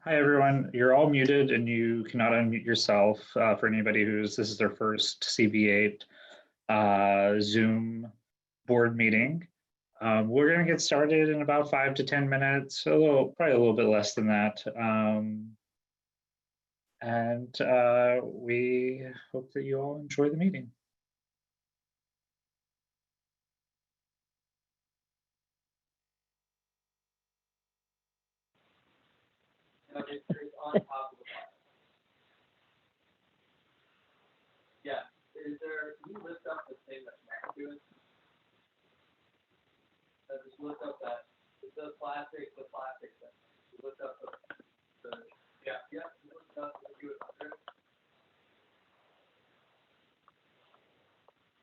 Hi, everyone. You're all muted and you cannot unmute yourself for anybody this is their first CB8 Zoom board meeting. We're going to get started in about 5 to 10 minutes, probably a little bit less than that. We hope that you all enjoy the meeting. Yeah. Can you lift up the thing that's next to it? Just lift up the plastic thing. Lift up yeah, lift up and do it under it.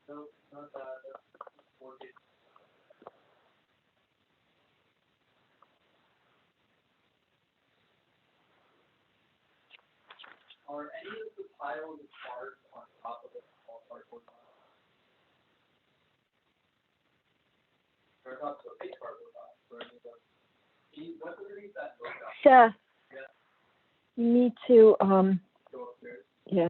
No, not that. That's 40. Are any of the piles of parts on top of the small cardboard box? Or top of a big cardboard box? What's underneath that? Seth, yeah. You need to, Go upstairs. Yeah.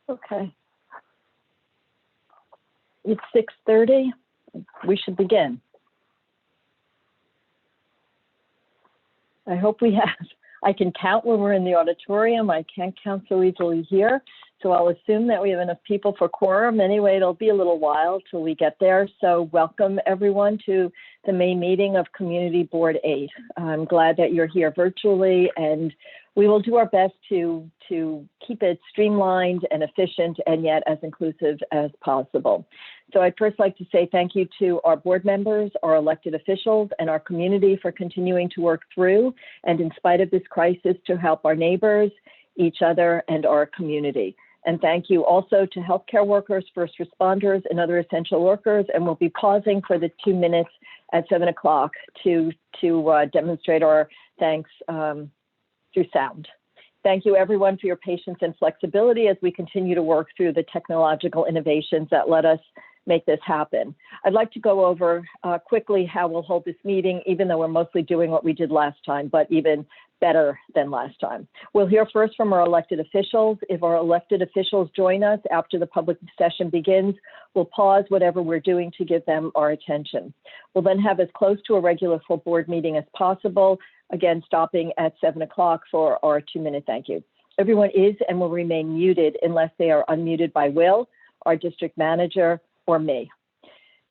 Okay. It's 6:30. We should begin. I hope we have. I can count when we're in the auditorium. I can't count so easily here. So I'll assume that we have enough people for quorum. Anyway, it'll be a little while till we get there. So welcome everyone to the May meeting of Community Board 8. I'm glad that you're here virtually, and We will do our best to keep it streamlined and efficient and yet as inclusive as possible. So I'd first like to say thank you to our board members, our elected officials, and our community for continuing to work through and in spite of this crisis to help our neighbors, each other, and our community. And thank you also to healthcare workers, first responders, and other essential workers. And we'll be pausing for the 2 minutes at 7 o'clock to demonstrate our thanks through sound. Thank you everyone for your patience and flexibility as we continue to work through the technological innovations that let us make this happen. I'd like to go over quickly how we'll hold this meeting, even though we're mostly doing what we did last time, but even better than last time. We'll hear first from our elected officials. If our elected officials join us after the public session begins, we'll pause whatever we're doing to give them our attention. We'll then have as close to a regular full board meeting as possible, again, stopping at 7 o'clock for our 2-minute thank you. Everyone is and will remain muted unless they are unmuted by Will, our district manager, or me.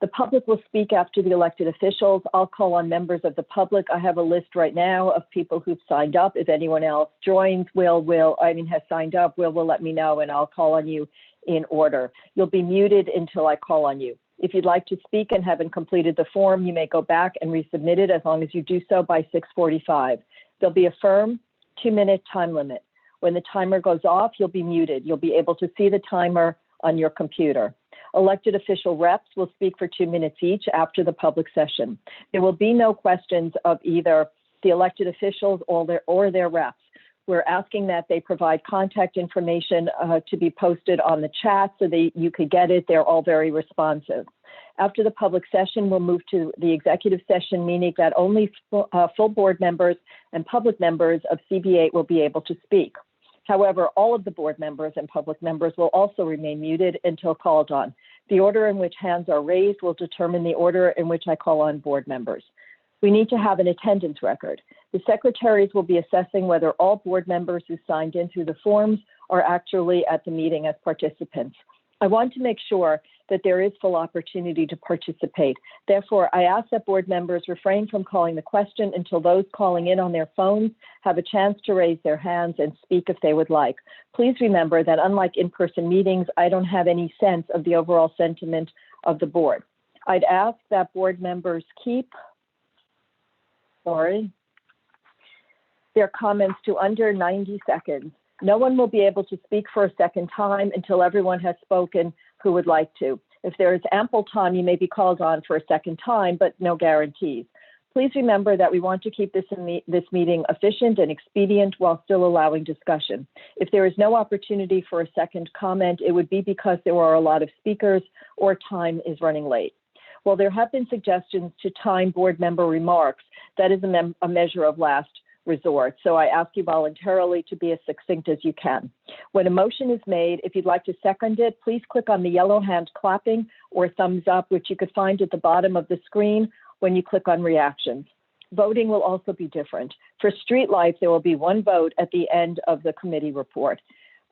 The public will speak after the elected officials. I'll call on members of the public. I have a list right now of people who've signed up. If anyone else joins, has signed up, Will let me know and I'll call on you in order. You'll be muted until I call on you. If you'd like to speak and haven't completed the form, you may go back and resubmit it as long as you do so by 6:45. There'll be a firm 2-minute time limit. When the timer goes off, you'll be muted. You'll be able to see the timer on your computer. Elected official reps will speak for 2 minutes each after the public session. There will be no questions of either the elected officials or their reps. We're asking that they provide contact information to be posted on the chat so that you could get it. They're all very responsive. After the public session, we'll move to the executive session, meaning that only full board members and public members of CB8 will be able to speak. However, all of the board members and public members will also remain muted until called on. The order in which hands are raised will determine the order in which I call on board members. We need to have an attendance record. The secretaries will be assessing whether all board members who signed in through the forms are actually at the meeting as participants. I want to make sure that there is full opportunity to participate. Therefore, I ask that board members refrain from calling the question until those calling in on their phones have a chance to raise their hands and speak if they would like. Please remember that unlike in-person meetings, I don't have any sense of the overall sentiment of the board. I'd ask that board members keep, their comments to under 90 seconds. No one will be able to speak for a second time until everyone has spoken who would like to. If there is ample time, you may be called on for a second time, but no guarantees. Please remember that we want to keep this meeting efficient and expedient while still allowing discussion. If there is no opportunity for a second comment, it would be because there are a lot of speakers or time is running late. While there have been suggestions to time board member remarks, that is a measure of last resort. So I ask you voluntarily to be as succinct as you can. When a motion is made, if you'd like to second it, please click on the yellow hand clapping or thumbs up, which you could find at the bottom of the screen when you click on reactions. Voting will also be different. For streetlights, there will be one vote at the end of the committee report.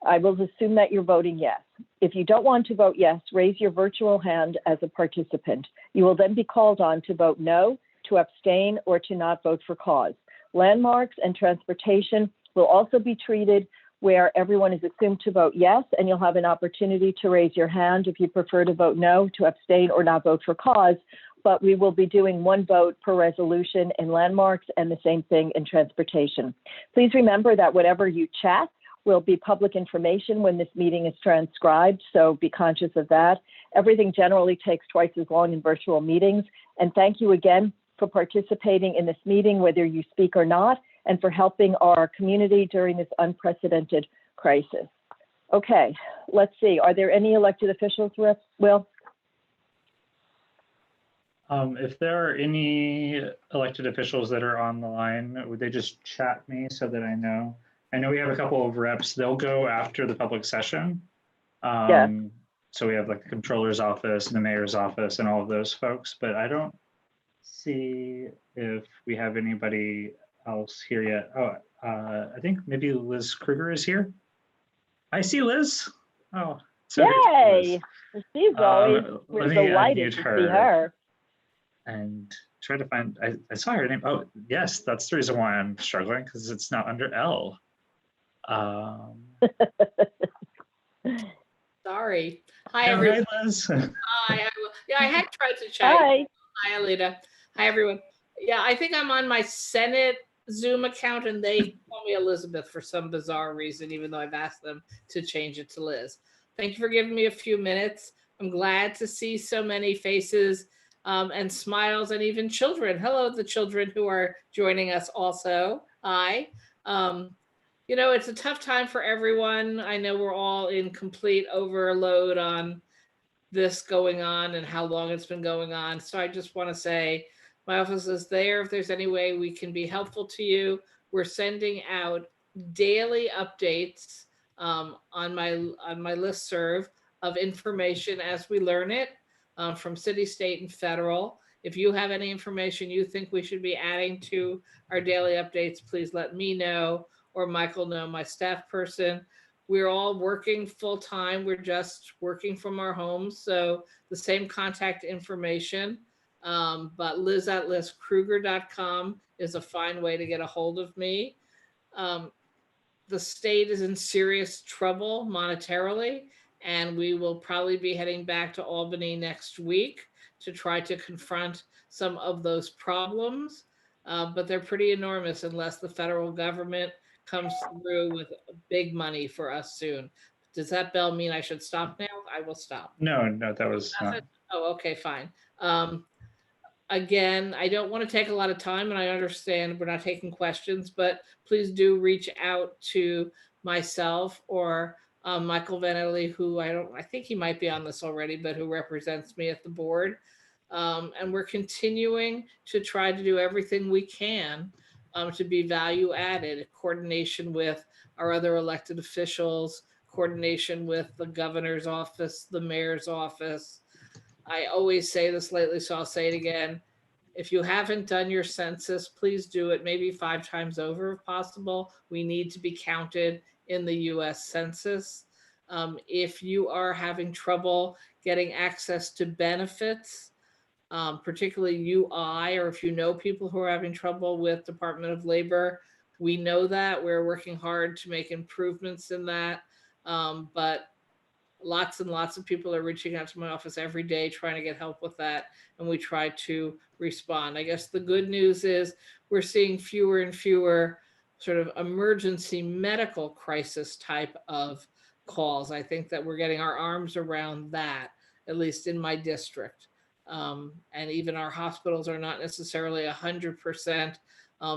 I will assume that you're voting yes. If you don't want to vote yes, raise your virtual hand as a participant. You will then be called on to vote no, to abstain, or to not vote for cause. Landmarks and transportation will also be treated where everyone is assumed to vote yes, and you'll have an opportunity to raise your hand if you prefer to vote no, to abstain, or not vote for cause. But we will be doing one vote per resolution in landmarks and the same thing in transportation. Please remember that whatever you chat will be public information when this meeting is transcribed, so be conscious of that. Everything generally takes twice as long in virtual meetings. And thank you again for participating in this meeting, whether you speak or not, and for helping our community during this unprecedented crisis. Okay, let's see. Are there any elected officials, Will? If there are any elected officials that are on the line, would they just chat me so that I know? I know we have a couple of reps. They'll go after the public session. Yeah. So we have like the controller's office and the mayor's office and all of those folks, but I don't see if we have anybody else here yet. Oh, I think maybe Liz Kruger is here. I see Liz. Oh, so yay! She's always we're delighted to see her. And try to find. I saw her name. Oh, yes, that's the reason why I'm struggling, because it's not under L. Um, Sorry. Hi, no, everyone. hi, Liz. Hi. Yeah, I had tried to chat. Hi. Hi, Alida. Hi, everyone. Yeah, I think I'm on my Senate Zoom account, and they call me Elizabeth for some bizarre reason, even though I've asked them to change it to Liz. Thank you for giving me a few minutes. I'm glad to see so many faces and smiles, and even children. Hello, the children who are joining us also. Hi. You know, it's a tough time for everyone. I know we're all in complete overload on this going on and how long it's been going on. So I just want to say my office is there if there's any way we can be helpful to you. We're sending out daily updates on my listserv of information as we learn it from city, state, and federal. If you have any information you think we should be adding to our daily updates, please let me know or Michael know, my staff person. We're all working full time. We're just working from our homes. So the same contact information. But Liz at LizKruger.com is a fine way to get a hold of me. The state is in serious trouble monetarily, and we will probably be heading back to Albany next week to try to confront some of those problems. But they're pretty enormous unless the federal government comes through with big money for us soon. Does that bell mean I should stop now? I will stop. No, that was Oh, okay, fine. Again, I don't want to take a lot of time, and I understand we're not taking questions, but please do reach out to myself or Michael Van Italy, who I think he might be on this already, but who represents me at the board. And we're continuing to try to do everything we can to be value added, coordination with our other elected officials, coordination with the governor's office, the mayor's office. I always say this lately, so I'll say it again. If you haven't done your census, please do it maybe 5 times over if possible. We need to be counted in the US Census. If you are having trouble getting access to benefits, particularly UI, or if you know people who are having trouble with Department of Labor, we know that. We're working hard to make improvements in that. But lots and lots of people are reaching out to my office every day trying to get help with that, and we try to respond. I guess the good news is we're seeing fewer and fewer sort of emergency medical crisis type of calls. I think that we're getting our arms around that, at least in my district. And even our hospitals are not necessarily 100%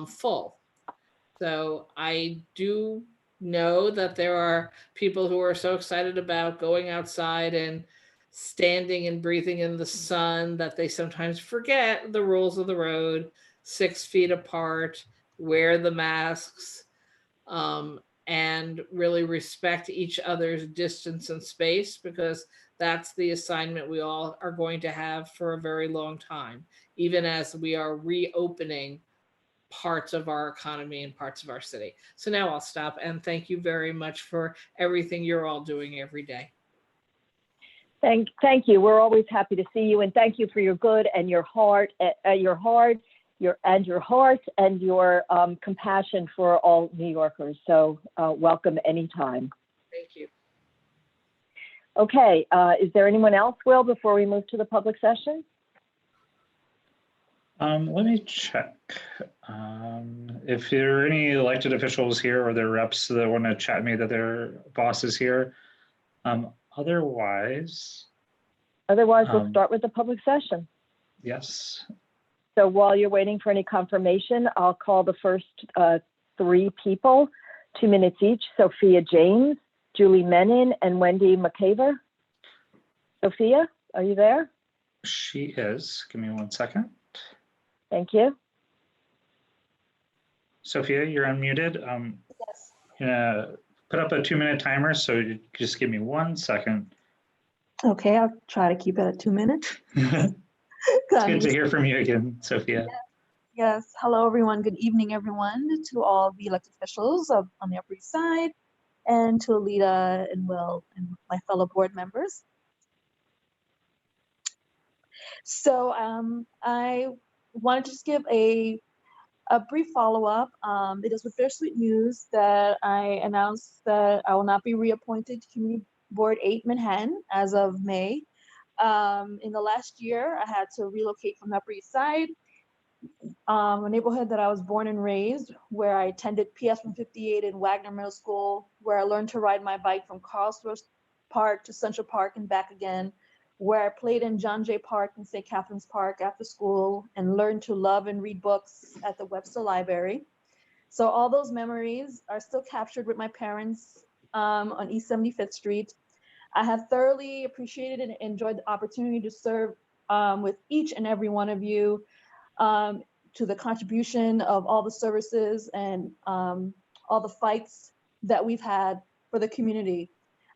full. So I do know that there are people who are so excited about going outside and standing and breathing in the sun that they sometimes forget the rules of the road, 6 feet apart, wear the masks, and really respect each other's distance and space, because that's the assignment we all are going to have for a very long time, even as we are reopening parts of our economy and parts of our city. So now I'll stop, and thank you very much for everything you're all doing every day. Thank you. We're always happy to see you, and thank you for your good and your heart, your heart and your compassion for all New Yorkers. So welcome anytime. Thank you. Okay, is there anyone else, Will, before we move to the public session? Let me check. If there are any elected officials here or their reps that want to chat me that their boss is here. Otherwise, we'll start with the public session. Yes. So while you're waiting for any confirmation, I'll call the first 3 people, 2 minutes each. Sophia James, Julie Menon, and Wendy McCaver. Sophia, are you there? She is. Give me 1 second. Thank you. Sophia, you're unmuted. Yes. Put up a 2-minute timer, so you just give me 1 second. Okay, I'll try to keep it at 2 minutes. It's good to hear from you again, Sophia. Yes. Hello, everyone. Good evening, everyone, to all the elected officials on the Upper East Side, and to Alida and Will and my fellow board members. So I wanted to just give a A brief follow-up. It is with bittersweet news that I announced that I will not be reappointed to Community Board 8 Manhattan as of May. In the last year, I had to relocate from the Upper East Side, a neighborhood that I was born and raised, where I attended PS 158 in Wagner Middle School, where I learned to ride my bike from Carlsworth Park to Central Park and back again, where I played in John Jay Park and St. Catherine's Park after school and learned to love and read books at the Webster Library. So all those memories are still captured with my parents on East 75th Street. I have thoroughly appreciated and enjoyed the opportunity to serve with each and every one of you, to the contribution of all the services and all the fights that we've had for the community.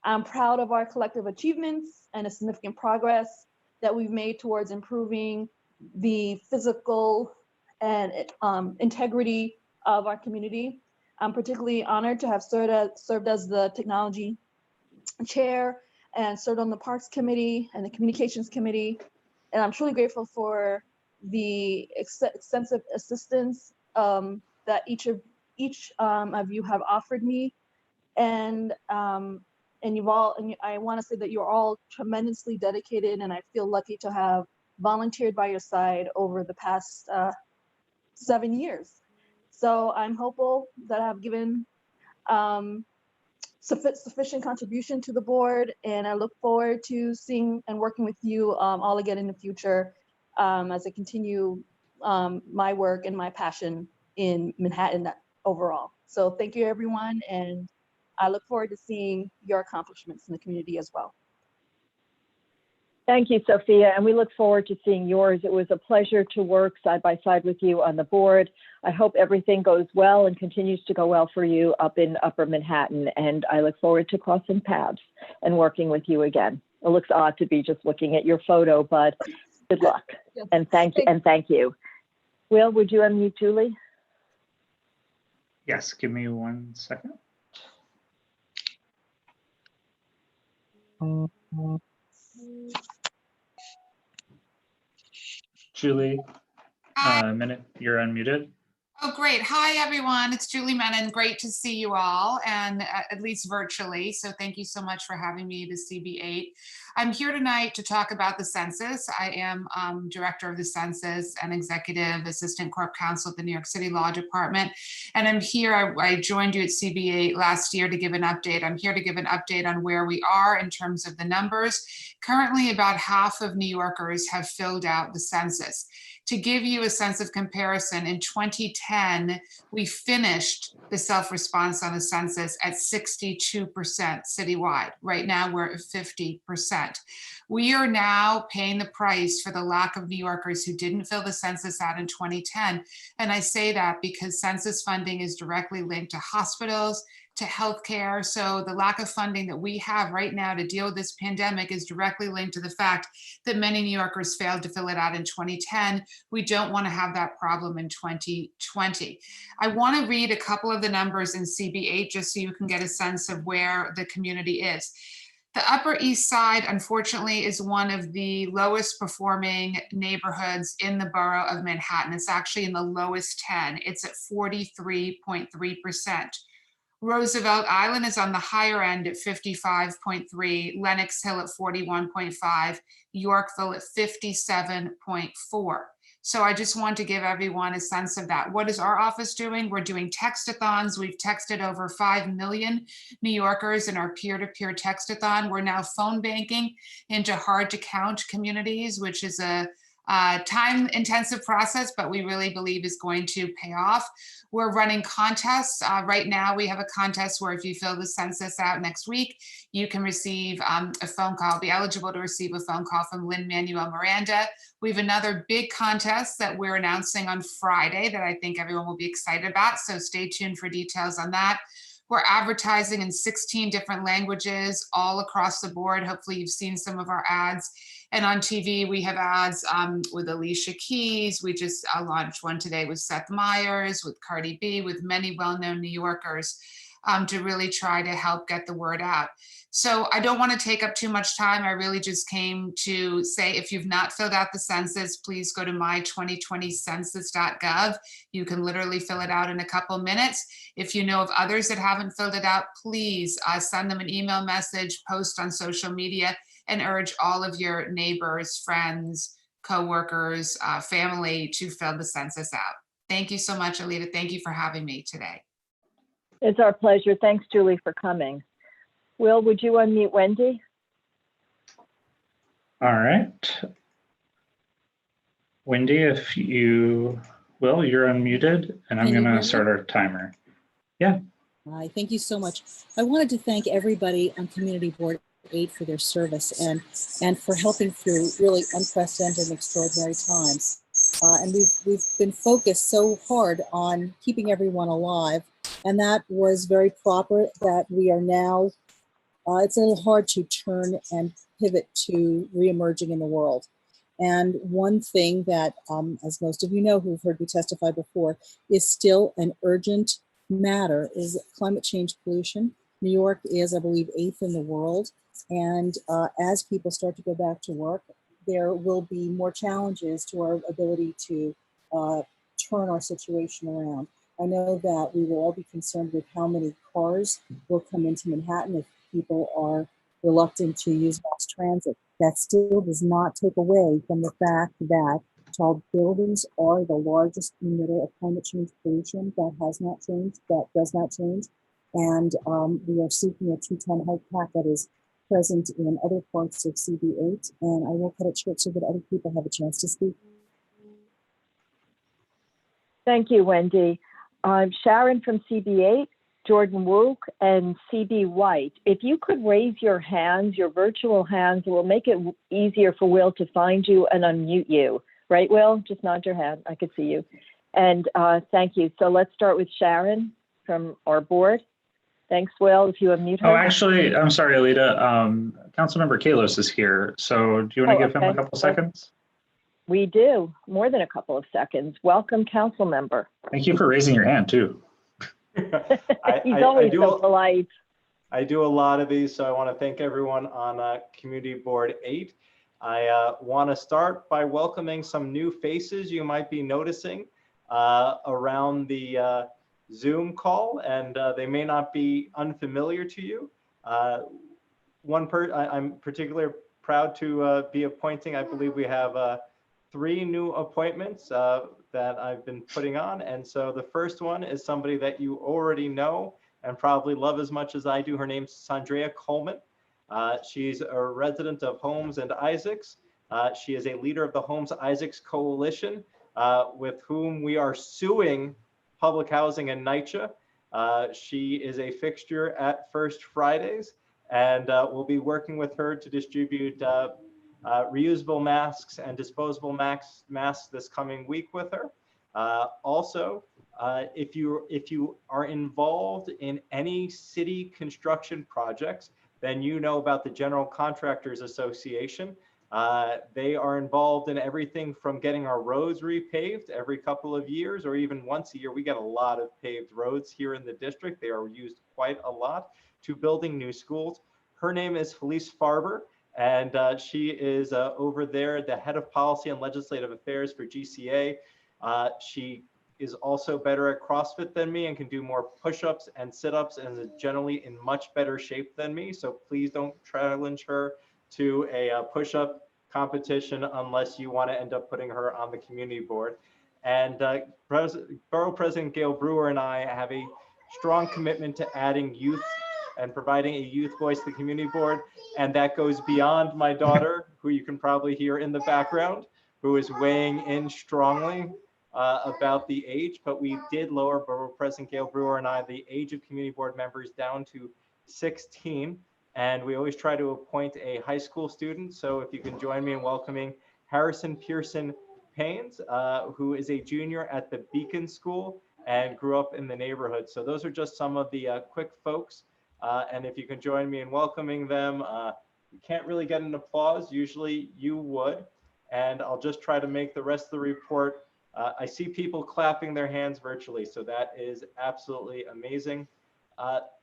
I'm proud of our collective achievements and the significant progress that we've made towards improving the physical and integrity of our community. I'm particularly honored to have served as the technology chair and served on the Parks Committee and the Communications Committee. And I'm truly grateful for the extensive assistance that each of you have offered me. And I want to say that you're all tremendously dedicated, and I feel lucky to have volunteered by your side over the past 7 years. So I'm hopeful that I've given sufficient contribution to the board, and I look forward to seeing and working with you all again in the future as I continue my work and my passion in Manhattan overall. So thank you, everyone, and I look forward to seeing your accomplishments in the community as well. Thank you, Sophia, and we look forward to seeing yours. It was a pleasure to work side by side with you on the board. I hope everything goes well and continues to go well for you up in Upper Manhattan, and I look forward to crossing paths and working with you again. It looks odd to be just looking at your photo, but good luck, and thank you. Will, would you unmute Julie? Yes, give me 1 second. Julie, Minute, you're unmuted. Oh, great. Hi, everyone. It's Julie Menon. Great to see you all, and at least virtually. So thank you so much for having me to CB8. I'm here tonight to talk about the census. I am director of the census and executive assistant corp counsel at the New York City Law Department. And I'm here, I joined you at CB8 last year to give an update. I'm here to give an update on where we are in terms of the numbers. Currently, about half of New Yorkers have filled out the census. To give you a sense of comparison, in 2010, we finished the self-response on the census at 62% citywide. Right now, we're at 50%. We are now paying the price for the lack of New Yorkers who didn't fill the census out in 2010. And I say that because census funding is directly linked to hospitals, to healthcare. So the lack of funding that we have right now to deal with this pandemic is directly linked to the fact that many New Yorkers failed to fill it out in 2010. We don't want to have that problem in 2020. I want to read a couple of the numbers in CB8 just so you can get a sense of where the community is. The Upper East Side, unfortunately, is one of the lowest performing neighborhoods in the borough of Manhattan. It's actually in the lowest 10. It's at 43.3%. Roosevelt Island is on the higher end at 55.3, Lenox Hill at 41.5, Yorkville at 57.4. So I just want to give everyone a sense of that. What is our office doing? We're doing text-a-thons. We've texted over 5 million New Yorkers in our peer-to-peer text-a-thon. We're now phone banking into hard-to-count communities, which is a time-intensive process, but we really believe is going to pay off. We're running contests. Right now, we have a contest where if you fill the census out next week, you can receive a phone call, be eligible to receive a phone call from Lin-Manuel Miranda. We have another big contest that we're announcing on Friday that I think everyone will be excited about. So stay tuned for details on that. We're advertising in 16 different languages all across the board. Hopefully you've seen some of our ads. And on TV, we have ads with Alicia Keys. We just launched one today with Seth Meyers, with Cardi B, with many well-known New Yorkers. to really try to help get the word out. So I don't want to take up too much time. I really just came to say, if you've not filled out the census, please go to my2020census.gov. You can literally fill it out in a couple minutes. If you know of others that haven't filled it out, please send them an email message, post on social media, and urge all of your neighbors, friends, coworkers, family to fill the census out. Thank you so much, Alida. Thank you for having me today. It's our pleasure. Thanks, Julie, for coming. Will, would you unmute Wendy? All right. Wendy, if you will, you're unmuted, and I'm Can you going hear to me? start our timer. Yeah. Hi, thank you so much. I wanted to thank everybody on Community Board 8 for their service and for helping through really unprecedented and extraordinary times. And we've been focused so hard on keeping everyone alive, and that was very proper. That we are now, it's a little hard to turn and pivot to reemerging in the world. And one thing that, as most of you know who've heard me testify before, is still an urgent matter is climate change pollution. New York is, I believe, 8th in the world. And as people start to go back to work, there will be more challenges to our ability to turn our situation around. I know that we will all be concerned with how many cars will come into Manhattan if people are reluctant to use mass transit. That still does not take away from the fact that tall buildings are the largest emitter of climate change pollution. That has not changed, that does not change. And we are seeking a 2-ton hike pack that is present in other parts of CB8. And I will cut it short so that other people have a chance to speak. Thank you, Wendy. Sharon from CB8, Jordan Wook, and CB White. If you could raise your hands, your virtual hands, it will make it easier for Will to find you and unmute you. Right, Will? Just nod your head. I could see you. And thank you. So let's start with Sharon from our board. Thanks, Will, if you unmute her. Oh, actually, I'm sorry, Alida. Councilmember Kalos is here. So do you want to give him a couple seconds? We do. More than a couple of seconds. Welcome, council member. Thank you for raising your hand, too. He's always so polite. I do a lot of these, so I want to thank everyone on Community Board 8. I want to start by welcoming some new faces you might be noticing around the Zoom call, and they may not be unfamiliar to you. I'm particularly proud to be appointing. I believe we have 3 new appointments that I've been putting on. And so the first one is somebody that you already know and probably love as much as I do. Her name's Sandrea Coleman. She's a resident of Holmes and Isaacs. She is a leader of the Holmes Isaacs Coalition, with whom we are suing public housing in NYCHA. She is a fixture at First Fridays, and we'll be working with her to distribute reusable masks and disposable masks this coming week with her. Also, if you are involved in any city construction projects, then you know about the General Contractors Association. They are involved in everything from getting our roads repaved every couple of years, or even once a year. We get a lot of paved roads here in the district. They are used quite a lot, to building new schools. Her name is Felice Farber, and she is over there, the head of policy and legislative affairs for GCA. She is also better at CrossFit than me and can do more push-ups and sit-ups and is generally in much better shape than me. So please don't challenge her to a push-up competition unless you want to end up putting her on the community board. And Borough President Gail Brewer and I have a strong commitment to adding youth and providing a youth voice to the community board. And that goes beyond my daughter, who you can probably hear in the background, who is weighing in strongly about the age. But we did lower, Borough President Gail Brewer and I, the age of community board members down to 16. And we always try to appoint a high school student. So if you can join me in welcoming Harrison Pearson Paynes, who is a junior at the Beacon School and grew up in the neighborhood. So those are just some of the quick folks. And if you can join me in welcoming them, you can't really get an applause. Usually you would. And I'll just try to make the rest of the report. I see people clapping their hands virtually, so that is absolutely amazing.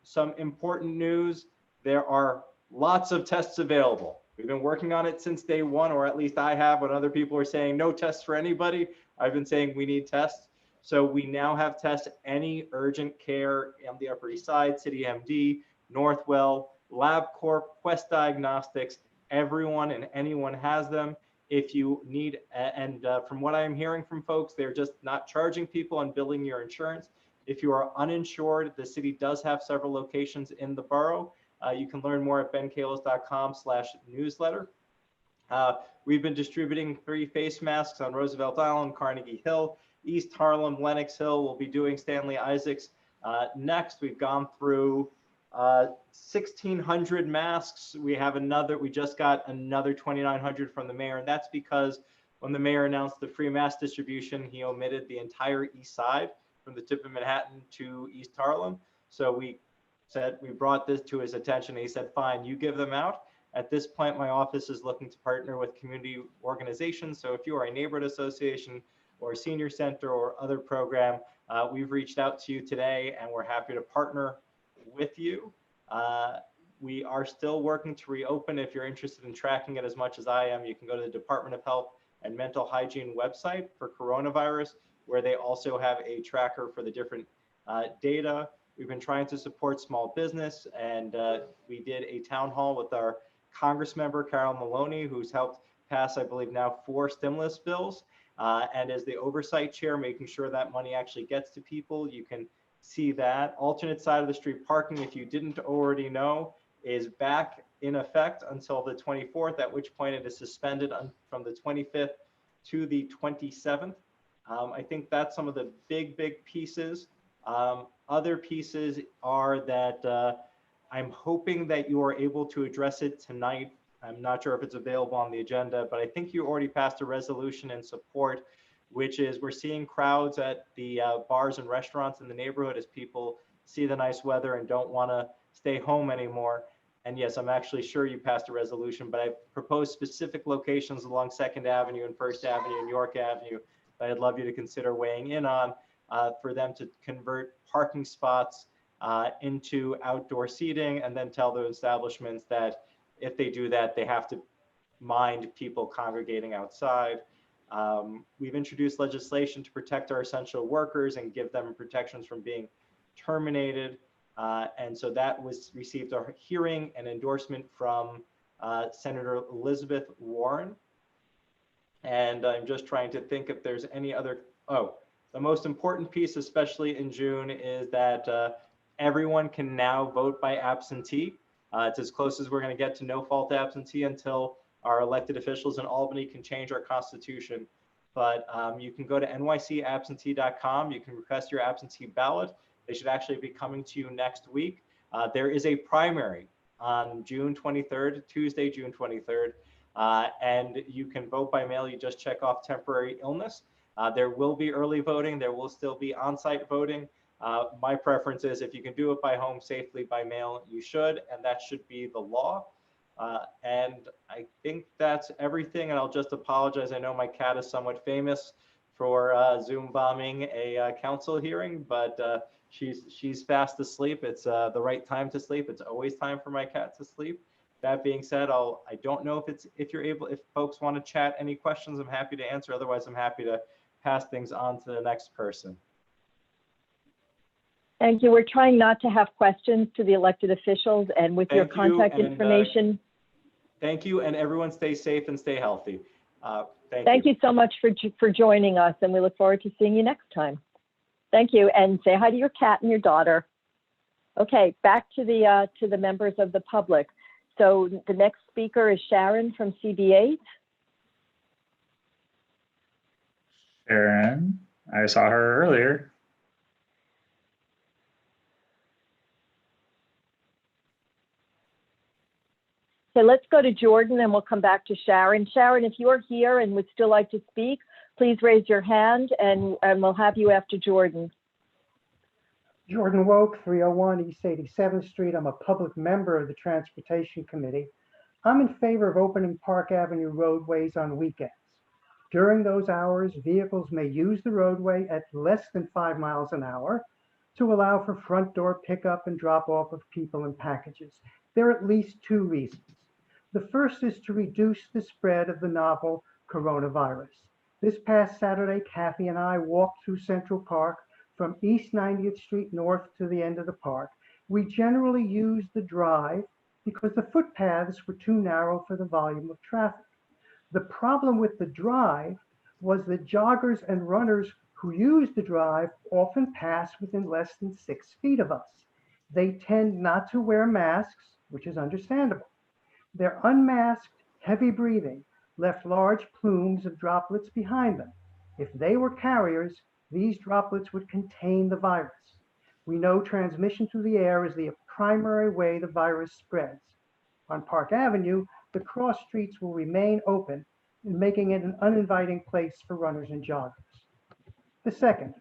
Some important news, there are lots of tests available. We've been working on it since day one, or at least I have. When other people are saying no tests for anybody, I've been saying we need tests. So we now have tests, any urgent care on the Upper East Side, City MD, Northwell, LabCorp, Quest Diagnostics, everyone and anyone has them. If you need, and from what I'm hearing from folks, they're just not charging people and billing your insurance. If you are uninsured, the city does have several locations in the borough. You can learn more at benkalos.com/newsletter. We've been distributing 3 face masks on Roosevelt Island, Carnegie Hill, East Harlem, Lenox Hill. We'll be doing Stanley Isaacs next. We've gone through 1,600 masks. We just got another 2,900 from the mayor, and that's because when the mayor announced the free mask distribution, he omitted the entire east side from the tip of Manhattan to East Harlem. So we brought this to his attention. He said, fine, you give them out. At this point, my office is looking to partner with community organizations. So if you are a neighborhood association or a senior center or other program, we've reached out to you today and we're happy to partner with you. We are still working to reopen. If you're interested in tracking it as much as I am, you can go to the Department of Health and Mental Hygiene website for coronavirus, where they also have a tracker for the different data. We've been trying to support small business, and we did a town hall with our Congress member, Carol Maloney, who's helped pass, I believe now, 4 stimulus bills, and as the oversight chair, making sure that money actually gets to people. You can see that. Alternate side of the street parking, if you didn't already know, is back in effect until the 24th, at which point it is suspended from the 25th to the 27th. I think that's some of the big pieces. Other pieces are that I'm hoping that you are able to address it tonight. I'm not sure if it's available on the agenda, but I think you already passed a resolution in support, which is we're seeing crowds at the bars and restaurants in the neighborhood as people see the nice weather and don't want to stay home anymore. And yes, I'm actually sure you passed a resolution, but I proposed specific locations along 2nd Avenue and 1st Avenue and York Avenue that I'd love you to consider weighing in on for them to convert parking spots into outdoor seating, and then tell the establishments that if they do that, they have to mind people congregating outside. We've introduced legislation to protect our essential workers and give them protections from being terminated. And so that received a hearing and endorsement from Senator Elizabeth Warren. And I'm just trying to think if there's any other, the most important piece, especially in June, is that everyone can now vote by absentee. It's as close as we're going to get to no fault absentee until our elected officials in Albany can change our constitution. But you can go to nycabsentee.com. You can request your absentee ballot. They should actually be coming to you next week. There is a primary on June 23rd, Tuesday, June 23rd. And you can vote by mail. You just check off temporary illness. There will be early voting. There will still be on-site voting. My preference is if you can do it by home safely by mail, you should, and that should be the law. And I think that's everything. And I'll just apologize. I know my cat is somewhat famous for Zoom bombing a council hearing, but she's fast asleep. It's the right time to sleep. It's always time for my cat to sleep. That being said, I don't know if folks want to chat any questions, I'm happy to answer. Otherwise, I'm happy to pass things on to the next person. Thank you. We're trying not to have questions to the elected officials, and with your contact information. Thank you, and everyone stay safe and stay healthy. Thank you so much for joining us, and we look forward to seeing you next time. Thank you, and say hi to your cat and your daughter. Okay, back to the members of the public. So the next speaker is Sharon from CB8. Sharon, I saw her earlier. Okay, let's go to Jordan and we'll come back to Sharon. Sharon, if you're here and would still like to speak, please raise your hand and we'll have you after Jordan. Jordan Woke, 301 East 87th Street. I'm a public member of the Transportation Committee. I'm in favor of opening Park Avenue roadways on weekends. During those hours, vehicles may use the roadway at less than 5 miles an hour. to allow for front door pickup and drop off of people and packages. There are at least two reasons. The first is to reduce the spread of the novel coronavirus. This past Saturday, Kathy and I walked through Central Park from East 90th Street North to the end of the park. We generally use the drive because the footpaths were too narrow for the volume of traffic. The problem with the drive was that joggers and runners who use the drive often pass within less than 6 feet of us. They tend not to wear masks, which is understandable. Their unmasked, heavy breathing left large plumes of droplets behind them. If they were carriers, these droplets would contain the virus. We know transmission through the air is the primary way the virus spreads. On Park Avenue, the cross streets will remain open, making it an uninviting place for runners and joggers. The second,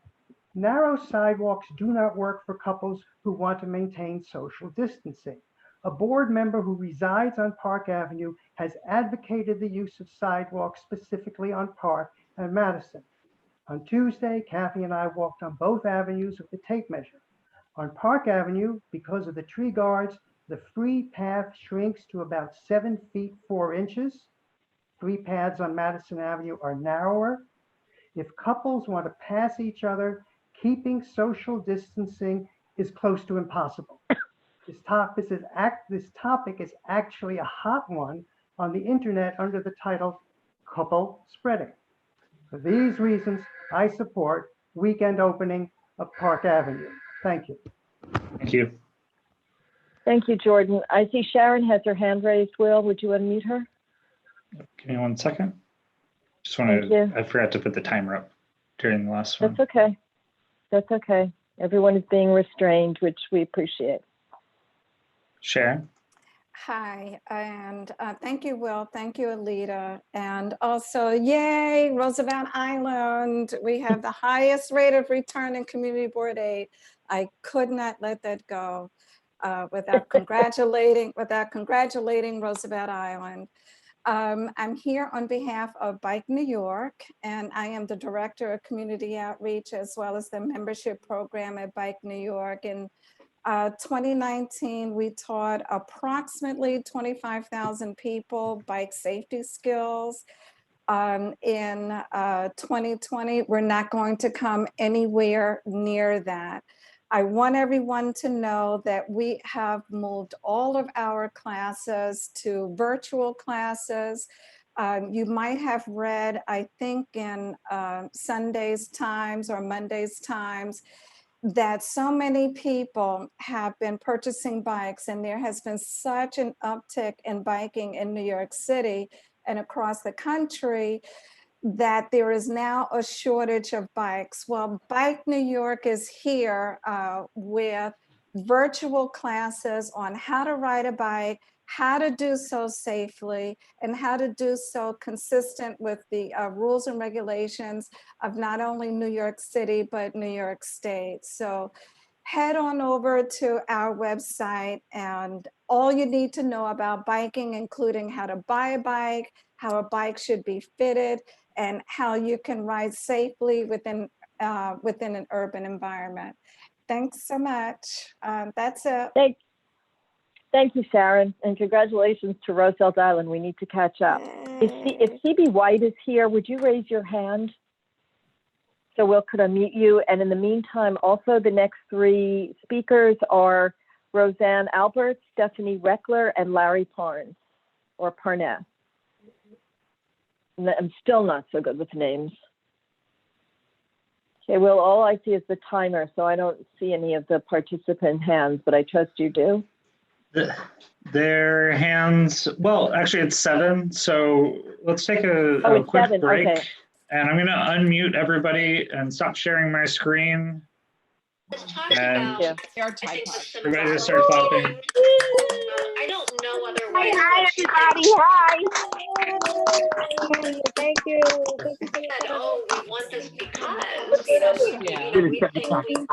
narrow sidewalks do not work for couples who want to maintain social distancing. A board member who resides on Park Avenue has advocated the use of sidewalks specifically on Park and Madison. On Tuesday, Kathy and I walked on both avenues with the tape measure. On Park Avenue, because of the tree guards, the free path shrinks to about 7 feet 4 inches. Free paths on Madison Avenue are narrower. If couples want to pass each other, keeping social distancing is close to impossible. This topic is actually a hot one on the internet under the title Couple Spreading. For these reasons, I support weekend opening of Park Avenue. Thank you. Thank you. Thank you, Jordan. I see Sharon has her hand raised. Will, would you unmute her? Give me 1 second. Just want Thank you. to, I forgot to put the timer up during the last one. That's okay. That's okay. Everyone is being restrained, which we appreciate. Sharon? Hi, and thank you, Will. Thank you, Alida. And also, yay, Roosevelt Island. We have the highest rate of return in Community Board 8. I could not let that go without congratulating Roosevelt Island. I'm here on behalf of Bike New York, and I am the Director of Community Outreach as well as the membership program at Bike New York. In 2019, we taught approximately 25,000 people bike safety skills. In 2020, we're not going to come anywhere near that. I want everyone to know that we have moved all of our classes to virtual classes. You might have read, I think in Sunday's Times or Monday's Times, that so many people have been purchasing bikes, and there has been such an uptick in biking in New York City and across the country that there is now a shortage of bikes. Well, Bike New York is here with virtual classes on how to ride a bike, how to do so safely, and how to do so consistent with the rules and regulations of not only New York City, but New York State. So head on over to our website, and all you need to know about biking, including how to buy a bike, how a bike should be fitted, and how you can ride safely within an urban environment. Thanks so much. That's it. Thank you, Sharon, and congratulations to Roosevelt Island. We need to catch up. If CB White is here, would you raise your hand so Will could unmute you? And in the meantime, also the next three speakers are Roseanne Albert, Stephanie Reckler, and Larry Parnes, or Parnett. I'm still not so good with names. Okay, Will, all I see is the timer, so I don't see any of the participant hands, but I trust you do. Their hands, well, actually it's 7, so let's take a quick 7. break. Okay. And I'm gonna unmute everybody and stop sharing my screen. And everybody just start clapping. I don't know otherwise. Hi, everybody. Hi. Thank you. Oh, we want this because. you know, Yeah. we think we need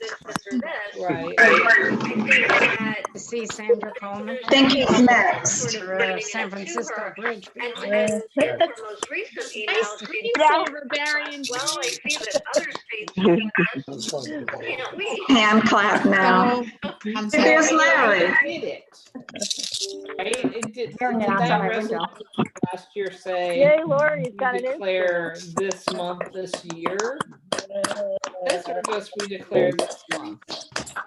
this or this. Right. I think that To see Sandra Coleman. Thank you sort next. of For bringing it San up to Francisco her. Bridge. And in her most recent emails, she well, I see that other states are doing this. Can't we? Hand clap now. I'm There's sorry. Larry. Did it. Right? Did Hearing it that outside my resolution window. last year say Yay, Lori's we got an declare this month, this year? This or just we declare this month?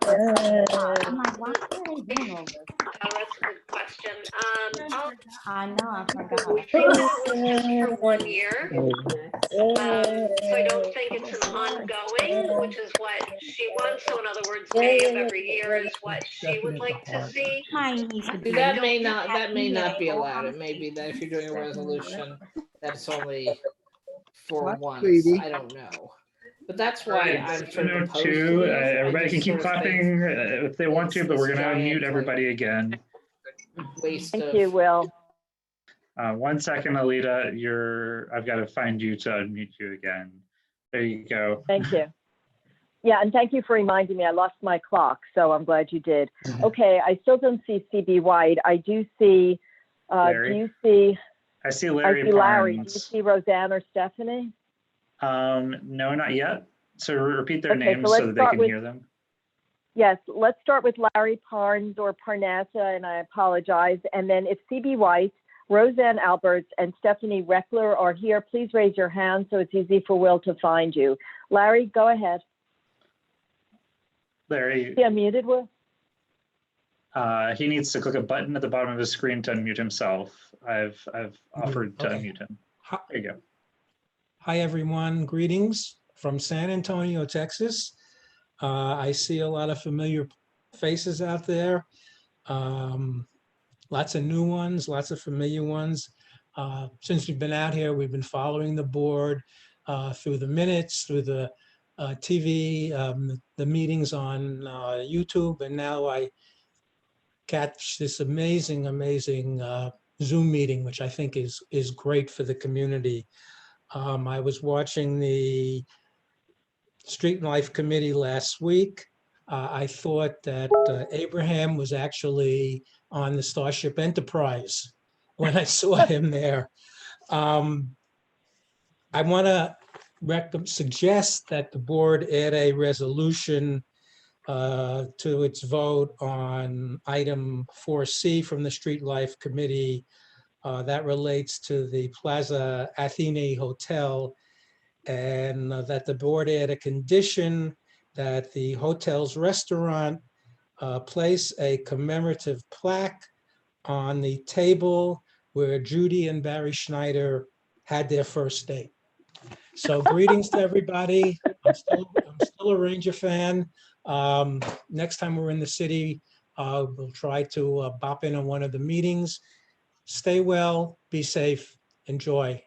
I'm like, why are they doing all this? Oh, that's a good question. I know, I forgot. I think that was just for 1 year. So I don't think it's an ongoing, which is what she wants. So in other words, May of every year is what she would like to see. See, that may not be allowed. It may be that if you're doing a resolution, that's only for once. I don't know. But that's why I'm sort of opposed to this. I Everybody can just keep sort of think clapping if they want to, but we're going to giant, unmute everybody again. waste Thank of. you, Will. 1 second, Alida. I've got to find you to unmute you again. There you go. Thank you. Yeah, and thank you for reminding me. I lost my clock, so I'm glad you did. Okay, I still don't see CB White. I do see, Larry. do you see? I see Larry. I see Larry. Do you Parnes. see Roseanne or Stephanie? No, not yet. So repeat their Okay, names so so that they can hear them. Yes, let's start with Larry Parnes or Parnassa, and I apologize. And then if CB White, Roseanne Alberts, and Stephanie Reckler are here, please raise your hand so it's easy for Will to find you. Larry, go ahead. Larry. Is he unmuted, Will? He needs to click a button at the bottom of his screen to unmute himself. I've offered to unmute him. There you go. Hi, everyone. Greetings from San Antonio, Texas. I see a lot of familiar faces out there. Lots of new ones, lots of familiar ones. Since we've been out here, we've been following the board through the minutes, through the TV, the meetings on YouTube, and now I catch this amazing Zoom meeting, which I think is great for the community. I was watching the Street Life Committee last week. I thought that Abraham was actually on the Starship Enterprise when I saw him there. I want to suggest that the board add a resolution to its vote on item 4C from the Street Life Committee that relates to the Plaza Athene Hotel, and that the board add a condition that the hotel's restaurant place a commemorative plaque on the table where Judy and Barry Schneider had their first date. So greetings to everybody. I'm still a Ranger fan. Next time we're in the city, we'll try to bop in on one of the meetings. Stay well, be safe, enjoy.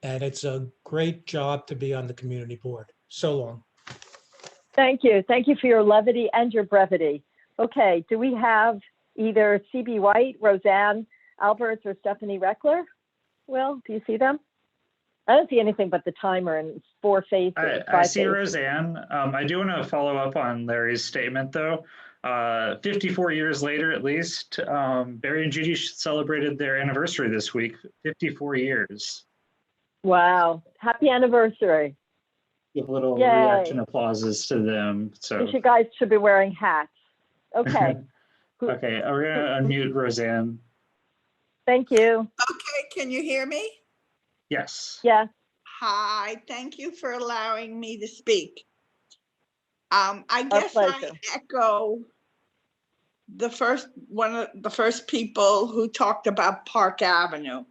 And it's a great job to be on the community board. So long. Thank you. Thank you for your levity and your brevity. Okay, do we have either CB White, Roseanne Alberts, or Stephanie Reckler? Will, do you see them? I don't see anything but the timer and 4 faces. I see Roseanne. I do want to follow up on Larry's statement, though. 54 years later, at least, Barry and Judy celebrated their anniversary this week, 54 years. Wow, happy anniversary. Give little Yay. reaction applauses to them. So You guys should be wearing hats. Okay. Okay, we're gonna unmute Roseanne. Thank you. Okay, can you hear me? Yes. Yes. Hi, thank you for allowing me to speak. I guess I echo one of the first people who talked about Park Avenue.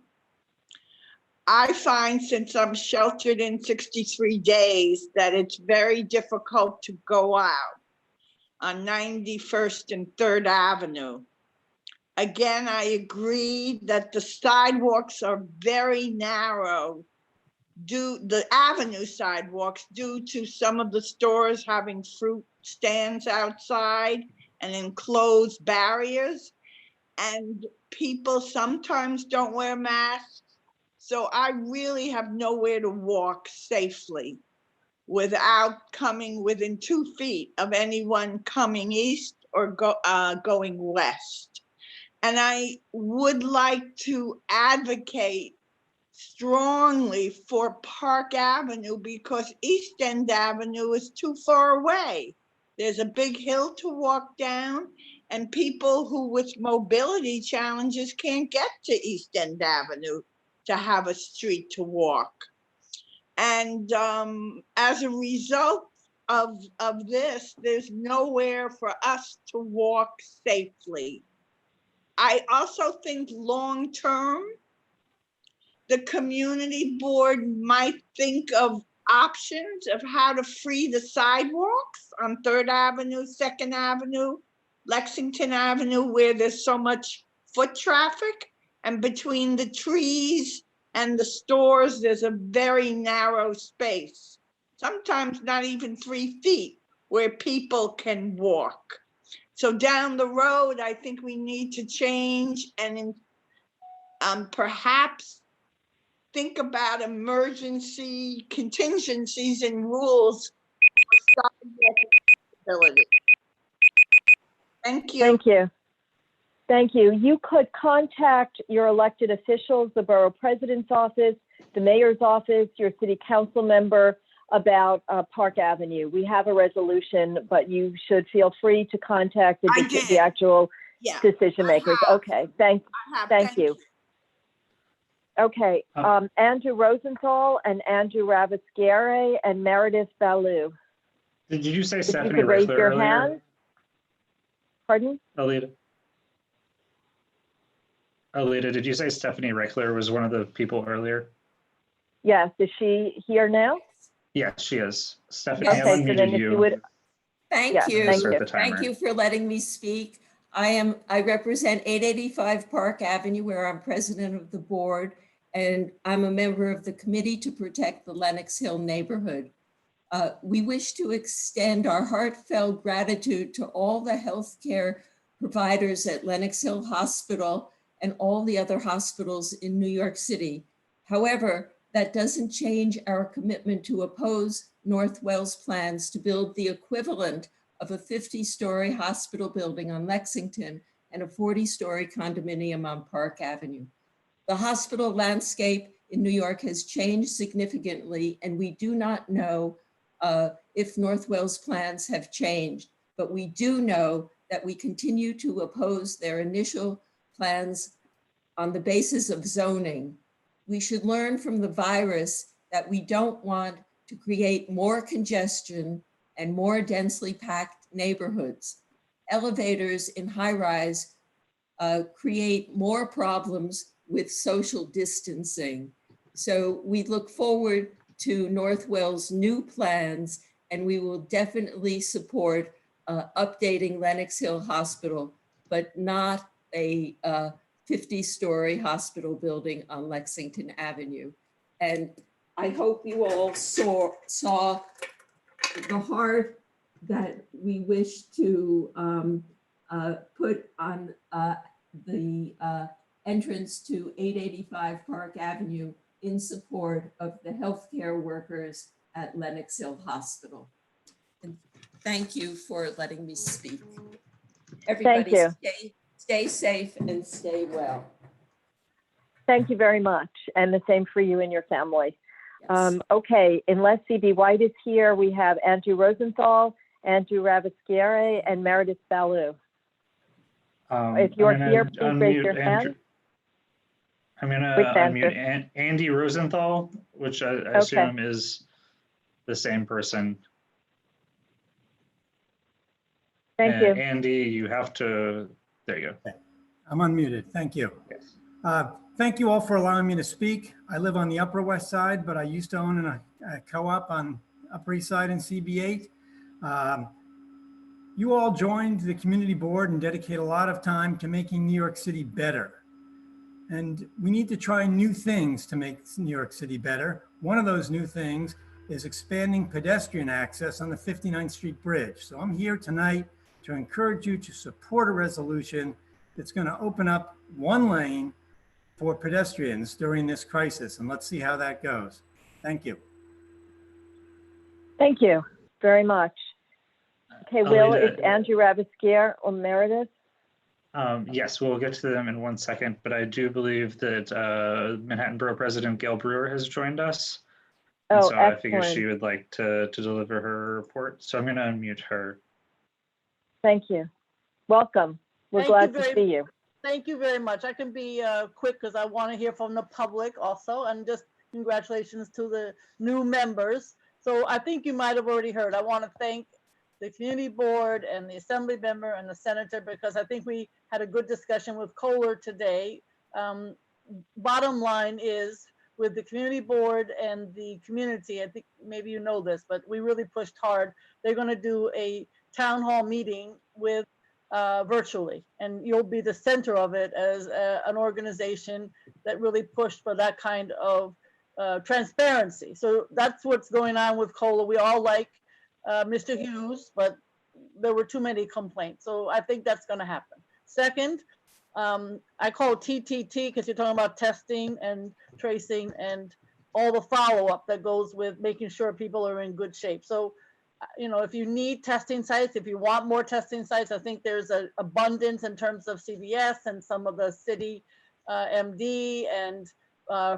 I find, since I'm sheltered in 63 days, that it's very difficult to go out on 91st and 3rd Avenue. Again, I agree that the sidewalks are very narrow, the avenue sidewalks, due to some of the stores having fruit stands outside and enclosed barriers, and people sometimes don't wear masks. So I really have nowhere to walk safely. without coming within 2 feet of anyone coming east or going west. And I would like to advocate strongly for Park Avenue because East End Avenue is too far away. There's a big hill to walk down, and people who with mobility challenges can't get to East End Avenue to have a street to walk. And as a result of this, there's nowhere for us to walk safely. I also think long-term, the community board might think of options of how to free the sidewalks on 3rd Avenue, 2nd Avenue, Lexington Avenue, where there's so much foot traffic, and between the trees and the stores, there's a very narrow space, sometimes not even 3 feet, where people can walk. So down the road, I think we need to change and perhaps think about emergency contingencies and rules for sidewalk accessibility. Thank you. Thank you. Thank you. You could contact your elected officials, the borough president's office, the mayor's office, your city council member about Park Avenue. We have a resolution, but you should feel free to contact the actual decision makers. Okay, thank you. Okay, Andrew Rosenthal and Andrew Ravascare and Meredith Ballou. Did you say If Stephanie you could raise Reckler your earlier? hand. Pardon? Alida, did you say Stephanie Reckler was one of the people earlier? Yes, is she here now? Yes, she is. Stephanie, Okay, I so then unmuted if you would. Thank Yes, you. thank you. Thank you for letting me speak. I represent 885 Park Avenue, where I'm president of the board, and I'm a member of the committee to protect the Lenox Hill neighborhood. We wish to extend our heartfelt gratitude to all the healthcare providers at Lenox Hill Hospital and all the other hospitals in New York City. However, that doesn't change our commitment to oppose Northwell's plans to build the equivalent of a 50-story hospital building on Lexington and a 40-story condominium on Park Avenue. The hospital landscape in New York has changed significantly, and we do not know if Northwell's plans have changed, but we do know that we continue to oppose their initial plans on the basis of zoning. We should learn from the virus that we don't want to create more congestion and more densely packed neighborhoods. Elevators in high-rise create more problems with social distancing. So we look forward to Northwell's new plans, and we will definitely support updating Lenox Hill Hospital, but not a 50-story hospital building on Lexington Avenue. And I hope you all saw the heart that we wish to put on the entrance to 885 Park Avenue in support of the healthcare workers at Lenox Hill Hospital. And thank you for letting me speak. Everybody Thank stay safe and stay well. Thank you very much. And the same for you and your family. Yes. Okay, unless CB White is here, we have Andrew Rosenthal, Andrew Ravascare, and Meredith Ballou. If you're here, please raise your hand. I'm going to unmute Andy Rosenthal, which I assume is the same person. Thank you. Andy, you have to, there you go. I'm unmuted. Thank you. Yes. Thank you all for allowing me to speak. I live on the Upper West Side, but I used to own a co-op on Upper East Side in CB8. You all joined the community board and dedicate a lot of time to making New York City better. And we need to try new things to make New York City better. One of those new things is expanding pedestrian access on the 59th Street Bridge. So I'm here tonight to encourage you to support a resolution that's going to open up one lane for pedestrians during this crisis. And let's see how that goes. Thank you. Thank you very much. Okay, Will, Alida, is Andrew Rabasquier or Meredith? Yes, we'll get to them in 1 second, but I do believe that Manhattan Borough President Gail Brewer has joined us. And Oh, so I figure excellent. she would like to deliver her report. So I'm going to unmute her. Thank you. Welcome. We're glad to see you. Thank you very much. I can be quick because I want to hear from the public also, and just congratulations to the new members. So I think you might have already heard. I want to thank the community board and the assembly member and the senator, because I think we had a good discussion with Kohler today. Bottom line is, with the community board and the community, I think maybe you know this, but we really pushed hard. They're going to do a town hall meeting with virtually, and you'll be the center of it as an organization that really pushed for that kind of transparency. So that's what's going on with COLA. We all like Mr. Hughes, but there were too many complaints. So I think that's going to happen. Second, I call it TTT because you're talking about testing and tracing and all the follow-up that goes with making sure people are in good shape. So, you know, if you need testing sites, if you want more testing sites, I think there's an abundance in terms of CVS and some of the city MD and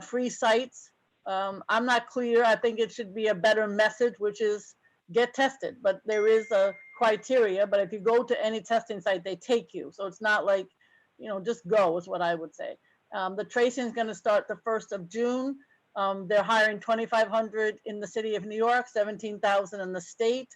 free sites. I'm not clear. I think it should be a better message, which is get tested, but there is a criteria. But if you go to any testing site, they take you. So it's not like, you know, just go is what I would say. The tracing is going to start the 1st of June. They're hiring 2,500 in the city of New York, 17,000 in the state.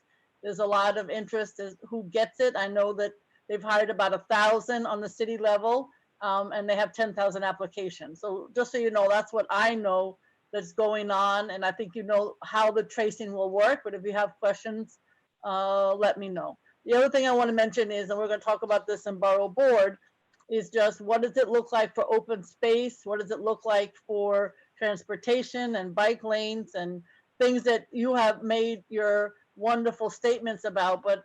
There's a lot of interest as who gets it. I know that they've hired about 1,000 on the city level, and they have 10,000 applications. So just so you know, that's what I know that's going on. And I think you know how the tracing will work, but if you have questions, let me know. The other thing I want to mention is, and we're going to talk about this in Borough Board, is just what does it look like for open space? What does it look like for transportation and bike lanes and things that you have made your wonderful statements about, but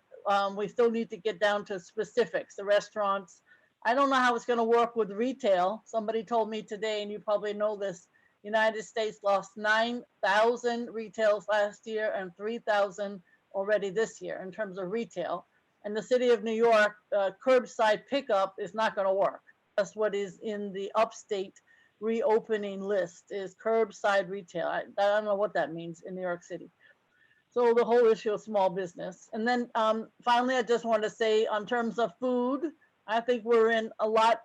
we still need to get down to specifics. The restaurants, I don't know how it's going to work with retail. Somebody told me today, and you probably know this, United States lost 9,000 retails last year and 3,000 already this year in terms of retail. And the city of New York, curbside pickup is not going to work. That's what is in the upstate reopening list, is curbside retail. I don't know what that means in New York City. So the whole issue of small business. And then finally, I just want to say, in terms of food, I think we're in a lot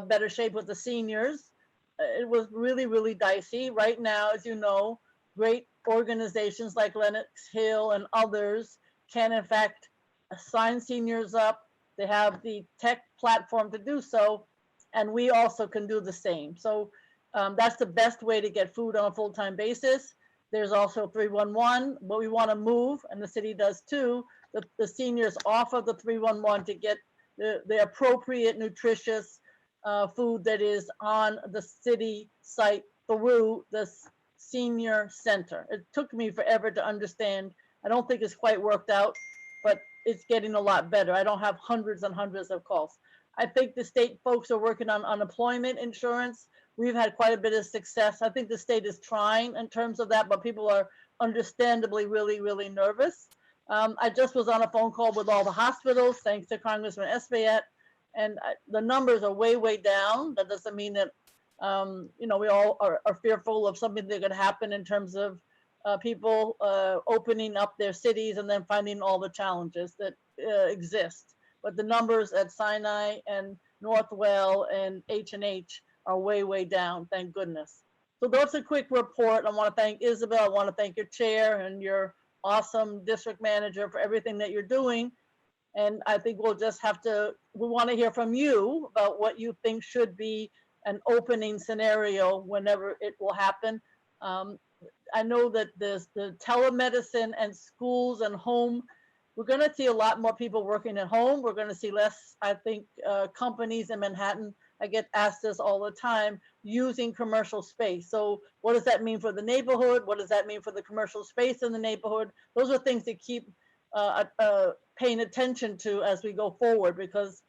better shape with the seniors. It was really, really dicey. Right now, as you know, great organizations like Lenox Hill and others can, in fact, sign seniors up. They have the tech platform to do so, and we also can do the same. So that's the best way to get food on a full-time basis. There's also 311, but we want to move, and the city does too, the seniors off of the 311 to get the appropriate nutritious food that is on the city site through the senior center. It took me forever to understand. I don't think it's quite worked out, but it's getting a lot better. I don't have hundreds and hundreds of calls. I think the state folks are working on unemployment insurance. We've had quite a bit of success. I think the state is trying in terms of that, but people are understandably really, really nervous. I just was on a phone call with all the hospitals, thanks to Congressman Espaillat, and the numbers are way, way down. That doesn't mean that, you know, we all are fearful of something that could happen in terms of people opening up their cities and then finding all the challenges that exist. But the numbers at Sinai and Northwell and H&H are way, way down, thank goodness. So that's a quick report. I want to thank Isabel. I want to thank your chair and your awesome district manager for everything that you're doing. And I think we'll just have to, we want to hear from you about what you think should be an opening scenario whenever it will happen. I know that the telemedicine and schools and home, we're going to see a lot more people working at home. We're going to see less, I think, companies in Manhattan, I get asked this all the time, using commercial space. So what does that mean for the neighborhood? What does that mean for the commercial space in the neighborhood? Those are things to keep paying attention to as we go forward, because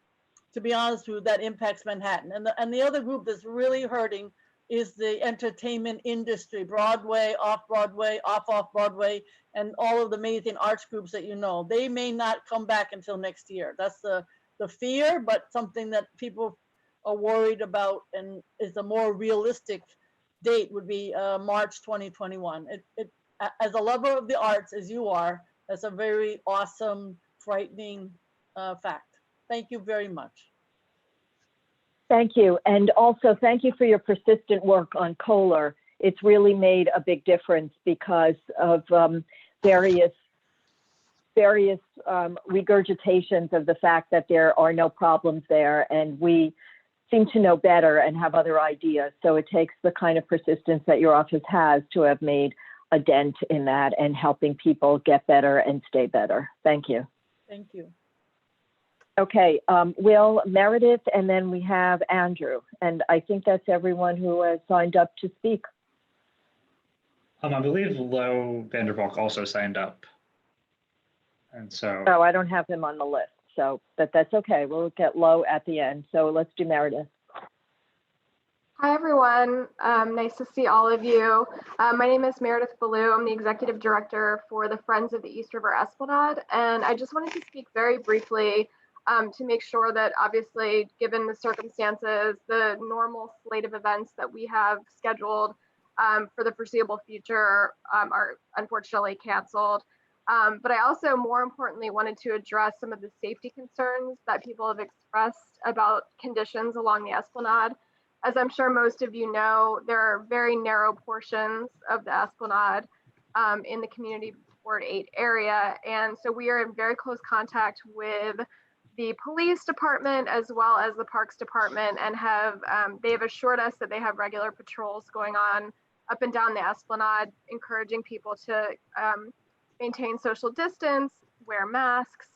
to be honest with you, that impacts Manhattan. And the other group that's really hurting is the entertainment industry, Broadway, off-Broadway, off-Broadway, and all of the amazing arts groups that you know. They may not come back until next year. That's the fear, but something that people are worried about and is a more realistic date would be March 2021. As a lover of the arts, as you are, that's a very awesome, frightening fact. Thank you very much. Thank you. And also thank you for your persistent work on Kohler. It's really made a big difference because of various regurgitations of the fact that there are no problems there, and we seem to know better and have other ideas. So it takes the kind of persistence that your office has to have made a dent in that and helping people get better and stay better. Thank you. Thank you. Okay, Will, Meredith, and then we have Andrew. And I think that's everyone who has signed up to speak. I believe Lo Vanderbalk also signed up. And so. Oh, I don't have him on the list, so, but that's okay. We'll get Lo at the end. So let's do Meredith. Hi, everyone. Nice to see all of you. My name is Meredith Ballou. I'm the Executive Director for the Friends of the East River Esplanade. And I just wanted to speak very briefly to make sure that obviously, given the circumstances, the normal slate of events that we have scheduled for the foreseeable future are unfortunately canceled. But I also, more importantly, wanted to address some of the safety concerns that people have expressed about conditions along the Esplanade. As I'm sure most of you know, there are very narrow portions of the Esplanade in the Community Board 8 area. And so we are in very close contact with the police department as well as the parks department, and they have assured us that they have regular patrols going on up and down the Esplanade, encouraging people to maintain social distance, wear masks.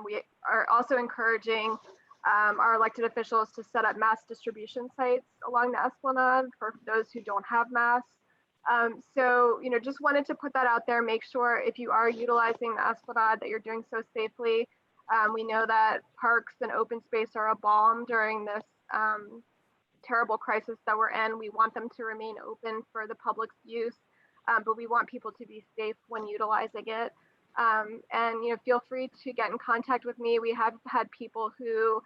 We are also encouraging our elected officials to set up mask distribution sites along the Esplanade for those who don't have masks. So, just wanted to put that out there, make sure if you are utilizing the Esplanade that you're doing so safely. We know that parks and open space are a balm during this terrible crisis that we're in. We want them to remain open for the public's use, but we want people to be safe when utilizing it. And feel free to get in contact with me. We have had people who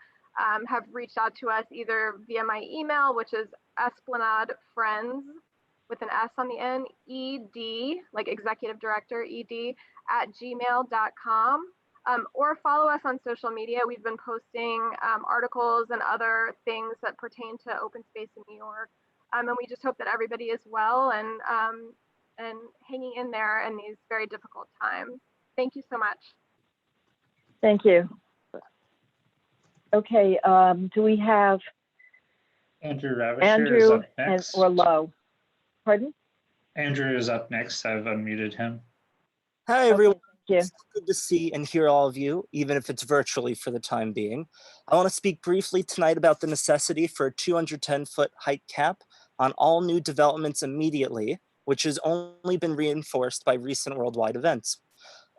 have reached out to us either via my email, which is esplanadefriends with an S on the end, ED, like executive director, ED, @gmail.com. Or follow us on social media. We've been posting articles and other things that pertain to open space in New York. And we just hope that everybody is well and hanging in there in these very difficult times. Thank you so much. Thank you. Okay, do we have Andrew Ravischer Andrew is up next. or Lo? Pardon? Andrew is up next. I've unmuted him. Hi, everyone. Thank you. It's good to see and hear all of you, even if it's virtually for the time being. I want to speak briefly tonight about the necessity for a 210-foot height cap on all new developments immediately, which has only been reinforced by recent worldwide events.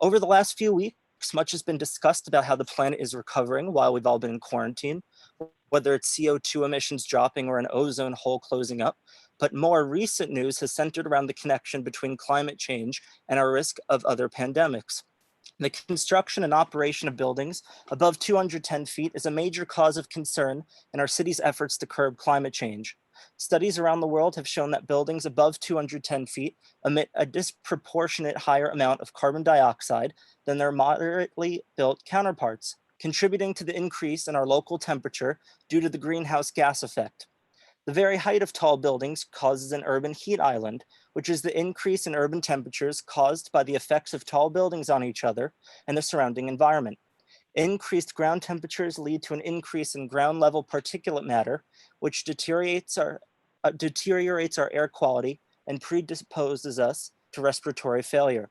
Over the last few weeks, much has been discussed about how the planet is recovering while we've all been in quarantine, whether it's CO2 emissions dropping or an ozone hole closing up. But more recent news has centered around the connection between climate change and our risk of other pandemics. The construction and operation of buildings above 210 feet is a major cause of concern in our city's efforts to curb climate change. Studies around the world have shown that buildings above 210 feet emit a disproportionate higher amount of carbon dioxide than their moderately built counterparts, contributing to the increase in our local temperature due to the greenhouse gas effect. The very height of tall buildings causes an urban heat island, which is the increase in urban temperatures caused by the effects of tall buildings on each other and the surrounding environment. Increased ground temperatures lead to an increase in ground level particulate matter, which deteriorates our air quality and predisposes us to respiratory failure.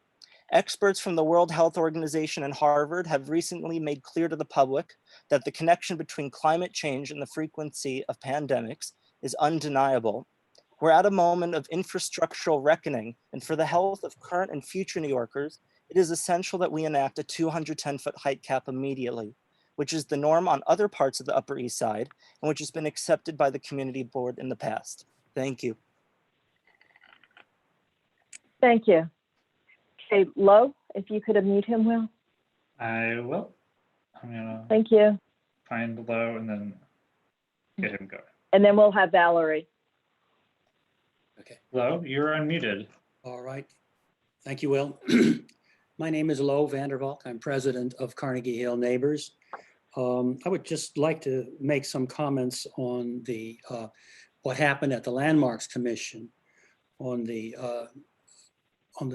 Experts from the World Health Organization and Harvard have recently made clear to the public that the connection between climate change and the frequency of pandemics is undeniable. We're at a moment of infrastructural reckoning, and for the health of current and future New Yorkers, it is essential that we enact a 210-foot height cap immediately, which is the norm on other parts of the Upper East Side and which has been accepted by the community board in the past. Thank you. Thank you. Okay, Lo, if you could unmute him, Will. I will. I'm gonna Thank you. find Lo and then get him going. And then we'll have Valerie. Okay. Lo, you're unmuted. All right. Thank you, Will. My name is Lo Vandervalk. I'm president of Carnegie Hill Neighbors. I would just like to make some comments on the what happened at the Landmarks Commission on the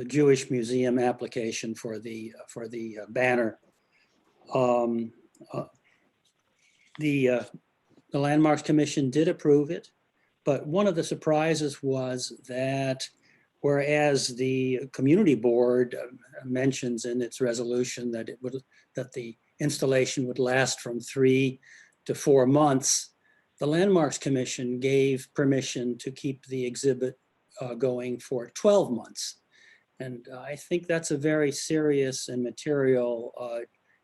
Jewish Museum application for the banner. The Landmarks Commission did approve it, but one of the surprises was that whereas the community board mentions in its resolution that that the installation would last from 3 to 4 months, the Landmarks Commission gave permission to keep the exhibit going for 12 months. And I think that's a very serious and material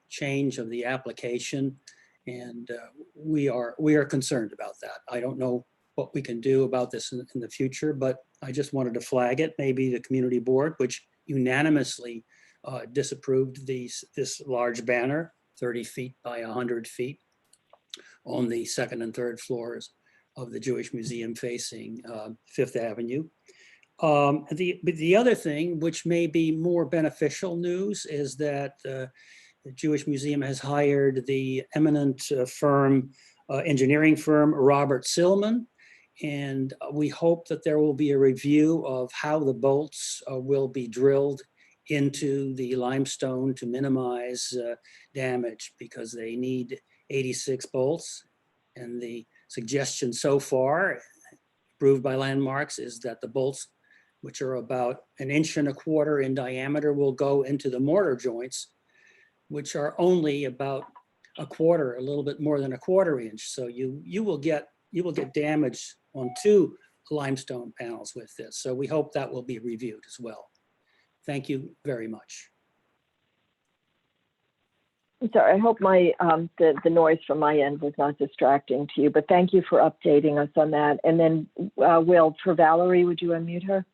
change of the application. And we are concerned about that. I don't know what we can do about this in the future, but I just wanted to flag it. Maybe the community board, which unanimously disapproved this large banner, 30 feet by 100 feet on the second and third floors of the Jewish Museum facing Fifth Avenue. The other thing, which may be more beneficial news, is that the Jewish Museum has hired the eminent engineering firm, Robert Silman, and we hope that there will be a review of how the bolts will be drilled into the limestone to minimize damage, because they need 86 bolts. And the suggestion so far, approved by Landmarks, is that the bolts, which are about 1.25 inches in diameter, will go into the mortar joints, which are only about a little bit more than 1/4 inch. So you will get damage on 2 limestone panels with this. So we hope that will be reviewed as well. Thank you very much. I'm sorry, I hope the noise from my end was not distracting to you, but thank you for updating us on that. And then Will, for Valerie, would you unmute her?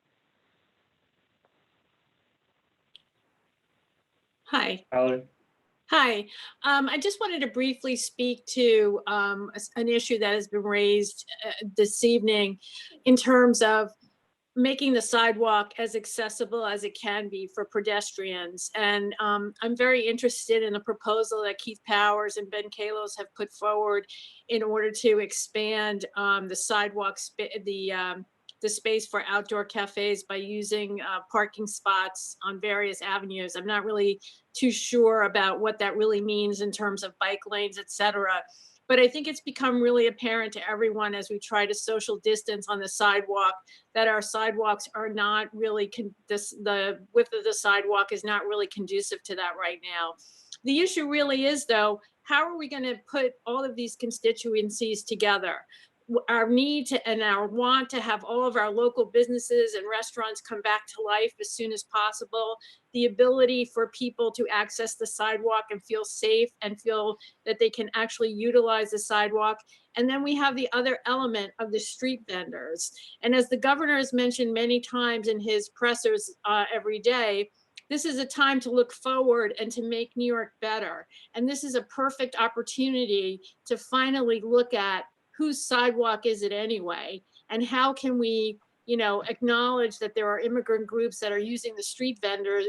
Hi. Valerie. Hi. I just wanted to briefly speak to an issue that has been raised this evening in terms of making the sidewalk as accessible as it can be for pedestrians. And I'm very interested in a proposal that Keith Powers and Ben Kalos have put forward in order to expand the sidewalk, the space for outdoor cafes by using parking spots on various avenues. I'm not really too sure about what that really means in terms of bike lanes, et cetera. But I think it's become really apparent to everyone as we try to social distance on the sidewalk that our sidewalks are not really, the width of the sidewalk is not really conducive to that right now. The issue really is, though, how are we going to put all of these constituencies together? Our need to, and our want to have all of our local businesses and restaurants come back to life as soon as possible, the ability for people to access the sidewalk and feel safe and feel that they can actually utilize the sidewalk. And then we have the other element of the street vendors. And as the governor has mentioned many times in his pressers every day, this is a time to look forward and to make New York better. And this is a perfect opportunity to finally look at whose sidewalk is it anyway? And how can we, acknowledge that there are immigrant groups that are using the street vendors,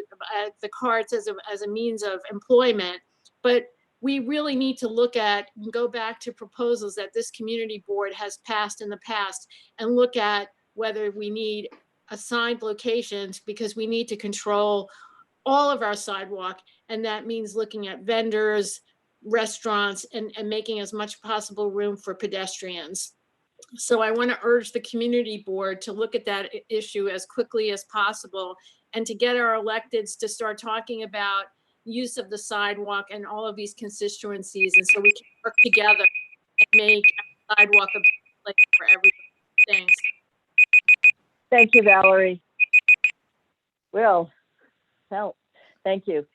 the carts as a means of employment. But we really need to look at and go back to proposals that this community board has passed in the past and look at whether we need assigned locations, because we need to control all of our sidewalk. And that means looking at vendors, restaurants, and making as much possible room for pedestrians. So I want to urge the community board to look at that issue as quickly as possible and to get our electeds to start talking about use of the sidewalk and all of these constituencies. And so we can work together and make our sidewalk a place for everybody. Thanks. Thank you, Valerie. Will, thank you.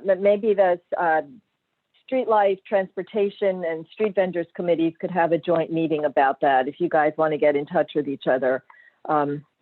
Maybe the Street Life, Transportation, and Street Vendors Committees could have a joint meeting about that if you guys want to get in touch with each other,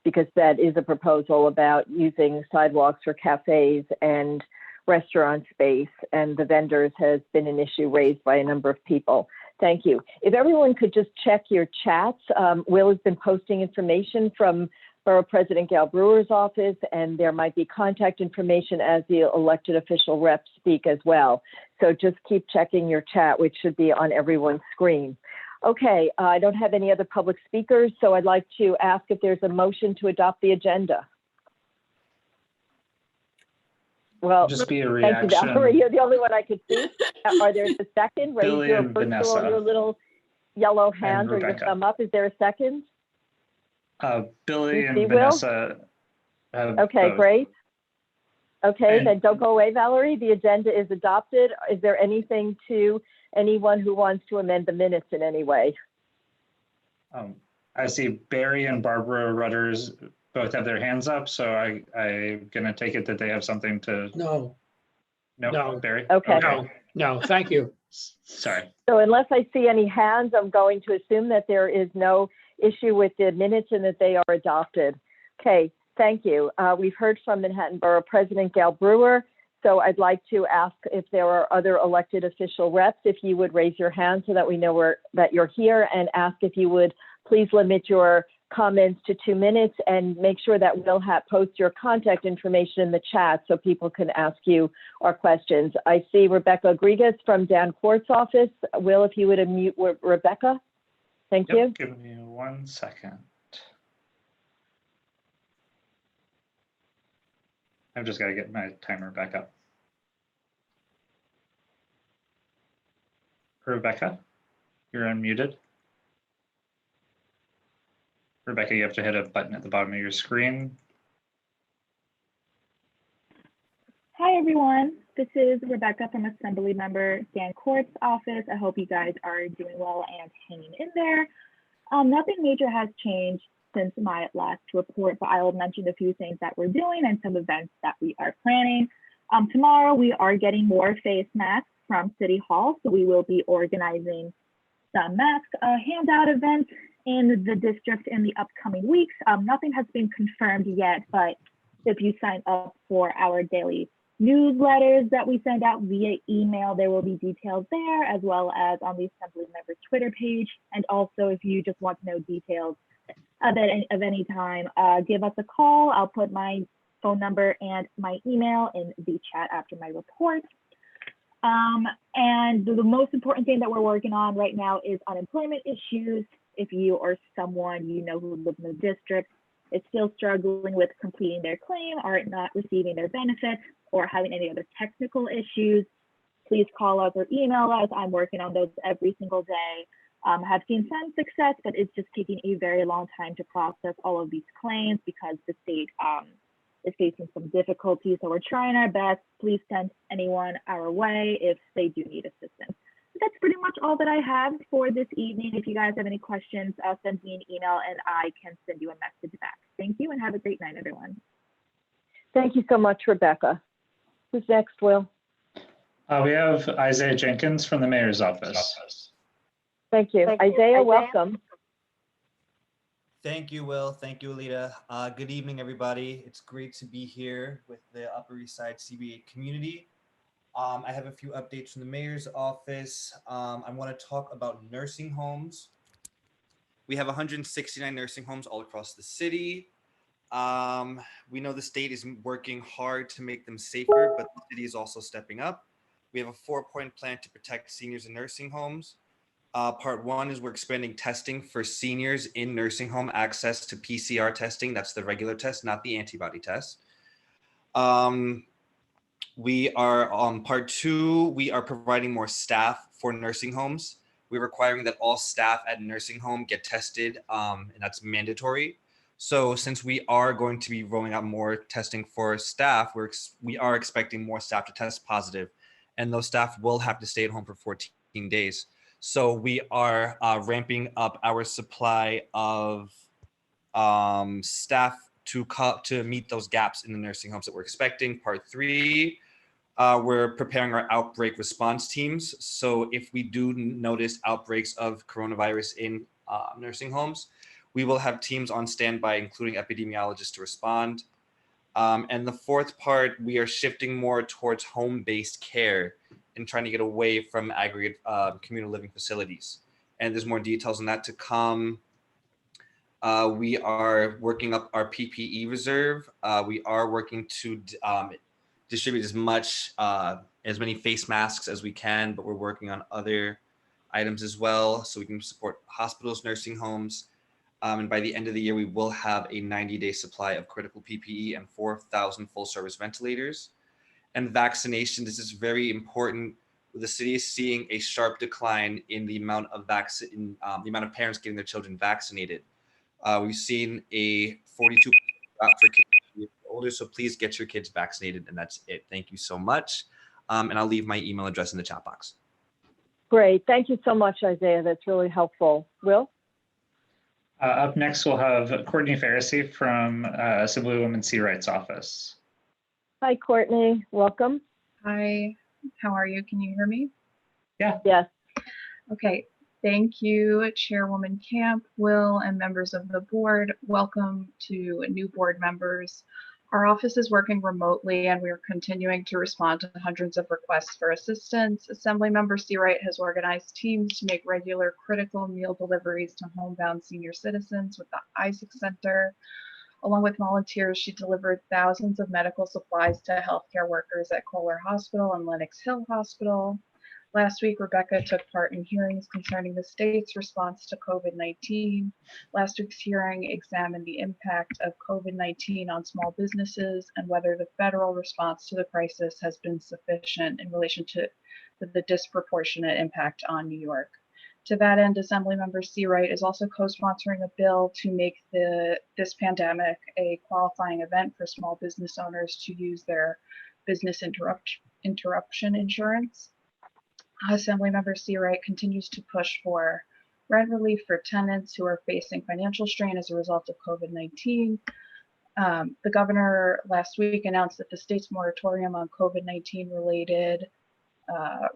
because that is a proposal about using sidewalks for cafes and restaurant space, and the vendors has been an issue raised by a number of people. Thank you. If everyone could just check your chats, Will has been posting information from Borough President Gail Brewer's office, and there might be contact information as the elected official reps speak as well. So just keep checking your chat, which should be on everyone's screen. Okay, I don't have any other public speakers, so I'd like to ask if there's a motion to adopt the agenda. Well, Just be a thank you, reaction. Valerie. You're the only one I could see. Are there a second? Raise Billy your and virtual, Vanessa. your little yellow hand or your Rebecca. thumb up. Is there a second? Billy You and see, Will? Vanessa have Okay, both. great. Okay, And- then don't go away, Valerie. The agenda is adopted. Is there anything to anyone who wants to amend the minutes in any way? I see Barry and Barbara Rudders both have their hands up, so I'm gonna take it that they have something to. No. No, No. Barry? Okay. No, thank you. Sorry. So unless I see any hands, I'm going to assume that there is no issue with the minutes and that they are adopted. Okay, thank you. We've heard from Manhattan Borough President Gail Brewer. So I'd like to ask if there are other elected official reps, if you would raise your hand so that we know that you're here, and ask if you would please limit your comments to 2 minutes and make sure that Will post your contact information in the chat so people can ask you our questions. I see Rebecca Rodriguez from Dan Quart's office. Will, if you would unmute Rebecca. Thank you. Give me 1 second. I've just got to get my timer back up. Rebecca, you're unmuted. Rebecca, you have to hit a button at the bottom of your screen. Hi, everyone. This is Rebecca from Assembly Member Dan Quart's office. I hope you guys are doing well and hanging in there. Nothing major has changed since my last report, but I will mention a few things that we're doing and some events that we are planning. Tomorrow, we are getting more face masks from City Hall, so we will be organizing some mask handout events in the district in the upcoming weeks. Nothing has been confirmed yet, but if you sign up for our daily newsletters that we send out via email, there will be details there, as well as on the Assembly Member Twitter page. And also, if you just want to know details of any time, give us a call. I'll put my phone number and my email in the chat after my report. And the most important thing that we're working on right now is unemployment issues. If you or someone you know who lives in the district is still struggling with completing their claim or not receiving their benefits or having any other technical issues, please call us or email us. I'm working on those every single day. Have seen some success, but it's just taking a very long time to process all of these claims because the state is facing some difficulties. So we're trying our best. Please send anyone our way if they do need assistance. That's pretty much all that I have for this evening. If you guys have any questions, send me an email and I can send you a message back. Thank you and have a great night, everyone. Thank you so much, Rebecca. Who's next, Will? We have Isaiah Jenkins from the mayor's office. Thank you. Isaiah, welcome. Thank you, Will. Thank you, Alida. Good evening, everybody. It's great to be here with the Upper East Side CB8 community. I have a few updates from the mayor's office. I want to talk about nursing homes. We have 169 nursing homes all across the city. We know the state is working hard to make them safer, but the city is also stepping up. We have a 4-point plan to protect seniors in nursing homes. Part 1 is we're expanding testing for seniors in nursing home, access to PCR testing. That's the regular test, not the antibody test. We are on part 2, we are providing more staff for nursing homes. We're requiring that all staff at nursing home get tested, and that's mandatory. So since we are going to be rolling out more testing for staff, we are expecting more staff to test positive, and those staff will have to stay at home for 14 days. So we are ramping up our supply of staff to meet those gaps in the nursing homes that we're expecting. Part 3, we're preparing our outbreak response teams. So if we do notice outbreaks of coronavirus in nursing homes, we will have teams on standby, including epidemiologists, to respond. And the fourth part, we are shifting more towards home-based care and trying to get away from aggregate communal living facilities. And there's more details on that to come. We are working up our PPE reserve. We are working to distribute as many face masks as we can, but we're working on other items as well, so we can support hospitals, nursing homes. And by the end of the year, we will have a 90-day supply of critical PPE and 4,000 full-service ventilators. And vaccination, this is very important. The city is seeing a sharp decline in the amount of parents getting their children vaccinated. We've seen a 42% drop for kids older, so please get your kids vaccinated, and that's it. Thank you so much. And I'll leave my email address in the chat box. Great. Thank you so much, Isaiah. That's really helpful. Will? Up next, we'll have Courtney Pharisee from Assemblywoman Seawright's office. Hi, Courtney. Welcome. Hi, how are you? Can you hear me? Yeah. Yes. Okay. Thank you, Chairwoman Camp, Will, and members of the board. Welcome to new board members. Our office is working remotely and we are continuing to respond to hundreds of requests for assistance. Assemblymember Seawright has organized teams to make regular critical meal deliveries to homebound senior citizens with the Isaac Center. Along with volunteers, she delivered thousands of medical supplies to healthcare workers at Kohler Hospital and Lenox Hill Hospital. Last week, Rebecca took part in hearings concerning the state's response to COVID-19. Last week's hearing examined the impact of COVID-19 on small businesses and whether the federal response to the crisis has been sufficient in relation to the disproportionate impact on New York. To that end, Assemblymember Seawright is also co-sponsoring a bill to make this pandemic a qualifying event for small business owners to use their business interruption insurance. Assemblymember Seawright continues to push for rent relief for tenants who are facing financial strain as a result of COVID-19. The governor last week announced that the state's moratorium on COVID-19 related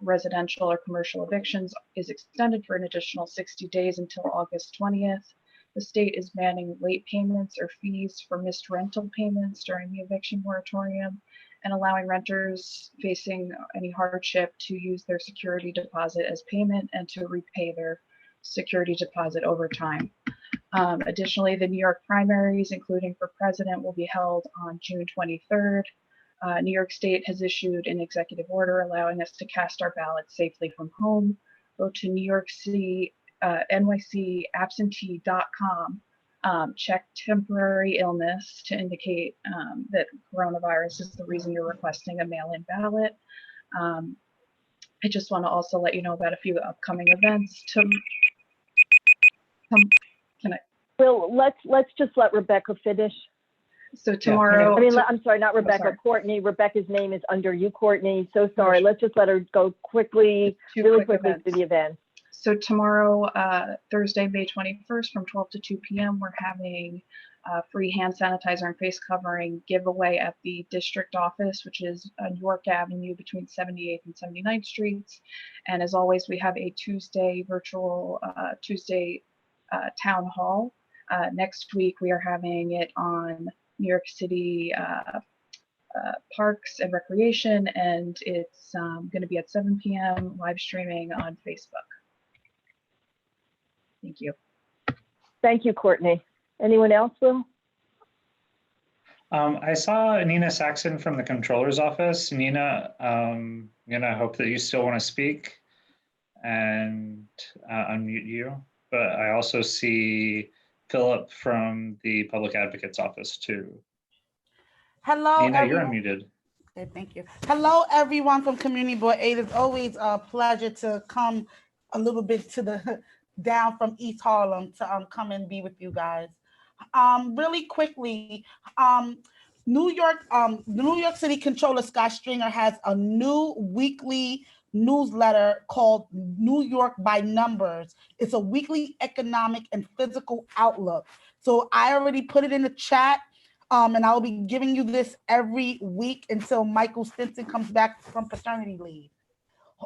residential or commercial evictions is extended for an additional 60 days until August 20th. The state is banning late payments or fees for missed rental payments during the eviction moratorium, and allowing renters facing any hardship to use their security deposit as payment and to repay their security deposit over time. Additionally, the New York primaries, including for president, will be held on June 23rd. New York State has issued an executive order allowing us to cast our ballots safely from home. Go to New York City, nycabsentee.com. Check temporary illness to indicate that coronavirus is the reason you're requesting a mail-in ballot. I just want to also let you know about a few upcoming events. Will, let's just let Rebecca finish. So tomorrow, I'm sorry, not Rebecca, sorry. Courtney. Rebecca's name is under you, Courtney. So sorry. Let's just let her go quickly, really quickly to the event. So tomorrow, Thursday, May 21st from 12 to 2 p.m., we're having free hand sanitizer and face covering giveaway at the district office, which is on York Avenue between 78th and 79th Streets. And as always, we have a Tuesday virtual town hall. Next week, we are having it on New York City Parks and Recreation, and it's going to be at 7 p.m. live streaming on Facebook. Thank you. Thank you, Courtney. Anyone else, Will? I saw Nina Saxon from the controller's office. Nina, I'm gonna hope that you still want to speak and unmute you. But I also see Philip from the public advocate's office too. Hello, Nina, everyone. you're unmuted. Okay, thank you. Hello, everyone from Community Board 8. It's always a pleasure to come a little bit to the down from East Harlem to come and be with you guys. Really quickly, New York City Controller Scott Stringer has a new weekly newsletter called New York by Numbers. It's a weekly economic and physical outlook. So I already put it in the chat. And I will be giving you this every week until Michael Stinson comes back from paternity leave.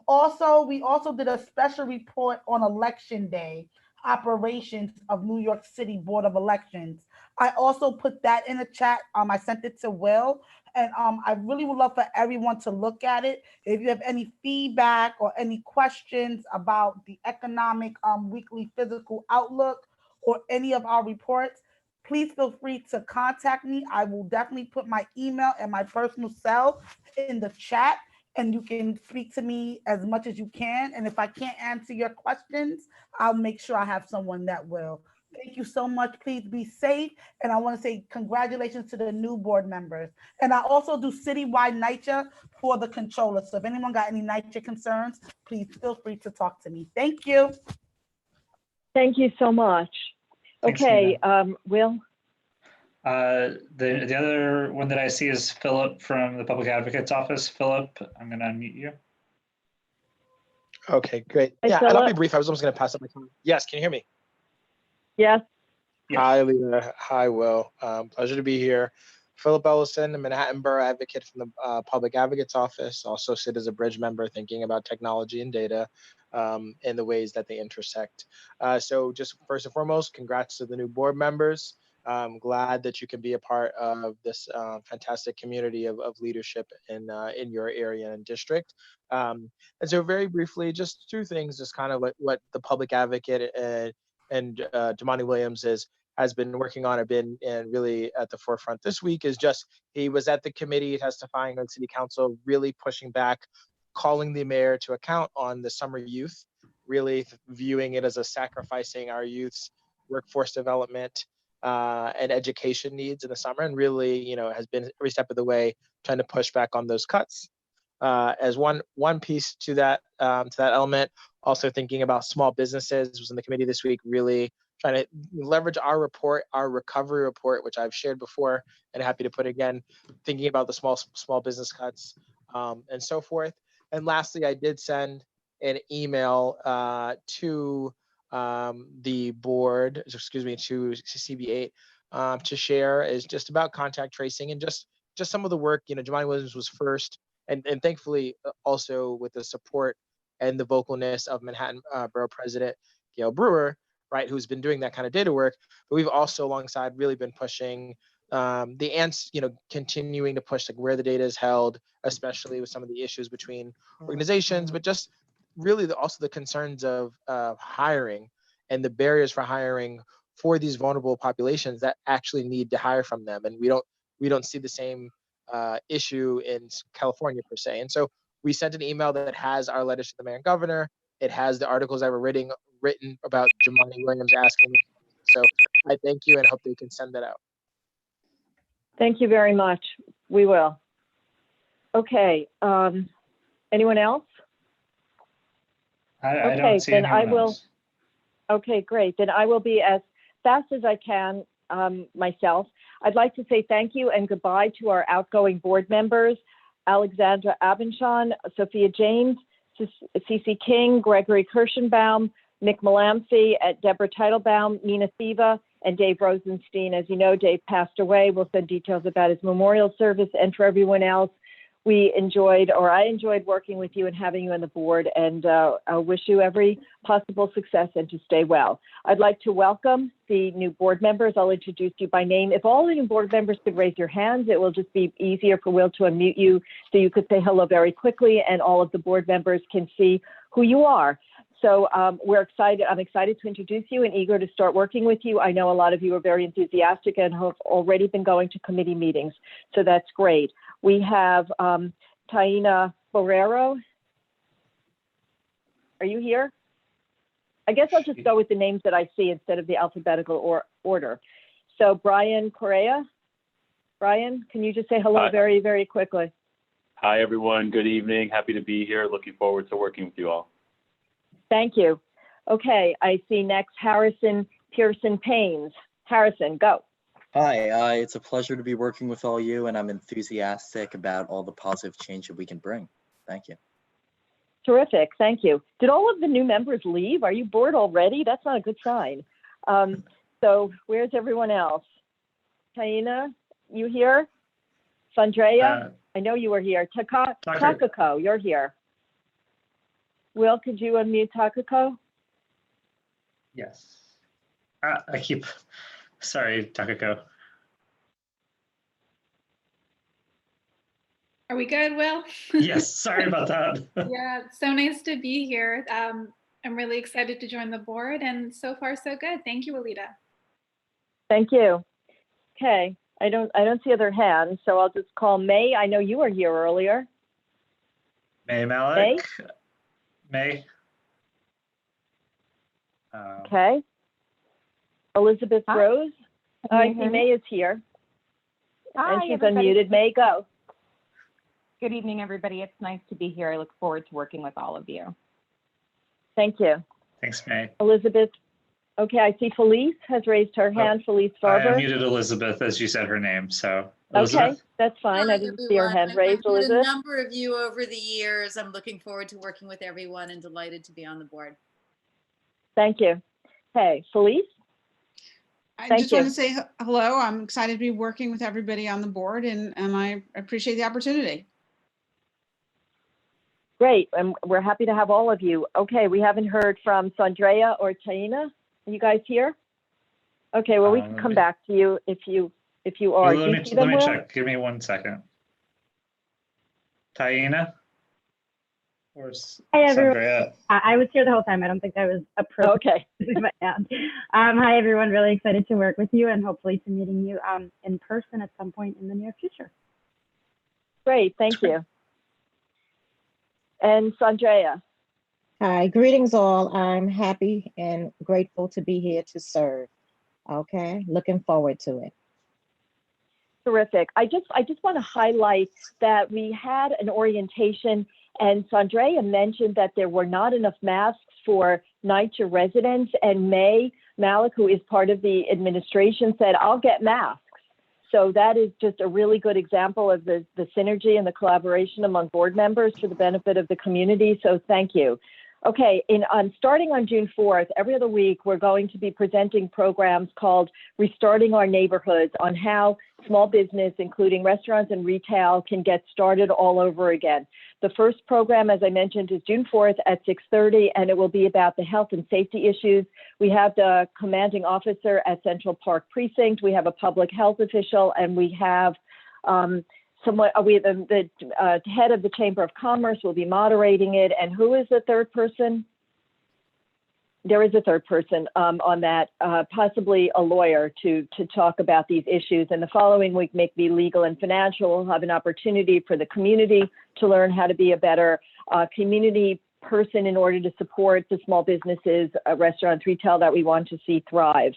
Also, we also did a special report on Election Day operations of New York City Board of Elections. I also put that in the chat. I sent it to Will, and I really would love for everyone to look at it. If you have any feedback or any questions about the economic weekly physical outlook or any of our reports, please feel free to contact me. I will definitely put my email and my personal cell in the chat, and you can speak to me as much as you can. And if I can't answer your questions, I'll make sure I have someone that will. Thank you so much. Please be safe. And I want to say congratulations to the new board members. And I also do citywide NYCHA for the controller. So if anyone got any NYCHA concerns, please feel free to talk to me. Thank you. Thank you so much. Thanks, Okay, Will? The other one that I see is Philip from the Public Advocate's Office. Philip, I'm going to unmute you. Okay, great. Hey, Yeah, and I'll be Philip. brief. I was almost going to pass up my time. Yes, can you hear me? Yes. Hi, Alida. Hi, Will. Pleasure to be here. Philip Ellison, a Manhattan Borough Advocate from the Public Advocate's Office. Also sit as a bridge member thinking about technology and data and the ways that they intersect. So just first and foremost, congrats to the new board members. I'm glad that you can be a part of this fantastic community of leadership in your area and district. And so very briefly, just two things, just kind of what the Public Advocate and Damani Williams has been working on, have been and really at the forefront this week, is just he was at the committee testifying on City Council, really pushing back, calling the mayor to account on the summer youth, really viewing it as a sacrificing our youth's workforce development and education needs in the summer, and really, has been every step of the way trying to push back on those cuts. As one piece to that element, also thinking about small businesses, was in the committee this week, really trying to leverage our report, our recovery report, which I've shared before and happy to put again, thinking about the small business cuts and so forth. And lastly, I did send an email to the board, to CB8 to share, is just about contact tracing and just some of the work. Jamani Williams was first, and thankfully also with the support and the vocalness of Manhattan Borough President Gail Brewer, right, who's been doing that kind of data work. But we've also alongside really been pushing the ants, continuing to push like where the data is held, especially with some of the issues between organizations, but just really also the concerns of hiring and the barriers for hiring for these vulnerable populations that actually need to hire from them. And we don't see the same issue in California per se. And so we sent an email that has our letters to the mayor and governor. It has the articles that were written about Jamani Williams asking. So I thank you and hope they can send that out. Thank you very much. We will. Okay. Anyone else? I don't see anyone else. Okay, great. Then I will be as fast as I can myself. I'd like to say thank you and goodbye to our outgoing board members, Alexandra Abenshon, Sophia James, Cece King, Gregory Kirschenbaum, Nick Malamphy, Deborah Teitelbaum, Nina Thiva, and Dave Rosenstein. As you know, Dave passed away. We'll send details about his memorial service. And for everyone else, I enjoyed working with you and having you on the board, and I wish you every possible success and to stay well. I'd like to welcome the new board members. I'll introduce you by name. If all the new board members could raise your hands, it will just be easier for Will to unmute you so you could say hello very quickly and all of the board members can see who you are. So we're excited. I'm excited to introduce you and eager to start working with you. I know a lot of you are very enthusiastic and have already been going to committee meetings, so that's great. We have Taina Borrero. Are you here? I guess I'll just go with the names that I see instead of the alphabetical order. So Brian Correa. Brian, can you just say hello very, very quickly? Hi, everyone. Good evening. Happy to be here. Looking forward to working with you all. Thank you. Okay, I see next Harrison Pearson Paynes. Harrison, go. Hi, it's a pleasure to be working with all you, and I'm enthusiastic about all the positive change that we can bring. Thank you. Terrific, thank you. Did all of the new members leave? Are you bored already? That's not a good sign. So where's everyone else? Taina, you here? Sandrea, I know you were here. Takako, you're here. Will, could you unmute Takako? Yes. Sorry, Takako. Are we good, Will? Yes, sorry about that. Yeah, it's so nice to be here. I'm really excited to join the board, and so far so good. Thank you, Alida. Thank you. Okay, I don't see other hands, so I'll just call May. I know you were here earlier. May Malik. May. Okay. Elizabeth Rose. I see hear me? May is here. Hi, And she's everybody. unmuted. May, go. Good evening, everybody. It's nice to be here. I look forward to working with all of you. Thank you. Thanks, May. Elizabeth. Okay, I see Felice has raised her hand. Felice I Farber. unmuted Elizabeth as you said her name, so Okay, Elizabeth. that's fine. I didn't see her hand raised. I've met a Elizabeth. number of you over the years. I'm looking forward to working with everyone and delighted to be on the board. Thank you. Okay, Felice. I Thank just you. want to say hello. I'm excited to be working with everybody on the board and I appreciate the opportunity. Great, and we're happy to have all of you. Okay, we haven't heard from Sandrea or Taina. Are you guys here? Okay, well, we can come back to you if you are. Let Do me, you see let them, me Will? check. Give me 1 second. Taina? Or Hi, everyone. Sandrea? I was here the whole time. I don't think I was appropriate. Okay. But, yeah. Hi, everyone. Really excited to work with you and hopefully to meeting you in person at some point in the near future. Great, thank you. And Sandrea. Hi, greetings all. I'm happy and grateful to be here to serve. Okay, looking forward to it. Terrific. I just want to highlight that we had an orientation and Sandrea mentioned that there were not enough masks for NYCHA residents, and May Malik, who is part of the administration, said, I'll get masks. So that is just a really good example of the synergy and the collaboration among board members for the benefit of the community. So thank you. Okay, starting on June 4th, every other week, we're going to be presenting programs called Restarting Our Neighborhoods on how small business, including restaurants and retail, can get started all over again. The first program, as I mentioned, is June 4th at 6:30, and it will be about the health and safety issues. We have the commanding officer at Central Park Precinct, we have a public health official, and we have the head of the Chamber of Commerce will be moderating it. And who is the third person? There is a third person on that, possibly a lawyer to talk about these issues. And the following week, maybe legal and financial, will have an opportunity for the community to learn how to be a better community person in order to support the small businesses, restaurants, retail that we want to see thrive.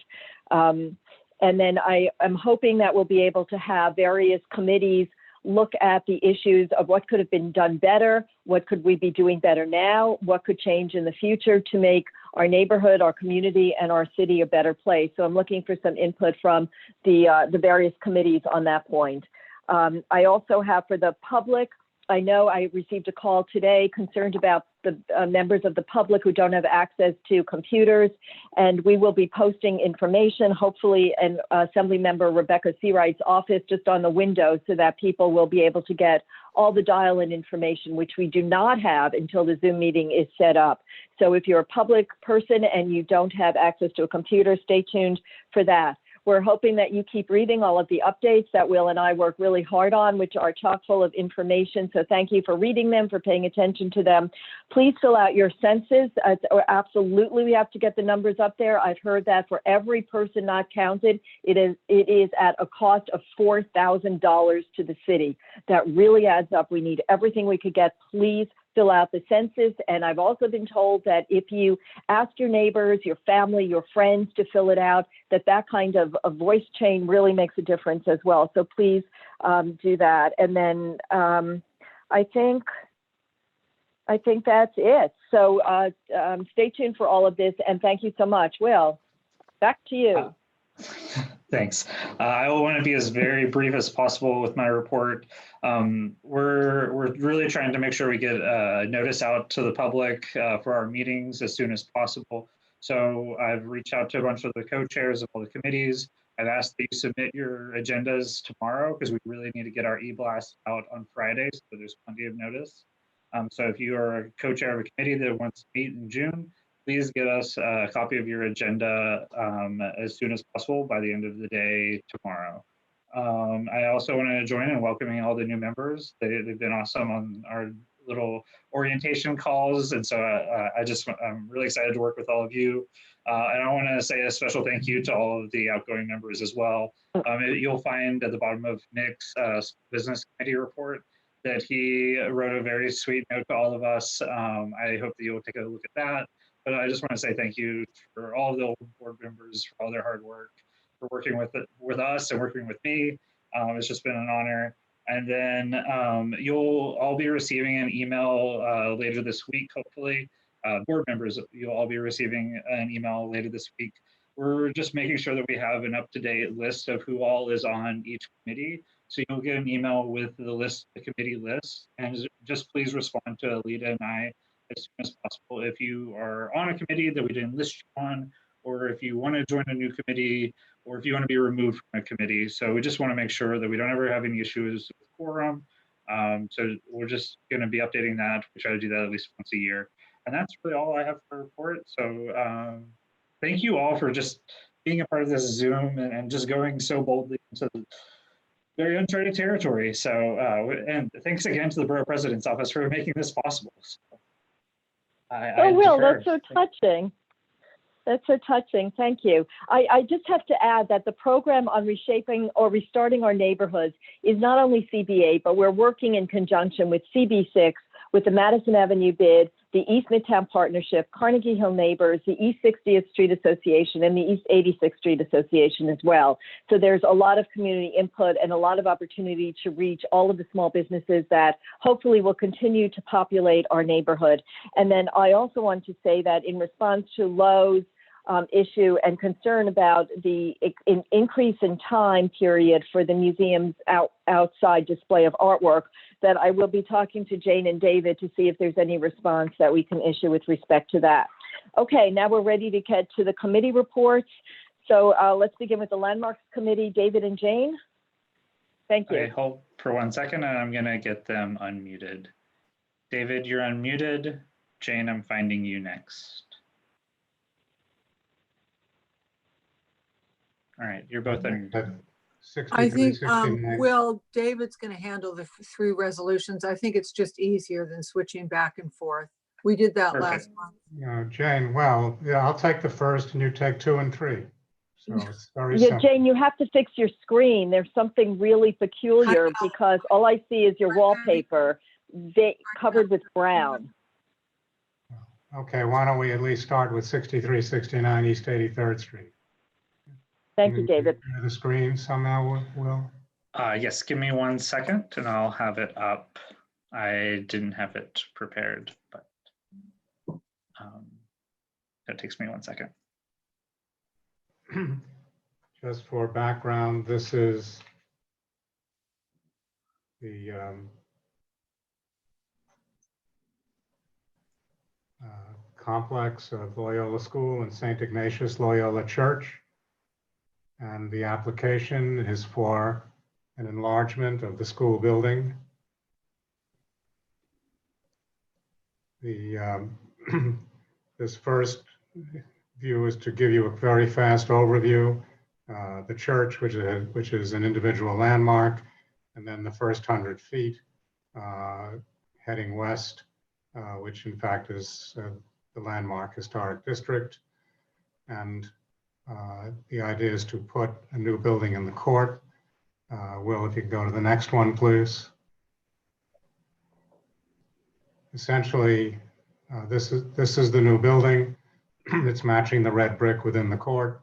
And then I am hoping that we'll be able to have various committees look at the issues of what could have been done better, what could we be doing better now, what could change in the future to make our neighborhood, our community, and our city a better place. So I'm looking for some input from the various committees on that point. I also have for the public, I know I received a call today concerned about the members of the public who don't have access to computers, and we will be posting information, hopefully in Assemblymember Rebecca Seawright's office just on the window so that people will be able to get all the dial-in information, which we do not have until the Zoom meeting is set up. So if you're a public person and you don't have access to a computer, stay tuned for that. We're hoping that you keep reading all of the updates that Will and I work really hard on, which are chock full of information. So thank you for reading them, for paying attention to them. Please fill out your census. Absolutely, we have to get the numbers up there. I've heard that for every person not counted, it is at a cost of $4,000 to the city. That really adds up. We need everything we could get. Please fill out the census. And I've also been told that if you ask your neighbors, your family, your friends to fill it out, that kind of a voice chain really makes a difference as well. So please do that. And then I think that's it. So stay tuned for all of this. And thank you so much. Will, back to you. Thanks. I want to be as very brief as possible with my report. We're really trying to make sure we get notice out to the public for our meetings as soon as possible. So I've reached out to a bunch of the co-chairs of all the committees. I've asked that you submit your agendas tomorrow because we really need to get our e-blast out on Friday, so there's plenty of notice. So if you are a co-chair of a committee that wants to meet in June, please get us a copy of your agenda as soon as possible by the end of the day tomorrow. I also want to join in welcoming all the new members. They've been awesome on our little orientation calls. And so I'm really excited to work with all of you. And I want to say a special thank you to all of the outgoing members as well. You'll find at the bottom of Nick's business committee report that he wrote a very sweet note to all of us. I hope that you'll take a look at that. But I just want to say thank you for all of the board members for all their hard work, for working with us and working with me. It's just been an honor. And then you'll all be receiving an email later this week, hopefully. Board members, you'll all be receiving an email later this week. We're just making sure that we have an up-to-date list of who all is on each committee. So you'll get an email with the committee list, and just please respond to Alida and I as soon as possible if you are on a committee that we didn't list you on, or if you want to join a new committee, or if you want to be removed from a committee. So we just want to make sure that we don't ever have any issues with quorum. So we're just going to be updating that. We try to do that at least once a year. And that's really all I have for report. So thank you all for just being a part of this Zoom and just going so boldly into very uncharted territory. So, and thanks again to the Borough President's Office for making this possible. So, Will, that's so touching. That's so touching. Thank you. I just have to add that the program on reshaping or restarting our neighborhoods is not only CB8, but we're working in conjunction with CB6, with the Madison Avenue bid, the East Midtown Partnership, Carnegie Hill Neighbors, the East 60th Street Association, and the East 86th Street Association as well. So there's a lot of community input and a lot of opportunity to reach all of the small businesses that hopefully will continue to populate our neighborhood. And then I also want to say that in response to Lowe's issue and concern about the increase in time period for the museum's outside display of artwork, that I will be talking to Jane and David to see if there's any response that we can issue with respect to that. Okay, now we're ready to get to the committee reports. So let's begin with the Landmarks Committee, David and Jane. Thank you. Okay, hold for 1 second and I'm gonna get them unmuted. David, you're unmuted. Jane, I'm finding you next. All right, you're both unmuted. I think, Will, David's going to handle the 3 resolutions. I think it's just easier than switching back and forth. We did that last month. Yeah, Jane, well, yeah, I'll take the first and you take 2 and 3. So it's very simple. Jane, you have to fix your screen. There's something really peculiar because all I see is your wallpaper covered with brown. Okay, why don't we at least start with 6369 East 83rd Street. Thank you, David. The screen somehow, Will? Yes, give me 1 second and I'll have it up. I didn't have it prepared, but that takes me 1 second. Just for background, this is the complex of Loyola School and St. Ignatius Loyola Church. And the application is for an enlargement of the school building. The this first view is to give you a very fast overview. The church, which is an individual landmark, and then the first 100 feet heading west, which in fact is the landmark historic district. And the idea is to put a new building in the court. Will, if you can go to the next one, please. Essentially, this is the new building. It's matching the red brick within the court.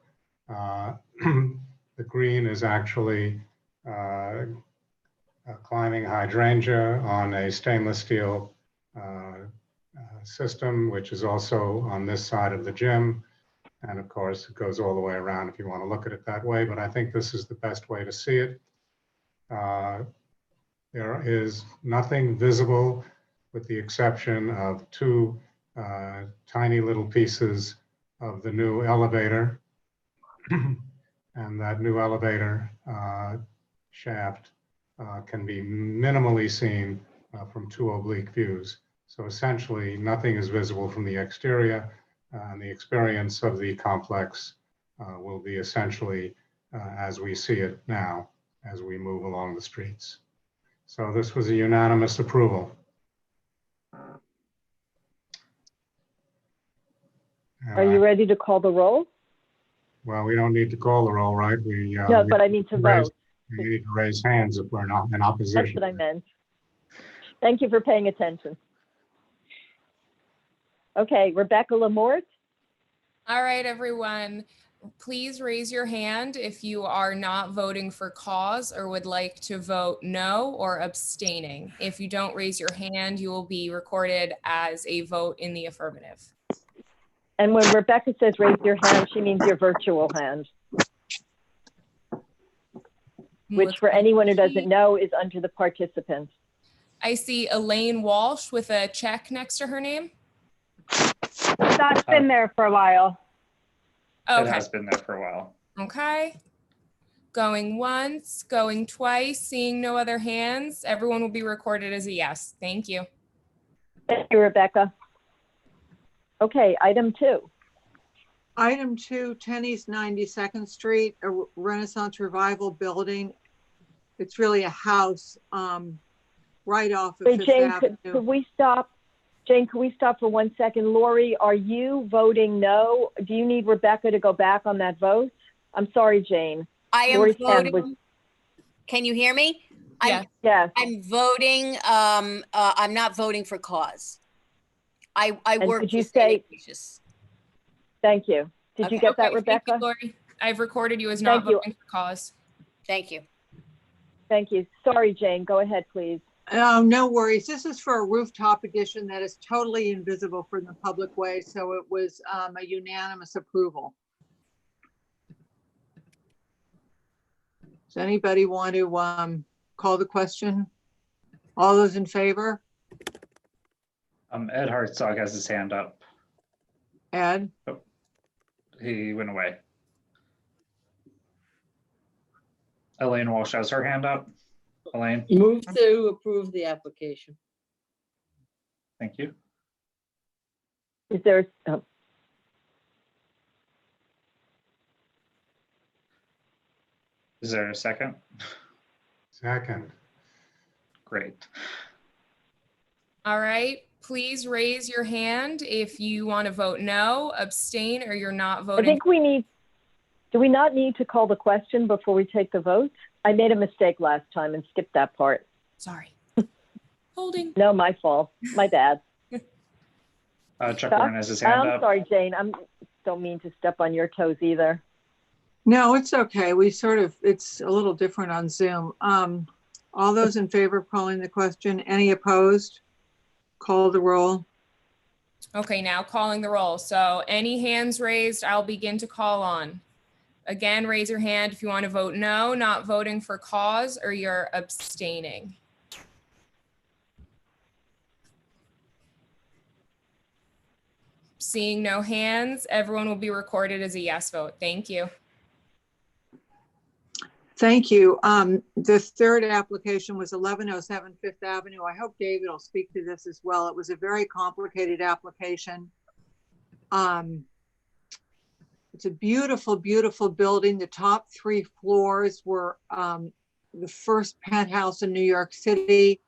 The green is actually a climbing hydrangea on a stainless steel system, which is also on this side of the gym. And of course, it goes all the way around if you want to look at it that way, but I think this is the best way to see it. There is nothing visible with the exception of 2 tiny little pieces of the new elevator. and that new elevator shaft can be minimally seen from two oblique views. So essentially, nothing is visible from the exterior, and the experience of the complex will be essentially as we see it now as we move along the streets. So this was a unanimous approval. Are you ready to call the roll? Well, we don't need to call the roll, right? No, but I mean to vote. We need to raise hands if we're not in opposition. That's what I meant. Thank you for paying attention. Okay, Rebecca Lamort. All right, everyone, please raise your hand if you are not voting for cause or would like to vote no or abstaining. If you don't raise your hand, you will be recorded as a vote in the affirmative. And when Rebecca says raise your hand, she means your virtual hand, which for anyone who doesn't know is under the participants. I see Elaine Walsh with a check next to her name. That's been there for a while. Okay. It has been there for a while. Okay. Going once, going twice, seeing no other hands. Everyone will be recorded as a yes. Thank you. Thank you, Rebecca. Okay, item 2. Item 2, 10 East 92nd Street, a Renaissance Revival building. It's really a house right off of Hey, Fifth Jane, Avenue. could we stop? Jane, could we stop for 1 second? Lori, are you voting no? Do you need Rebecca to go back on that vote? I'm sorry, Jane. I am Lori's hand voting. was- Can you hear me? Yes. I'm voting. I'm not voting for cause. I And work could you with say- Ignatius. Thank you. Did you get that, Rebecca? Thank you, Lori. I've recorded you as not Thank you. voting for cause. Thank you. Thank you. Sorry, Jane. Go ahead, please. No worries. This is for a rooftop addition that is totally invisible from the public way, so it was a unanimous approval. Does anybody want to call the question? All those in favor? Ed Hartzog has his hand up. Ed? Oh, he went away. Elaine Walsh has her hand up. Elaine, Move to approve the application. thank you. Is there, oh, Is there a second? Second. Great. All right, please raise your hand if you want to vote no, abstain, or you're not I voting. think we need, do we not need to call the question before we take the vote? I made a mistake last time and skipped that part. Sorry. Holding. No, my fault. My bad. Chuck Warren has his hand I'm up. sorry, Jane. I don't mean to step on your toes either. No, it's okay. We sort of, it's a little different on Zoom. All those in favor of calling the question, any opposed? Call the roll. Okay, now calling the roll. So any hands raised, I'll begin to call on. Again, raise your hand if you want to vote no, not voting for cause, or you're abstaining. Seeing no hands, everyone will be recorded as a yes vote. Thank you. Thank you. The third application was 1107 Fifth Avenue. I hope David will speak to this as well. It was a very complicated application. It's a beautiful, beautiful building. The top 3 floors were the first penthouse in New York City.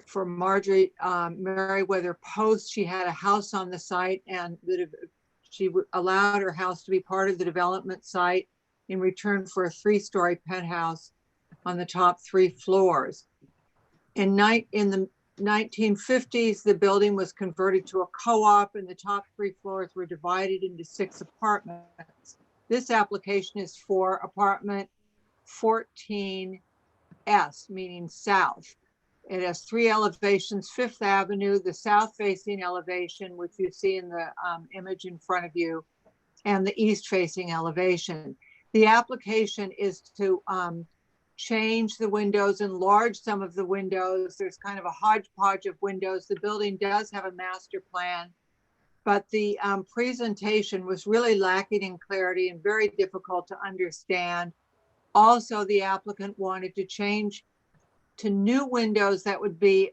For Marjorie Merriweather Post, she had a house on the site, and she allowed her house to be part of the development site in return for a 3-story penthouse on the top 3 floors. In the 1950s, the building was converted to a co-op, and the top 3 floors were divided into 6 apartments. This application is for apartment 14S, meaning south. It has 3 elevations: Fifth Avenue, the south-facing elevation, which you see in the image in front of you, and the east-facing elevation. The application is to change the windows, enlarge some of the windows. There's kind of a hodgepodge of windows. The building does have a master plan. but the presentation was really lacking in clarity and very difficult to understand. Also, the applicant wanted to change to new windows that would be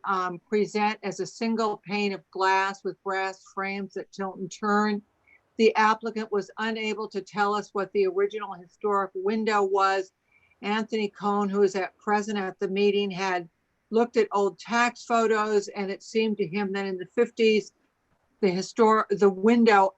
present as a single pane of glass with brass frames that tilt and turn. The applicant was unable to tell us what the original historic window was. Anthony Cohn, who was present at the meeting, had looked at old tax photos, and it seemed to him that in the 50s, the window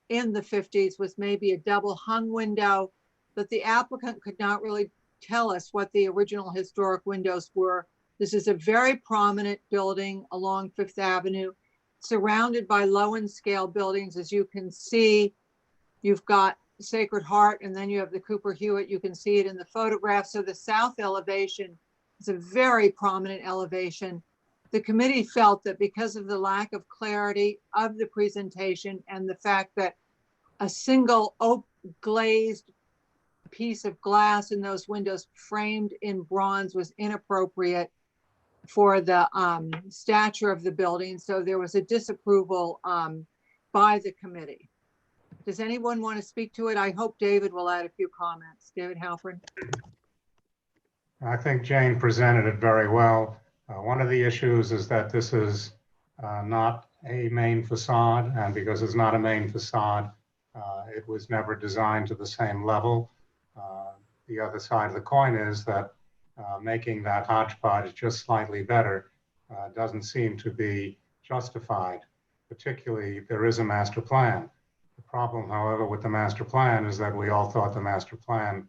in the 50s was maybe a double hung window, but the applicant could not really tell us what the original historic windows were. This is a very prominent building along Fifth Avenue, surrounded by low and scale buildings. As you can see, you've got Sacred Heart, and then you have the Cooper Hewitt. You can see it in the photograph. So the south elevation is a very prominent elevation. The committee felt that because of the lack of clarity of the presentation and the fact that a single glazed piece of glass in those windows framed in bronze was inappropriate for the stature of the building. So there was a disapproval by the committee. Does anyone want to speak to it? I hope David will add a few comments. David Halpern. I think Jane presented it very well. One of the issues is that this is not a main facade, and because it's not a main facade, it was never designed to the same level. The other side of the coin is that making that hodgepodge just slightly better doesn't seem to be justified, particularly if there is a master plan. The problem, however, with the master plan is that we all thought the master plan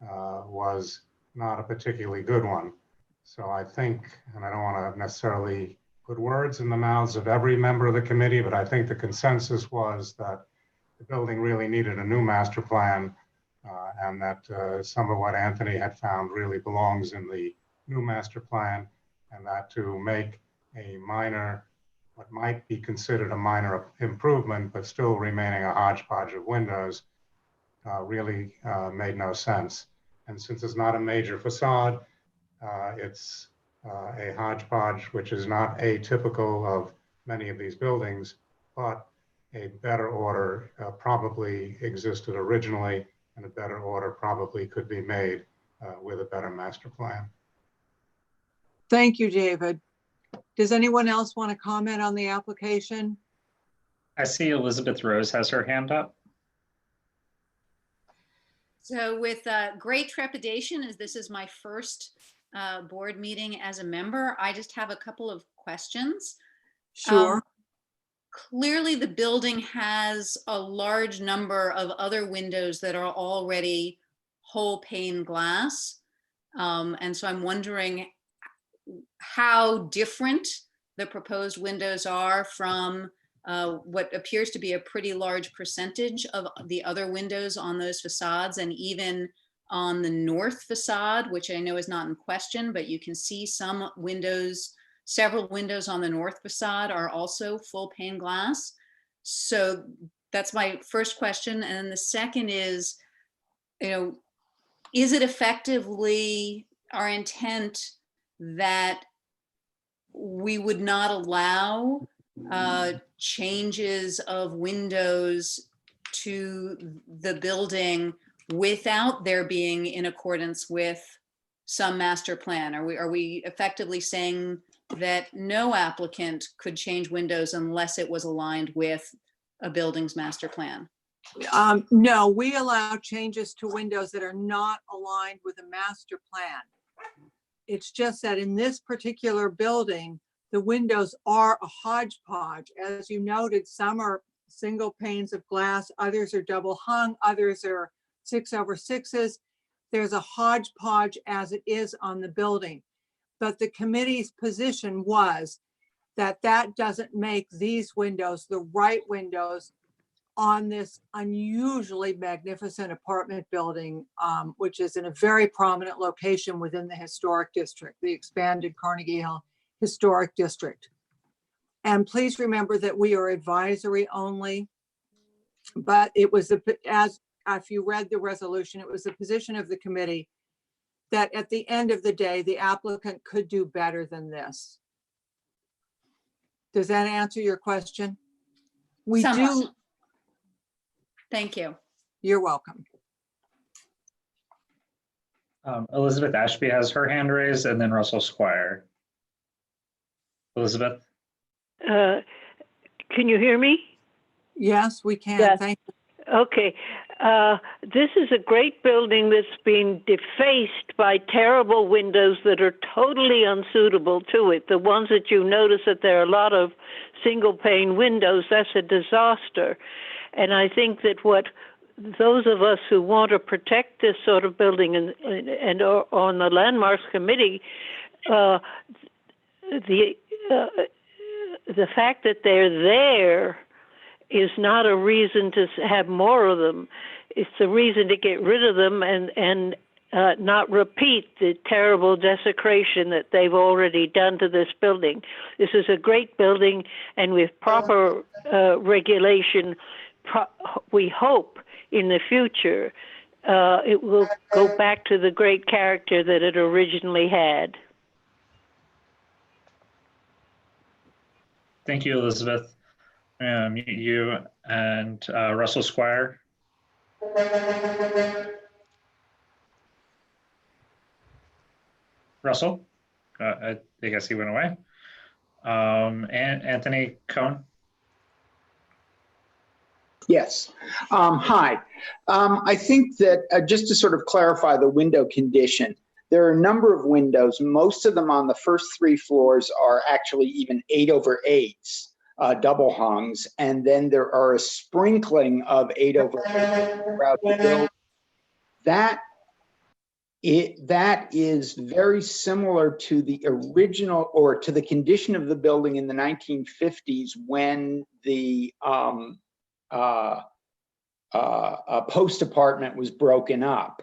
was not a particularly good one. So I think, and I don't want to necessarily put words in the mouths of every member of the committee, but I think the consensus was that the building really needed a new master plan, and that some of what Anthony had found really belongs in the new master plan, and that to make a minor, what might be considered a minor improvement, but still remaining a hodgepodge of windows, really made no sense. And since it's not a major facade, it's a hodgepodge, which is not atypical of many of these buildings, but a better order probably existed originally, and a better order probably could be made with a better master plan. Thank you, David. Does anyone else want to comment on the application? I see Elizabeth Rose has her hand up. So with great trepidation, as this is my first board meeting as a member, I just have a couple of questions. Sure. Clearly the building has a large number of other windows that are already whole pane glass. And so I'm wondering how different the proposed windows are from what appears to be a pretty large percentage of the other windows on those facades, and even on the north facade, which I know is not in question, but you can see some windows, several windows on the north facade are also full pane glass. So that's my first question. And then the second is, is it effectively our intent that we would not allow changes of windows to the building without there being in accordance with some master plan? Are we effectively saying that no applicant could change windows unless it was aligned with a building's master plan? No, we allow changes to windows that are not aligned with a master plan. It's just that in this particular building, the windows are a hodgepodge. As you noted, some are single panes of glass, others are double hung, others are 6/6s. There's a hodgepodge as it is on the building. But the committee's position was that that doesn't make these windows the right windows on this unusually magnificent apartment building, which is in a very prominent location within the historic district, the expanded Carnegie Hill Historic District. And please remember that we are advisory only, but it was, if you read the resolution, it was the position of the committee that at the end of the day, the applicant could do better than this. Does that answer your question? We Somewhat. do. Thank you. You're welcome. Elizabeth Ashby has her hand raised, and then Russell Squire. Elizabeth? Can you hear me? Yes, we can. Yes. Thank you. Okay. This is a great building that's been defaced by terrible windows that are totally unsuitable to it. The ones that you notice that there are a lot of single pane windows, that's a disaster. And I think that what those of us who want to protect this sort of building and on the Landmarks Committee, the fact that they're there is not a reason to have more of them. It's a reason to get rid of them and not repeat the terrible desecration that they've already done to this building. This is a great building, and with proper regulation, we hope in the future it will go back to the great character that it originally had. Thank you, Elizabeth. You and Russell Squire. Russell? I guess he went away. And Anthony Cohn? Yes. Hi. I think that just to sort of clarify the window condition, there are a number of windows. Most of them on the first 3 floors are actually even 8/8s, double hungs. And then there are a sprinkling of 8/8 throughout the building. That is very similar to the original, or to the condition of the building in the 1950s when the post apartment was broken up.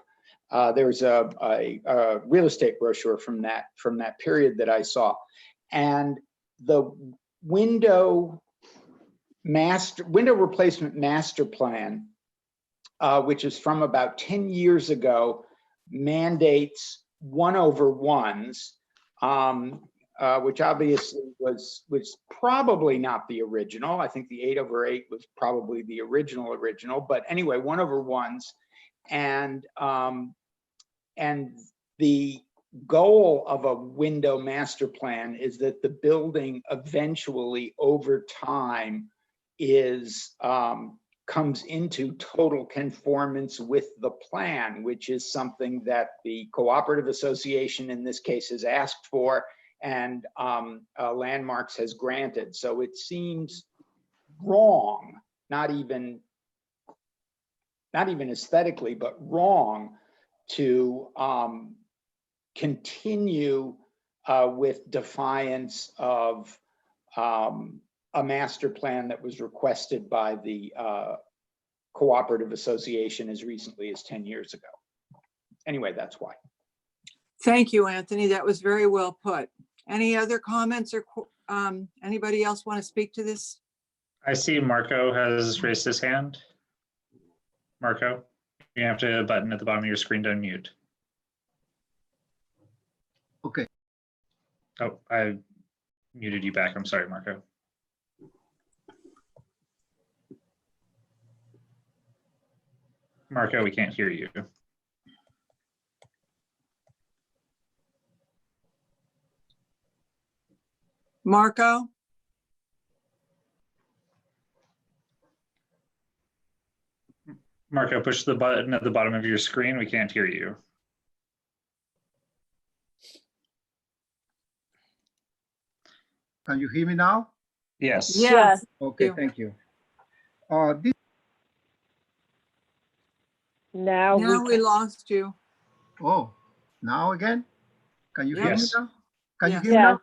There's a real estate brochure from that period that I saw, and the window replacement master plan, which is from about 10 years ago, mandates 1/1s, which obviously was probably not the original. I think the 8/8 was probably the original, but anyway, 1/1s, and the goal of a window master plan is that the building eventually, over time, comes into total conformance with the plan, which is something that the cooperative association in this case has asked for, and Landmarks has granted. So it seems wrong, not even aesthetically, but wrong to continue with defiance of a master plan that was requested by the cooperative association as recently as 10 years ago. Anyway, that's why. Thank you, Anthony. That was very well put. Any other comments, or anybody else want to speak to this? I see Marco has raised his hand. Marco, you have to hit a button at the bottom of your screen to unmute. Okay. Oh, I muted you back. I'm sorry, Marco. Marco, we can't hear you. Marco? Marco, push the button at the bottom of your screen. We can't hear you. Can you hear me now? Yes. Yes. Okay, thank you. Now we lost you. Oh, now again? Can you hear me Yes. now? Can you Yes. hear me now?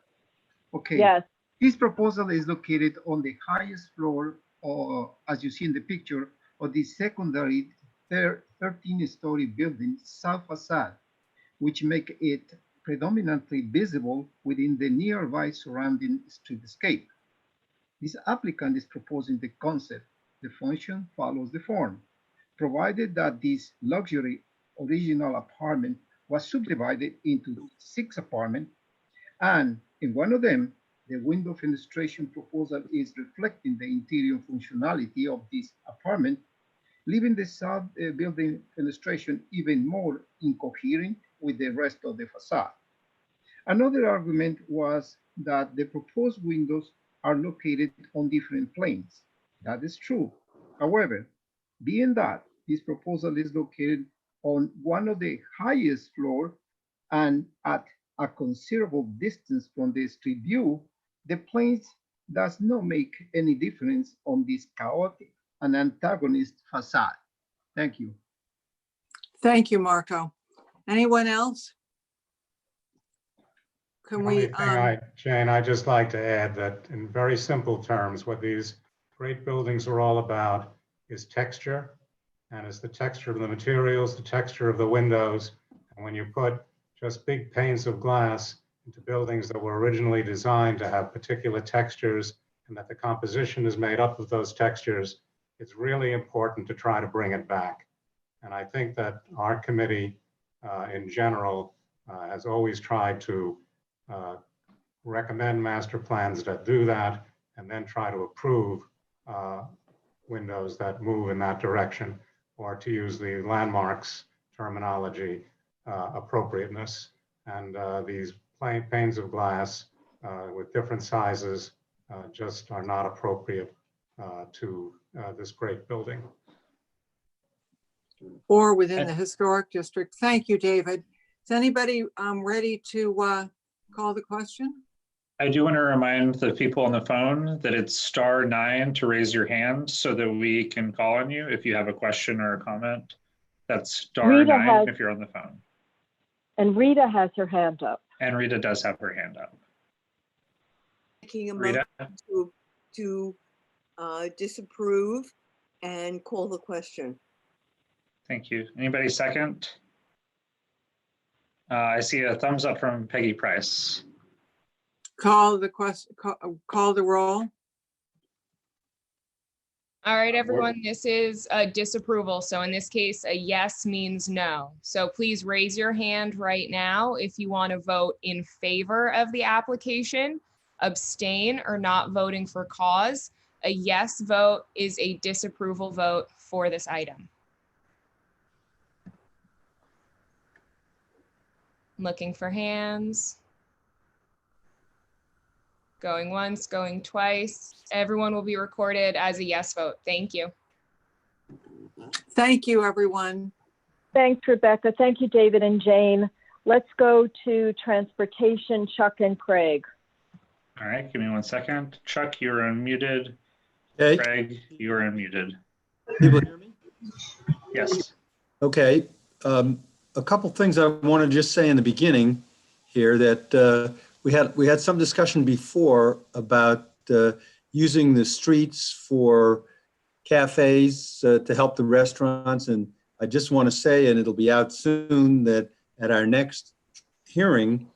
Okay. Yes. This proposal is located on the highest floor, or as you see in the picture, of the secondary 13-story building south facade, which make it predominantly visible within the nearby surrounding streetscape. This applicant is proposing the concept. The function follows the form, provided that this luxury original apartment was subdivided into 6 apartments, and in one of them, the window fenestration proposal is reflecting the interior functionality of this apartment, leaving the south building fenestration even more incoherent with the rest of the facade. Another argument was that the proposed windows are located on different planes. That is true. However, being that this proposal is located on one of the highest floor and at a considerable distance from the street view, the planes does not make any difference on this chaotic and antagonist facade. Thank you. Thank you, Marco. Anyone else? Can The only we, thing Jane, I'd just like to add that in very simple terms, what these great buildings are all about is texture, and it's the texture of the materials, the texture of the windows. And when you put just big panes of glass into buildings that were originally designed to have particular textures, and that the composition is made up of those textures, it's really important to try to bring it back. And I think that our committee in general has always tried to recommend master plans that do that, and then try to approve windows that move in that direction, or to use the landmarks terminology, appropriateness. And these panes of glass with different sizes just are not appropriate to this great building. or within the historic district? Thank you, David. Is anybody ready to call the question? I do want to remind the people on the phone that it's *9 to raise your hand so that we can call on you if you have a question or a comment. That's *9 if you're on the phone. And Rita has her hand up. And Rita does have her hand up. Making a Rita? motion to disapprove and call the question. Thank you. Anybody second? I see a thumbs up from Peggy Price. Call the question, call the roll. All right, everyone, this is a disapproval. So in this case, a yes means no. So please raise your hand right now if you want to vote in favor of the application, abstain, or not voting for cause. A yes vote is a disapproval vote for this item. Looking for hands. Going once, going twice. Everyone will be recorded as a yes vote. Thank you. Thank you, everyone. Thanks, Rebecca. Thank you, David and Jane. Let's go to transportation, Chuck and Craig. All right, give me 1 second. Chuck, you're unmuted. Okay. Craig, you're unmuted. People hear me? Yes. Okay. A couple things I want to just say in the beginning here that we had some discussion before about using the streets for cafes to help the restaurants. And I just want to say, and it'll be out soon, that at our next hearing,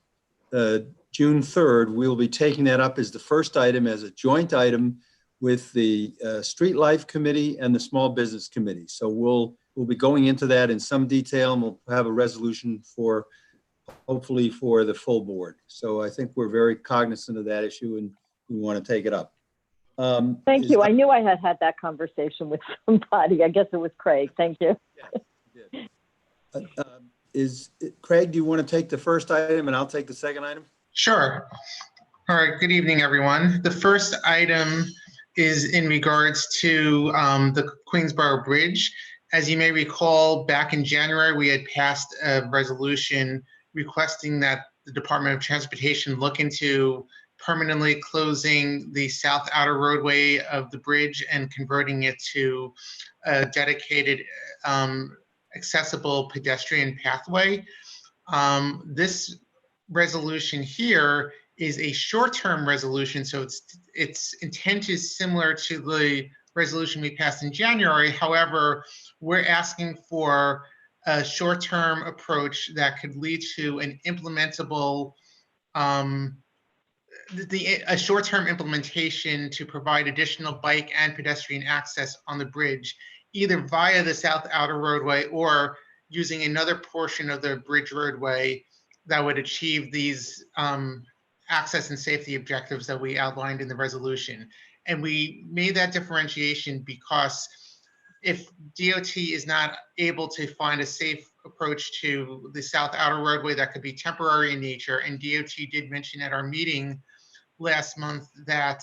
June 3rd, we'll be taking that up as the first item, as a joint item with the Street Life Committee and the Small Business Committee. So we'll be going into that in some detail, and we'll have a resolution for, hopefully, for the full board. So I think we're very cognizant of that issue, and we want to take it up. Thank you. I knew I had had that conversation with somebody. I guess it was Craig. Thank you. Craig, do you want to take the first item and I'll take the second item? Sure. All right. Good evening, everyone. The first item is in regards to the Queensboro Bridge. As you may recall, back in January, we had passed a resolution requesting that the Department of Transportation look into permanently closing the south outer roadway of the bridge and converting it to a dedicated accessible pedestrian pathway. This resolution here is a short-term resolution, so its intent is similar to the resolution we passed in January. However, we're asking for a short-term approach that could lead to an implementable, a short-term implementation to provide additional bike and pedestrian access on the bridge, either via the south outer roadway or using another portion of the bridge roadway that would achieve these access and safety objectives that we outlined in the resolution. And we made that differentiation because if DOT is not able to find a safe approach to the south outer roadway that could be temporary in nature, and DOT did mention at our meeting last month that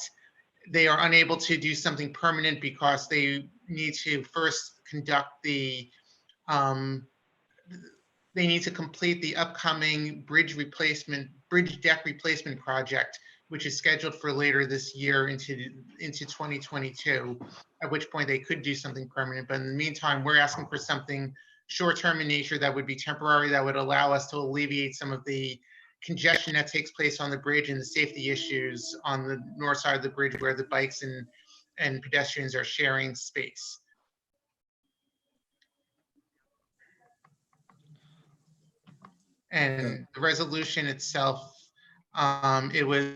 they are unable to do something permanent because they need to first conduct the, they need to complete the upcoming bridge deck replacement project, which is scheduled for later this year into 2022, at which point they could do something permanent. But in the meantime, we're asking for something short-term in nature that would be temporary, that would allow us to alleviate some of the congestion that takes place on the bridge and the safety issues on the north side of the bridge where the bikes and pedestrians are sharing space. And the resolution itself, it was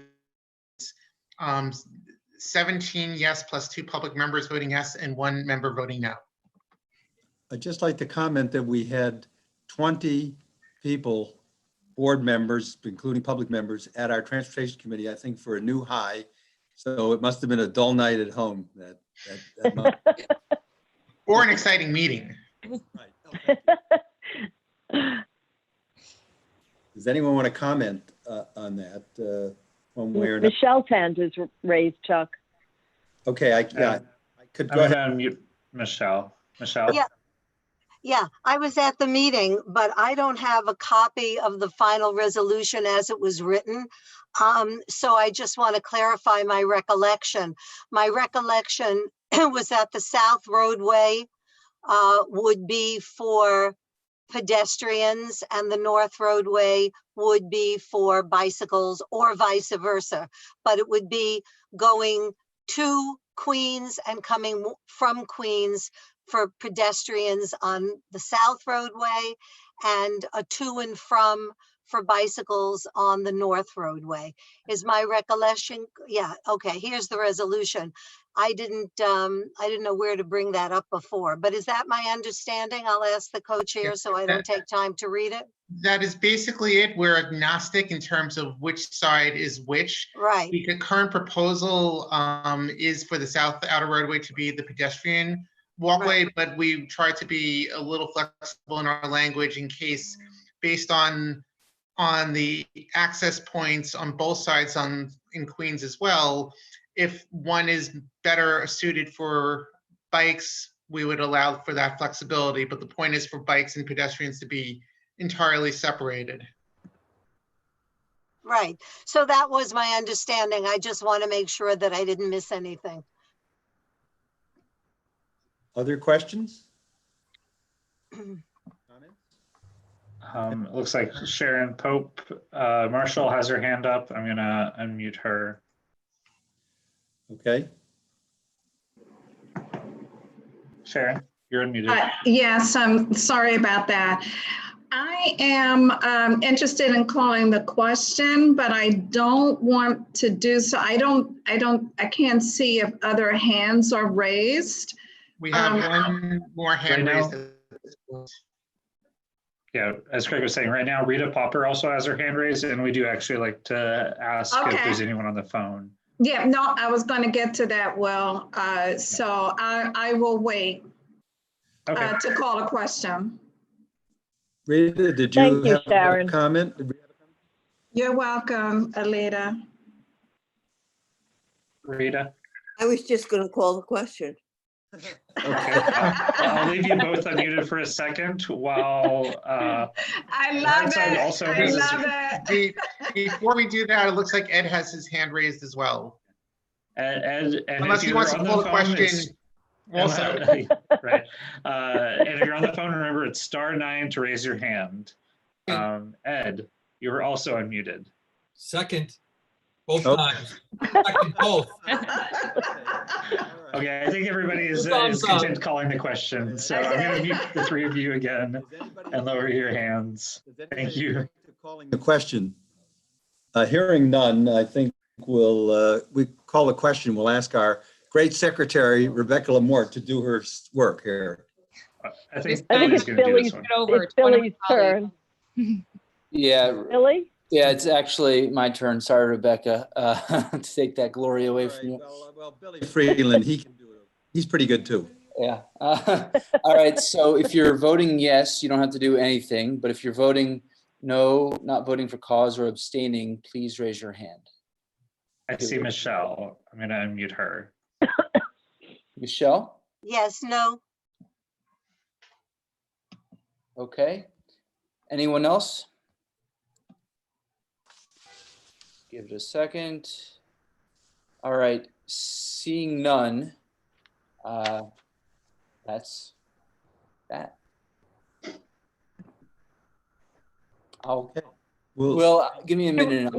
17 yes plus 2 public members voting yes and 1 member voting no. I'd just like to comment that we had 20 people, board members, including public members, at our transportation committee, I think for a new high. So it must have been a dull night at home that month. Or an exciting meeting. Right. Oh, does anyone want to comment on that one way or another? Michelle's hand is raised, Chuck. Okay, I could go ahead. I'm gonna unmute Michelle. Michelle? Yeah, I was at the meeting, but I don't have a copy of the final resolution as it was written. So I just want to clarify my recollection. My recollection was that the south roadway would be for pedestrians and the north roadway would be for bicycles or vice versa, but it would be going to Queens and coming from Queens for pedestrians on the south roadway and a to and from for bicycles on the north roadway. Is my recollection? Yeah, okay, here's the resolution. I didn't know where to bring that up before, but is that my understanding? I'll ask the co-chair so I don't take time to read it. That is basically it. We're agnostic in terms of which side is which. Right. The current proposal is for the south outer roadway to be the pedestrian walkway, right, but we try to be a little flexible in our language in case, based on the access points on both sides in Queens as well, if one is better suited for bikes, we would allow for that flexibility. But the point is for bikes and pedestrians to be entirely separated. Right. So that was my understanding. I just want to make sure that I didn't miss anything. Other questions? It looks like Sharon Pope Marshall has her hand up. I'm gonna unmute her. Okay. Sharon, you're unmuted. Yes, I'm sorry about that. I am interested in calling the question, but I don't want to do so. I can't see if other hands are raised. We have one more hand right raised. Yeah, as Craig was saying, right now, Rita Popper also has her hand raised, and we do actually like to ask if there's anyone on the phone. Yeah, no, I was going to get to that. Well, so I will wait to call a question. Rita, did you have a comment? You're welcome, Alida. Rita? I was just going to call the question. Okay, I'll leave you both unmuted for a second while I love it. Also I love it. Before we do that, it looks like Ed has his hand raised as well. And unless he wants to call the question also. Right. And if you're on the phone, remember it's *9 to raise your hand. Ed, you were also unmuted. Second. Both times. Second, both. Okay, I think everybody is content calling the question. So I'm going to mute the three of you again and lower your hands. Thank you. Calling the question. Hearing none, I think we call the question. We'll ask our great secretary, Rebecca Lamort, to do her work here. I think it's Billy's turn. Yeah. Billy? Yeah, it's actually my turn. Sorry, Rebecca, to take that glory away from you. Well, Billy Freeland, he can do it. He's pretty good too. Yeah. All right. So if you're voting yes, you don't have to do anything. But if you're voting no, not voting for cause or abstaining, please raise your hand. I see Michelle. I'm going to unmute her. Michelle? Yes, no. Okay. Anyone else? Give it a second. All right. Seeing none, that's that. Okay. Well, give me a minute.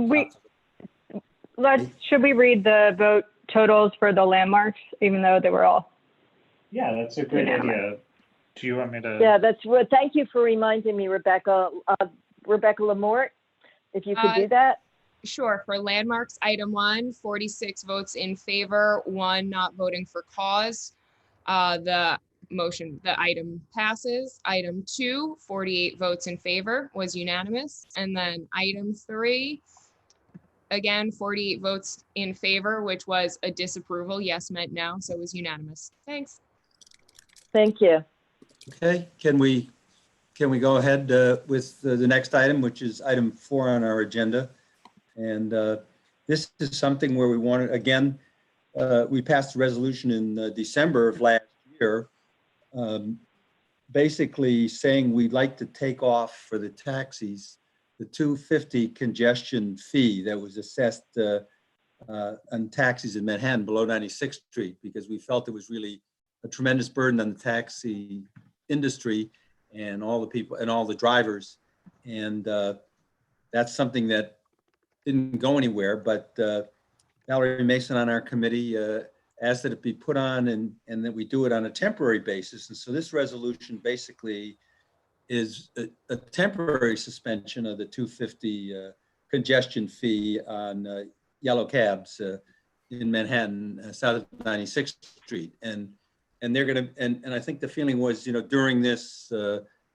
Should we read the vote totals for the landmarks, even though they were all? Yeah, that's a great idea. Do you want me to? Yeah, that's what. Thank you for reminding me, Rebecca. Rebecca Lamort, if you could do that. Sure. For landmarks, item 1, 46 votes in favor, 1 not voting for cause. The item passes. Item 2, 48 votes in favor, was unanimous. And then item 3, again, 48 votes in favor, which was a disapproval. Yes meant no, so it was unanimous. Thanks. Thank you. Okay, can we go ahead with the next item, which is item 4 on our agenda? And this is something where we wanted, again, we passed a resolution in December of last year, basically saying we'd like to take off for the taxis the $2.50 congestion fee that was assessed on taxis in Manhattan below 96th Street, because we felt it was really a tremendous burden on the taxi industry and all the people and all the drivers. And that's something that didn't go anywhere, but Valerie Mason on our committee asked that it be put on and that we do it on a temporary basis. And so this resolution basically is a temporary suspension of the $2.50 congestion fee on yellow cabs in Manhattan, south of 96th Street. And they're gonna, and I think the feeling was, during this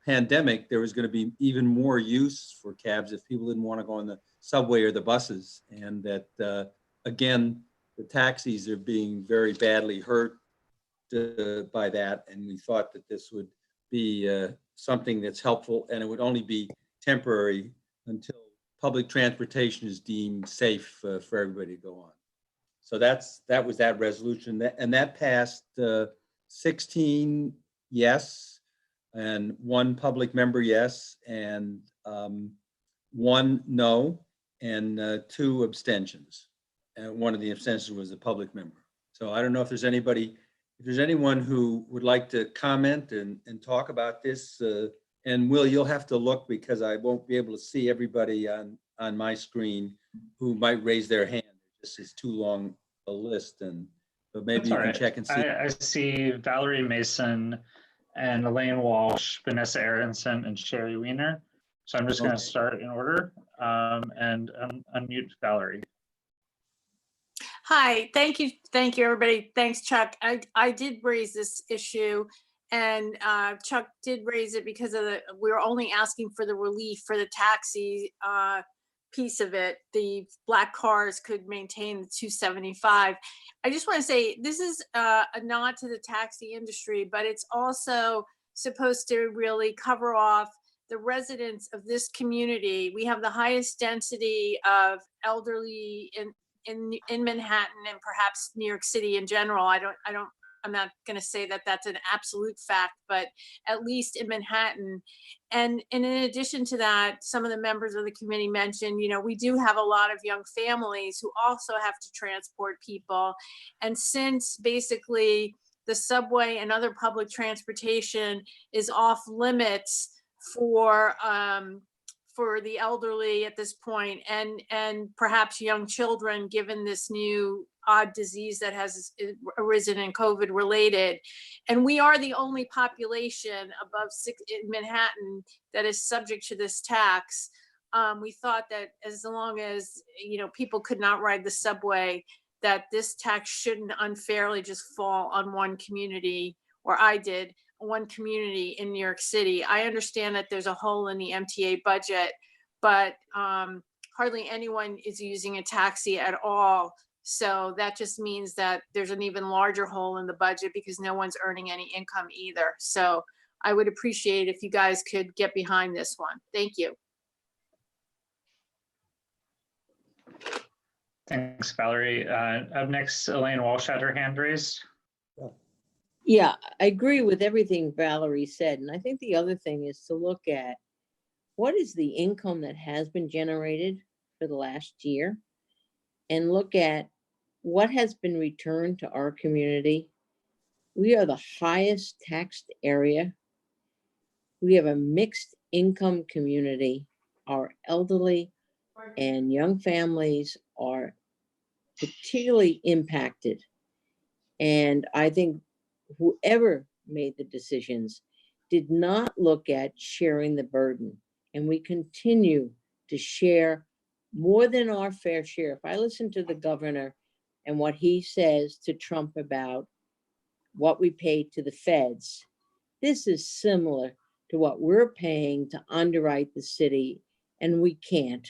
pandemic, there was gonna be even more use for cabs if people didn't wanna go on the subway or the buses. And that, again, the taxis are being very badly hurt by that. And we thought that this would be something that's helpful, and it would only be temporary until public transportation is deemed safe for everybody to go on. So that was that resolution, and that passed 16 yes, and 1 public member yes, and 1 no, and 2 abstentions. And one of the abstentions was a public member. So I don't know if there's anyone who would like to comment and talk about this. And Will, you'll have to look because I won't be able to see everybody on my screen who might raise their hand. This is too long a list, but maybe you can check and see. I see Valerie Mason and Elaine Walsh, Vanessa Aronson, and Sherry Weiner. So I'm just going to start in order and unmute Valerie. Hi, thank you, everybody. Thanks, Chuck. I did raise this issue, and Chuck did raise it because of we were only asking for the relief for the taxi piece of it. The black cars could maintain the 275. I just want to say this is a nod to the taxi industry, but it's also supposed to really cover off the residents of this community. We have the highest density of elderly in Manhattan and perhaps New York City in general. I'm not going to say that that's an absolute fact, but at least in Manhattan. And in addition to that, some of the members of the committee mentioned, we do have a lot of young families who also have to transport people. And since basically the subway and other public transportation is off limits for the elderly at this point, and perhaps young children, given this new odd disease that has arisen and COVID related. And we are the only population above 6 in Manhattan that is subject to this tax. We thought that as long as, people could not ride the subway, that this tax shouldn't unfairly just fall on one community, or one community in New York City. I understand that there's a hole in the MTA budget, but hardly anyone is using a taxi at all. So that just means that there's an even larger hole in the budget because no one's earning any income either. So I would appreciate if you guys could get behind this one. Thank you. Thanks, Valerie. Up next, Elaine Walsh had her hand raised. Yeah, I agree with everything Valerie said. And I think the other thing is to look at what is the income that has been generated for the last year and look at what has been returned to our community. We are the highest taxed area. We have a mixed income community. Our elderly and young families are particularly impacted. And I think whoever made the decisions did not look at sharing the burden. And we continue to share more than our fair share. If I listen to the governor and what he says to Trump about what we pay to the feds, this is similar to what we're paying to underwrite the city, and we can't.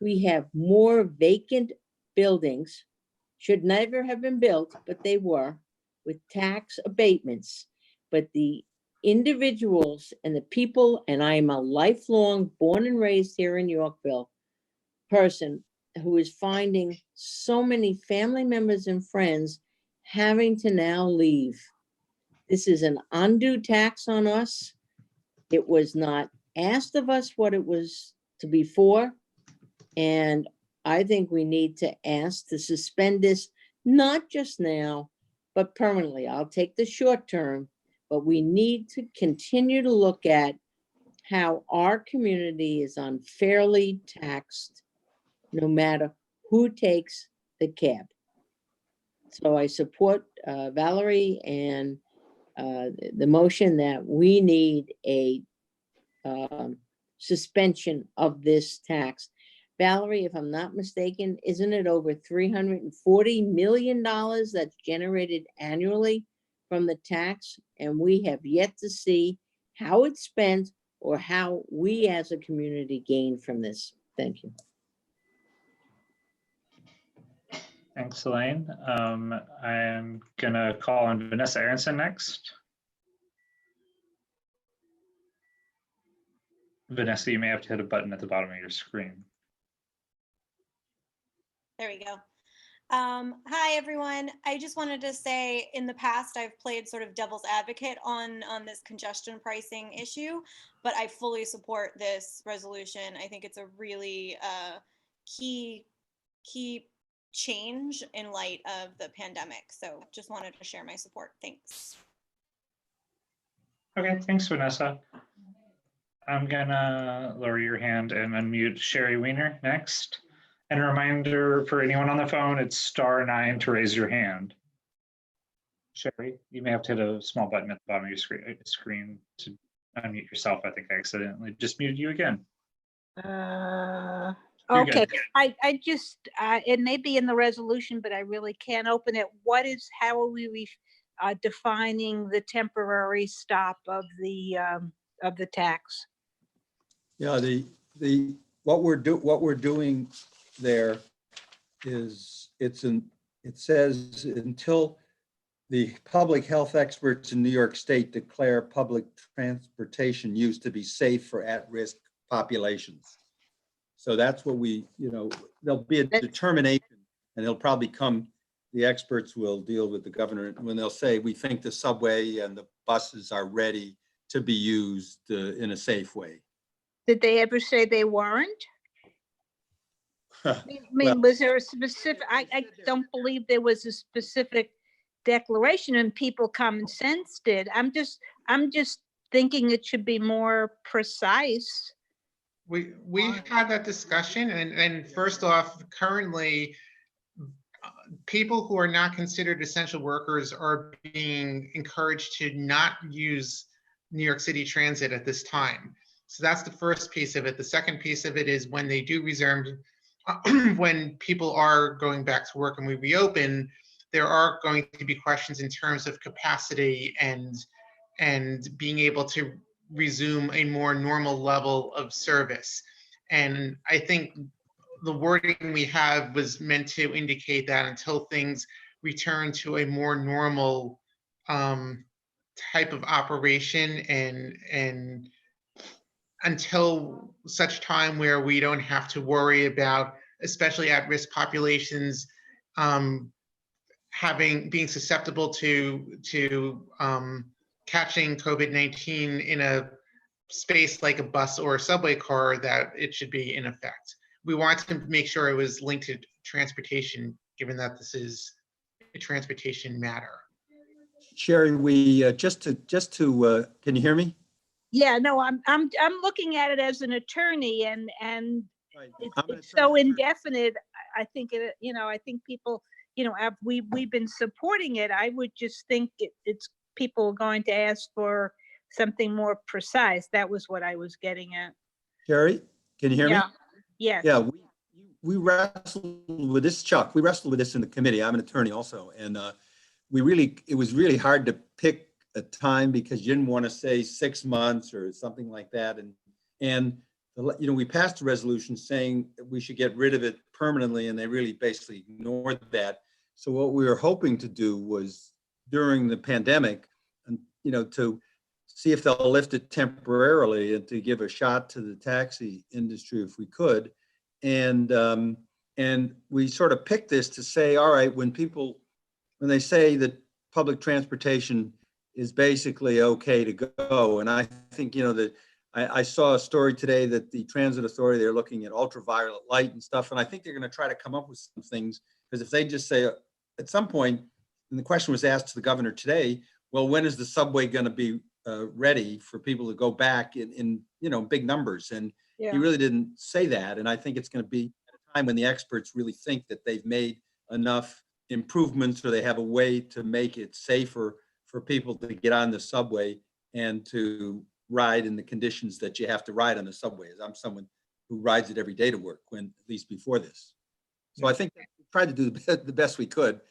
We have more vacant buildings, should never have been built, but they were, with tax abatements. But the individuals and the people, and I am a lifelong born and raised here in Yorkville person who is finding so many family members and friends having to now leave. This is an undue tax on us. It was not asked of us what it was to be for. And I think we need to ask to suspend this, not just now, but permanently. I'll take the short term, but we need to continue to look at how our community is unfairly taxed, no matter who takes the cab. So I support Valerie and the motion that we need a suspension of this tax. Valerie, if I'm not mistaken, isn't it over $340 million that's generated annually from the tax? And we have yet to see how it's spent or how we as a community gain from this. Thank you. Thanks, Elaine. I'm gonna call on Vanessa Aronson next. Vanessa, you may have to hit a button at the bottom of your screen. There we go. Hi, everyone. I just wanted to say in the past, I've played sort of devil's advocate on this congestion pricing issue, but I fully support this resolution. I think it's a really key change in light of the pandemic. So just wanted to share my support. Thanks. Okay, thanks, Vanessa. I'm gonna lower your hand and unmute Sherry Weiner next. And a reminder for anyone on the phone, it's *9 to raise your hand. Sherry, you may have to hit a small button at the bottom of your screen to unmute yourself. I think I accidentally just muted you again. You're Okay, good. I just, it may be in the resolution, but I really can't open it. How are we defining the temporary stop of the tax? Yeah, what we're doing there is it says until the public health experts in New York State declare public transportation use to be safe for at-risk populations. So that's what there'll be a determination, and it'll probably the experts will deal with the governor when they'll say, we think the subway and the buses are ready to be used in a safe way. Did they ever say they weren't? I mean, was there a specific, I don't believe there was a specific declaration, and people common sense did. I'm just thinking it should be more precise. We had that discussion, and first off, currently people who are not considered essential workers are being encouraged to not use New York City Transit at this time. So that's the first piece of it. The second piece of it is when they do resume, when people are going back to work and we reopen, there are going to be questions in terms of capacity and being able to resume a more normal level of service. And I think the wording we have was meant to indicate that until things return to a more normal type of operation, and until such time where we don't have to worry about, especially at-risk populations, being susceptible to catching COVID-19 in a space like a bus or a subway car, that it should be in effect. We wanted to make sure it was linked to transportation, given that this is a transportation matter. Sherry, we can you hear me? Yeah, no, I'm looking at it as an attorney, and Right. it's so indefinite. I think it, I think people, we've been supporting it. I would just think it's people are going to ask for something more precise. That was what I was getting at. Sherry, can you hear me? Yes. Yeah, we wrestled with this, Chuck. We wrestled with this in the committee. I'm an attorney also, and it was really hard to pick a time because you didn't want to say 6 months or something like that, and we passed a resolution saying that we should get rid of it permanently, and they really basically ignored that. So what we were hoping to do was during the pandemic, and to see if they'll lift it temporarily and to give a shot to the taxi industry if we could. And we sort of picked this to say, all right, when they say that public transportation is basically okay to go. And I think, that I saw a story today that the Transit Authority, they're looking at ultraviolet light and stuff. And I think they're going to try to come up with some things, because if they just say at some point, and the question was asked to the governor today, well, when is the subway going to be ready for people to go back in big numbers? And he really didn't say that. And I think it's going to be at a time when the experts really think that they've made enough improvements, or they have a way to make it safer for people to get on the subway and to ride in the conditions that you have to ride on the subway. I'm someone who rides it every day to work, at least before this. So I think we tried to do the best we could.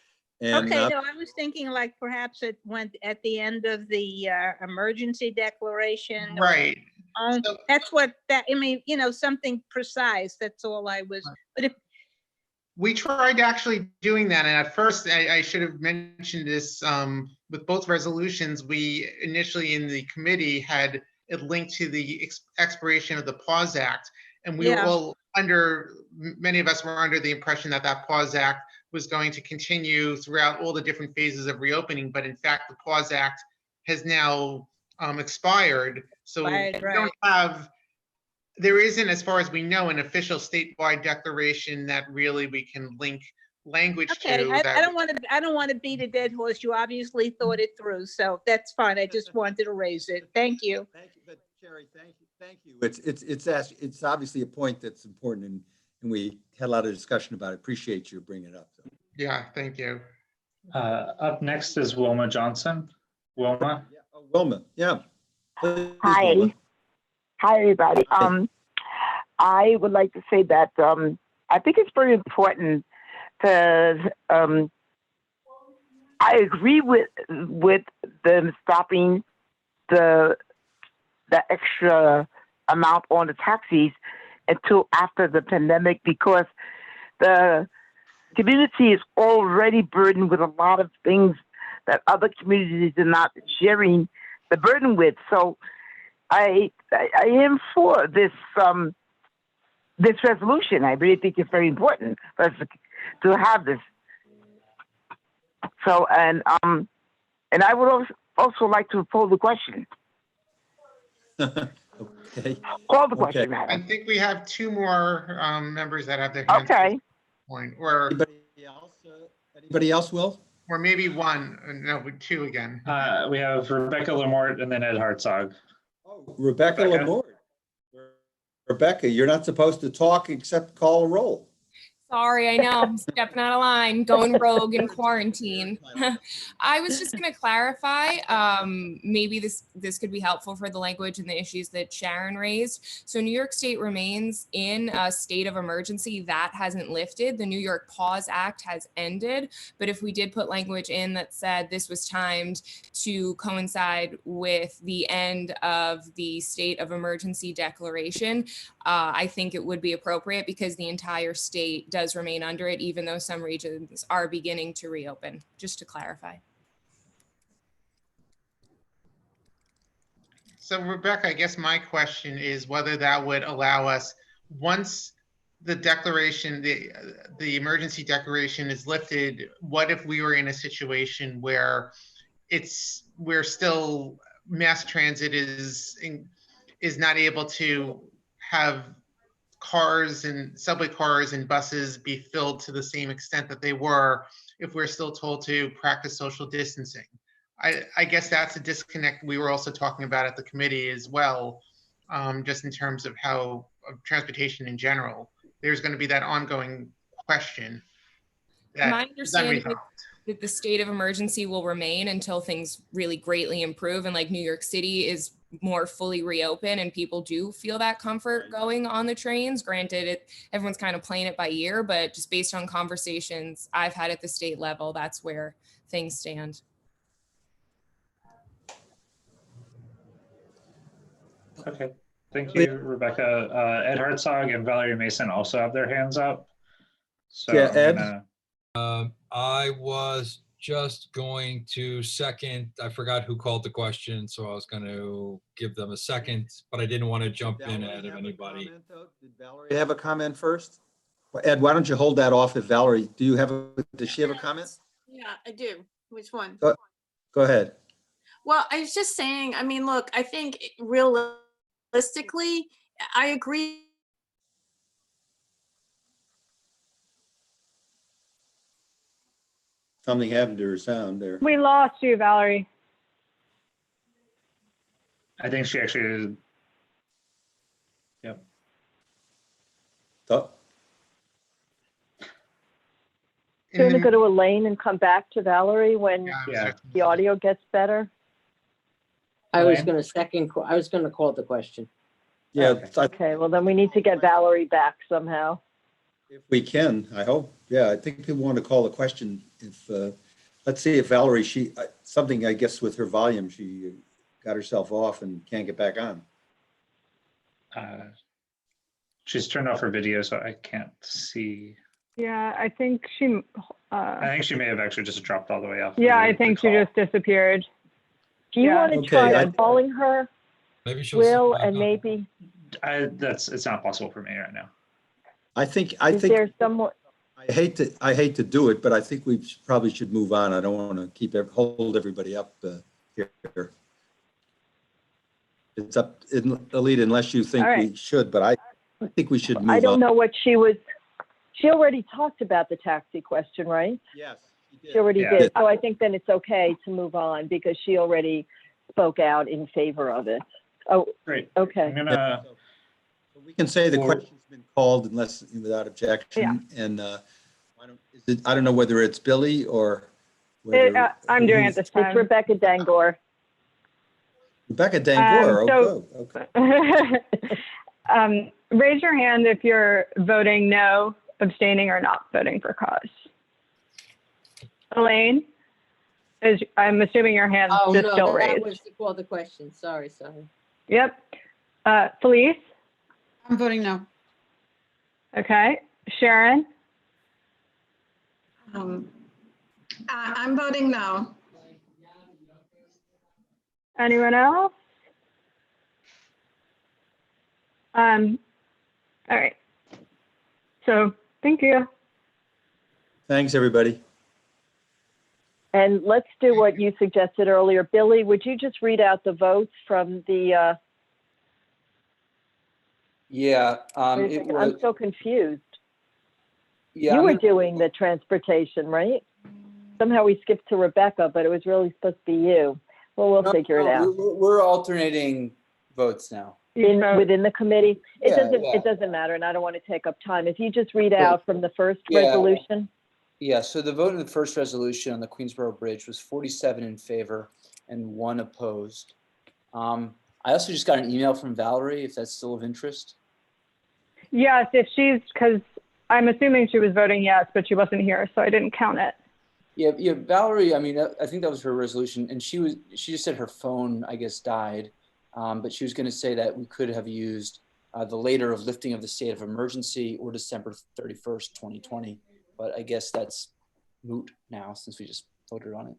And, okay, no, I was thinking like perhaps it went at the end of the emergency declaration. Right. That's what something precise. That's all I was. But if we tried actually doing that, and at first I should have mentioned this with both resolutions. We initially in the committee had it linked to the expiration of the Pause Act, and we were all many of us were under the impression that Pause Act was going to continue throughout all the different phases of reopening, but in fact the Pause Act has now expired. So we don't have, there isn't, as far as we know, an official statewide declaration that really we can link language to. I don't want to beat a dead horse. You obviously thought it through, so that's fine. I just wanted to raise it. Thank you. Thank you, but Sherry, thank you. It's obviously a point that's important, and we had a lot of discussion about it. Appreciate you bringing it up. So. Yeah, thank you. Up next is Wilma Johnson. Wilma. Wilma, yeah. Please, hi. Wilma. Hi, everybody. I would like to say that I think it's very important because I agree with them stopping the extra amount on the taxis until after the pandemic, because the community is already burdened with a lot of things that other communities are not sharing the burden with. So I am for this this resolution. I really think it's very important for us to have this. So and I would also like to pose the question. Okay. Call the question. I think we have two more members that have their hands. Okay. Point, or anybody else, Will? Or maybe one. No, two again. We have Rebecca Lamort and then Ed Hartzog. Oh, Rebecca Lamort. Rebecca, you're not supposed to talk except call a roll. Sorry, I know I'm stepping out of line, going rogue in quarantine. I was just going to clarify, maybe this could be helpful for the language and the issues that Sharon raised. So New York State remains in a state of emergency. That hasn't lifted. The New York Pause Act has ended. But if we did put language in that said this was timed to coincide with the end of the state of emergency declaration, I think it would be appropriate because the entire state does remain under it, even though some regions are beginning to reopen, just to clarify. So Rebecca, I guess my question is whether that would allow us, once the declaration, the emergency declaration is lifted, what if we were in a situation where we're still, mass transit is not able to have cars and subway cars and buses be filled to the same extent that they were if we're still told to practice social distancing? I guess that's a disconnect we were also talking about at the committee as well, just in terms of how of transportation in general. There's going to be that ongoing question. My understanding is that the state of emergency will remain until things really greatly improve, and like New York City is more fully reopened and people do feel that comfort going on the trains. Granted, everyone's kind of playing it by ear, but just based on conversations I've had at the state level, that's where things stand. Okay, thank you, Rebecca. Ed Hartzog and Valerie Mason also have their hands up. So Yeah, Ed? I was just going to second, I forgot who called the question, so I was going to give them a second, but I didn't want to jump in ahead of anybody. Did Valerie have a comment first? Well, Ed, why don't you hold that off if Valerie, does she have a comment? Yeah, I do. Which one? Go ahead. Well, I was just saying, I mean, look, I think realistically, I agree. Something happened to her sound there. We lost you, Valerie. I think she actually, yep. Oh. Do you want to go to Elaine and come back to Valerie when the audio gets better? I was going to call the question. Yeah. Okay, well then we need to get Valerie back somehow. If we can, I hope. Yeah, I think people want to call the question. If let's see if Valerie, something I guess with her volume, she got herself off and can't get back on. She's turned off her video, so I can't see. Yeah, I think she. I think she may have actually just dropped all the way off. Yeah, I think she just disappeared. Do you want to try calling her? Maybe she'll. Will and maybe. It's not possible for me right now. I think. Is there someone? I hate to do it, but I think we probably should move on. I don't want to hold everybody up here. It's up, Alida, unless you think we should, but I think we should move on. I don't know what she was. She already talked about the taxi question, right? Yes, she did. She already did. So I think then it's okay to move on because she already spoke out in favor of it. Oh, great. Okay. We can say the question's been called unless without objection. Yeah. And I don't know whether it's Billy or whether I'm doing it this time. It's Rebecca Dangor. Rebecca Dangor. Okay. Raise your hand if you're voting no, abstaining, or not voting for cause. Elaine, I'm assuming your hand's still raised. That was to call the question. Sorry. Yep. Felice? I'm voting no. Okay. Sharon? I'm voting no. Anyone else? All right. So thank you. Thanks, everybody. And let's do what you suggested earlier. Billy, would you just read out the votes from the... Yeah. I'm so confused. Yeah, you were doing the transportation, right? Somehow we skipped to Rebecca, but it was really supposed to be you. Well, we'll figure it out. We're alternating votes now. within the committee. It Yeah, doesn't, yeah. it doesn't matter, and I don't want to take up time. If you just read out from the first Yeah. resolution. Yeah, so the vote in the first resolution on the Queensboro Bridge was 47 in favor and 1 opposed. I also just got an email from Valerie, if that's still of interest. Yes, because I'm assuming she was voting yes, but she wasn't here, so I didn't count it. Yeah, Valerie, I mean, I think that was her resolution, and she just said her phone, I guess, died, but she was going to say that we could have used the later of lifting of the state of emergency or December 31st, 2020, but I guess that's moot now since we just voted on it.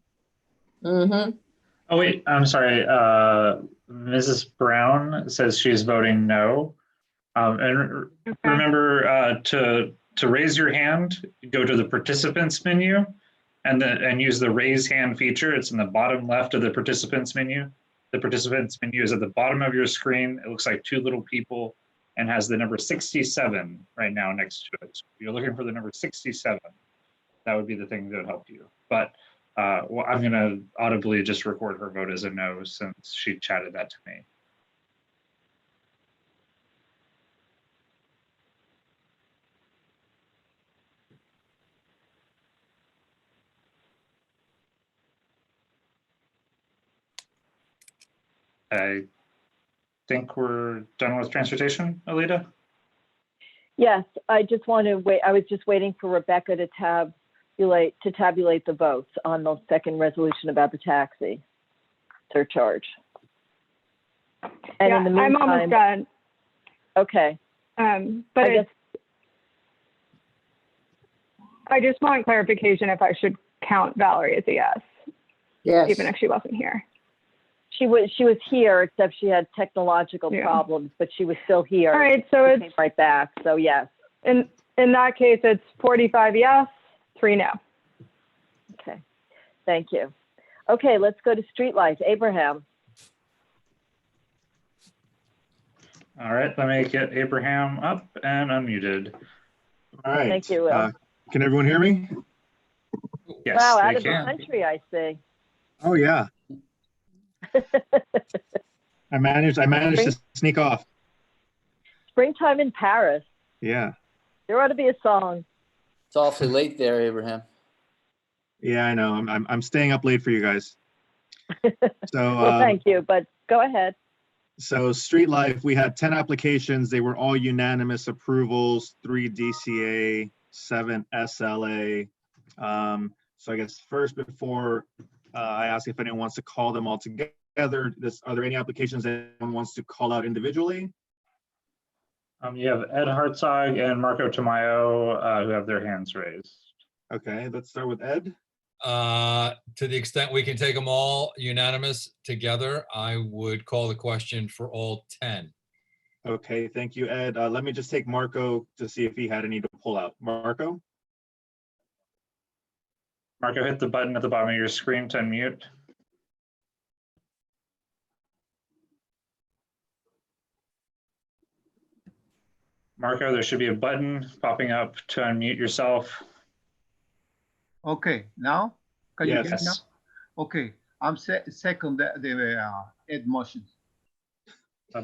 Mm-hmm. Oh, wait, I'm sorry. Mrs. Brown says she's voting no. And remember to raise your hand, go to the participants menu and use the raise hand feature. It's in the bottom left of the participants menu. The participants menu is at the bottom of your screen. It looks like 2 little people and has the number 67 right now next to it. So if you're looking for the number 67, that would be the thing that would help you. But well, I'm gonna audibly just record her vote as a no since she chatted that to me. I think we're done with transportation, Alida? Yes, I just want to wait. I was just waiting for Rebecca to tabulate the votes on the second resolution about the taxi surcharge. And yeah, in the meantime, I'm almost done. Okay. But I just want clarification if I should count Valerie as a yes. Yes. Even if she wasn't here. She was here, except she had technological problems, but she was still here. All right, so She it's came right back. So yes. In that case, it's 45 yes, 3 no. Okay. Thank you. Okay, let's go to street lights. Abraham. All right, let me get Abraham up and unmuted. All right. Thank you, Will. Can everyone hear me? Yes, wow, out they of the can. country, I see. Oh yeah. I managed to sneak off. Springtime in Paris. Yeah. There ought to be a song. It's awfully late there, Abraham. Yeah, I know. I'm staying up late for you guys. So Well, thank you, but go ahead. So Street Life, we had 10 applications. They were all unanimous approvals, 3 DCA, 7 SLA. So I guess first, before I ask if anyone wants to call them all together, are there any applications that anyone wants to call out individually? You have Ed Hartzog and Marco Tamayo who have their hands raised. Okay, let's start with Ed. To the extent we can take them all unanimous together, I would call the question for all 10. Okay, thank you, Ed. Let me just take Marco to see if he had any to pull out. Marco? Marco, hit the button at the bottom of your screen to unmute. Marco, there should be a button popping up to unmute yourself. Okay, now? Can you hear me now? Yes. Okay, I'm second the Ed motion.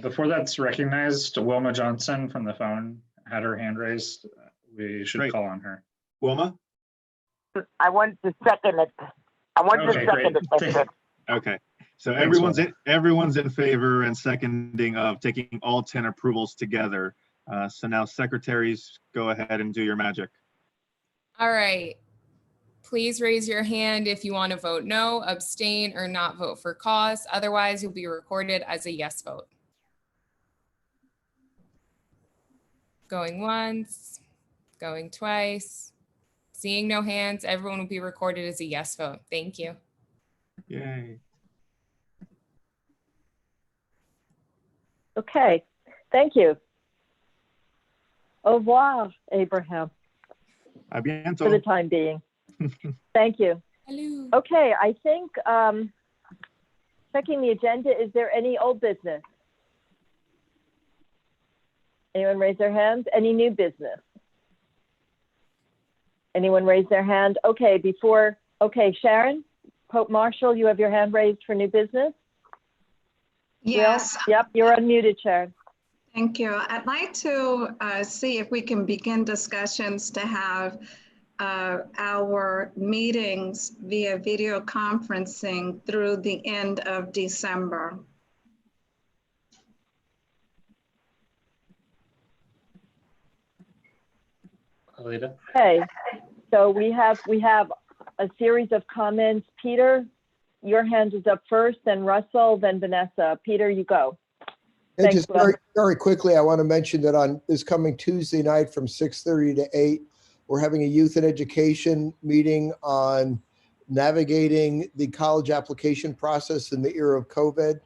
Before that's recognized, Wilma Johnson from the phone had her hand raised. We should call on her. Wilma? I wanted to second it. I wanted to second it. Okay, so Thanks, everyone's in favor and seconding of taking all 10 approvals together. So now secretaries, go ahead and do your magic. All right. Please raise your hand if you want to vote no, abstain, or not vote for cause. Otherwise, you'll be recorded as a yes vote. Going once, going twice. Seeing no hands, everyone will be recorded as a yes vote. Thank you. Yay. Okay, thank you. Au revoir, Abraham. A bientôt. For the time being. Thank you. Hello. Okay, I think checking the agenda, is there any old business? Anyone raise their hands? Any new business? Anyone raise their hand? Okay, okay, Sharon, Pope Marshall, you have your hand raised for new business? Yes. Will? Yep, you're unmuted, Sharon. Thank you. I'd like to see if we can begin discussions to have our meetings via video conferencing through the end of December. Alida? Okay, so we have a series of comments. Peter, your hand is up first, then Russell, then Vanessa. Peter, you go. And Thanks, just very quickly, I want to mention that on this coming Tuesday night from 6:30 to 8, we're having a youth and education meeting on navigating the college application process in the era of COVID.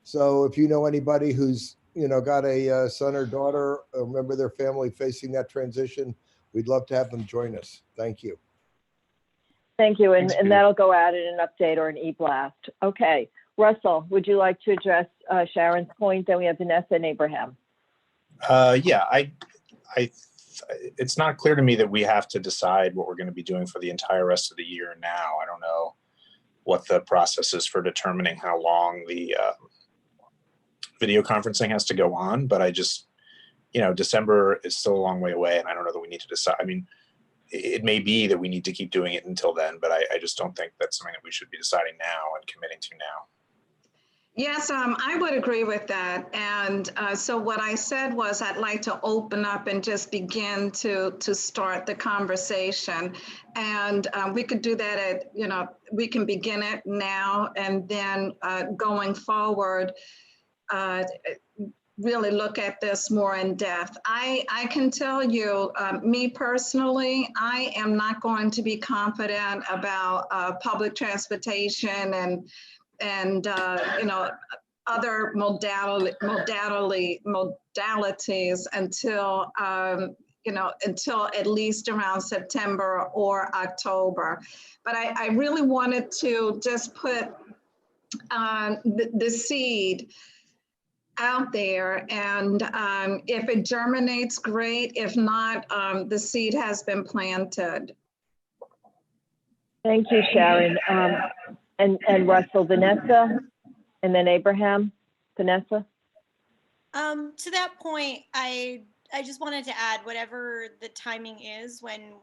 So if you know anybody who's, got a son or daughter, or member of their family facing that transition, we'd love to have them join us. Thank you. Thank you, Thanks, and Peter. that'll go out in an update or an e-blast. Okay, Russell, would you like to address Sharon's point? Then we have Vanessa and Abraham. Yeah, it's not clear to me that we have to decide what we're going to be doing for the entire rest of the year now. I don't know what the process is for determining how long the video conferencing has to go on, but I just, December is still a long way away, and I don't know that we need to decide. I mean, it may be that we need to keep doing it until then, but I just don't think that's something that we should be deciding now and committing to now. Yes, I would agree with that. And so what I said was I'd like to open up and just begin to start the conversation. And we could do that at, we can begin it now, and then going forward, really look at this more in depth. I can tell you, me personally, I am not going to be confident about public transportation and other modalities until until at least around September or October. But I really wanted to just put the seed out there, and if it germinates, great. If not, the seed has been planted. Thank you, Sharon. And Russell, Vanessa, and then Abraham. Vanessa? To that point, I just wanted to add, whatever the timing is when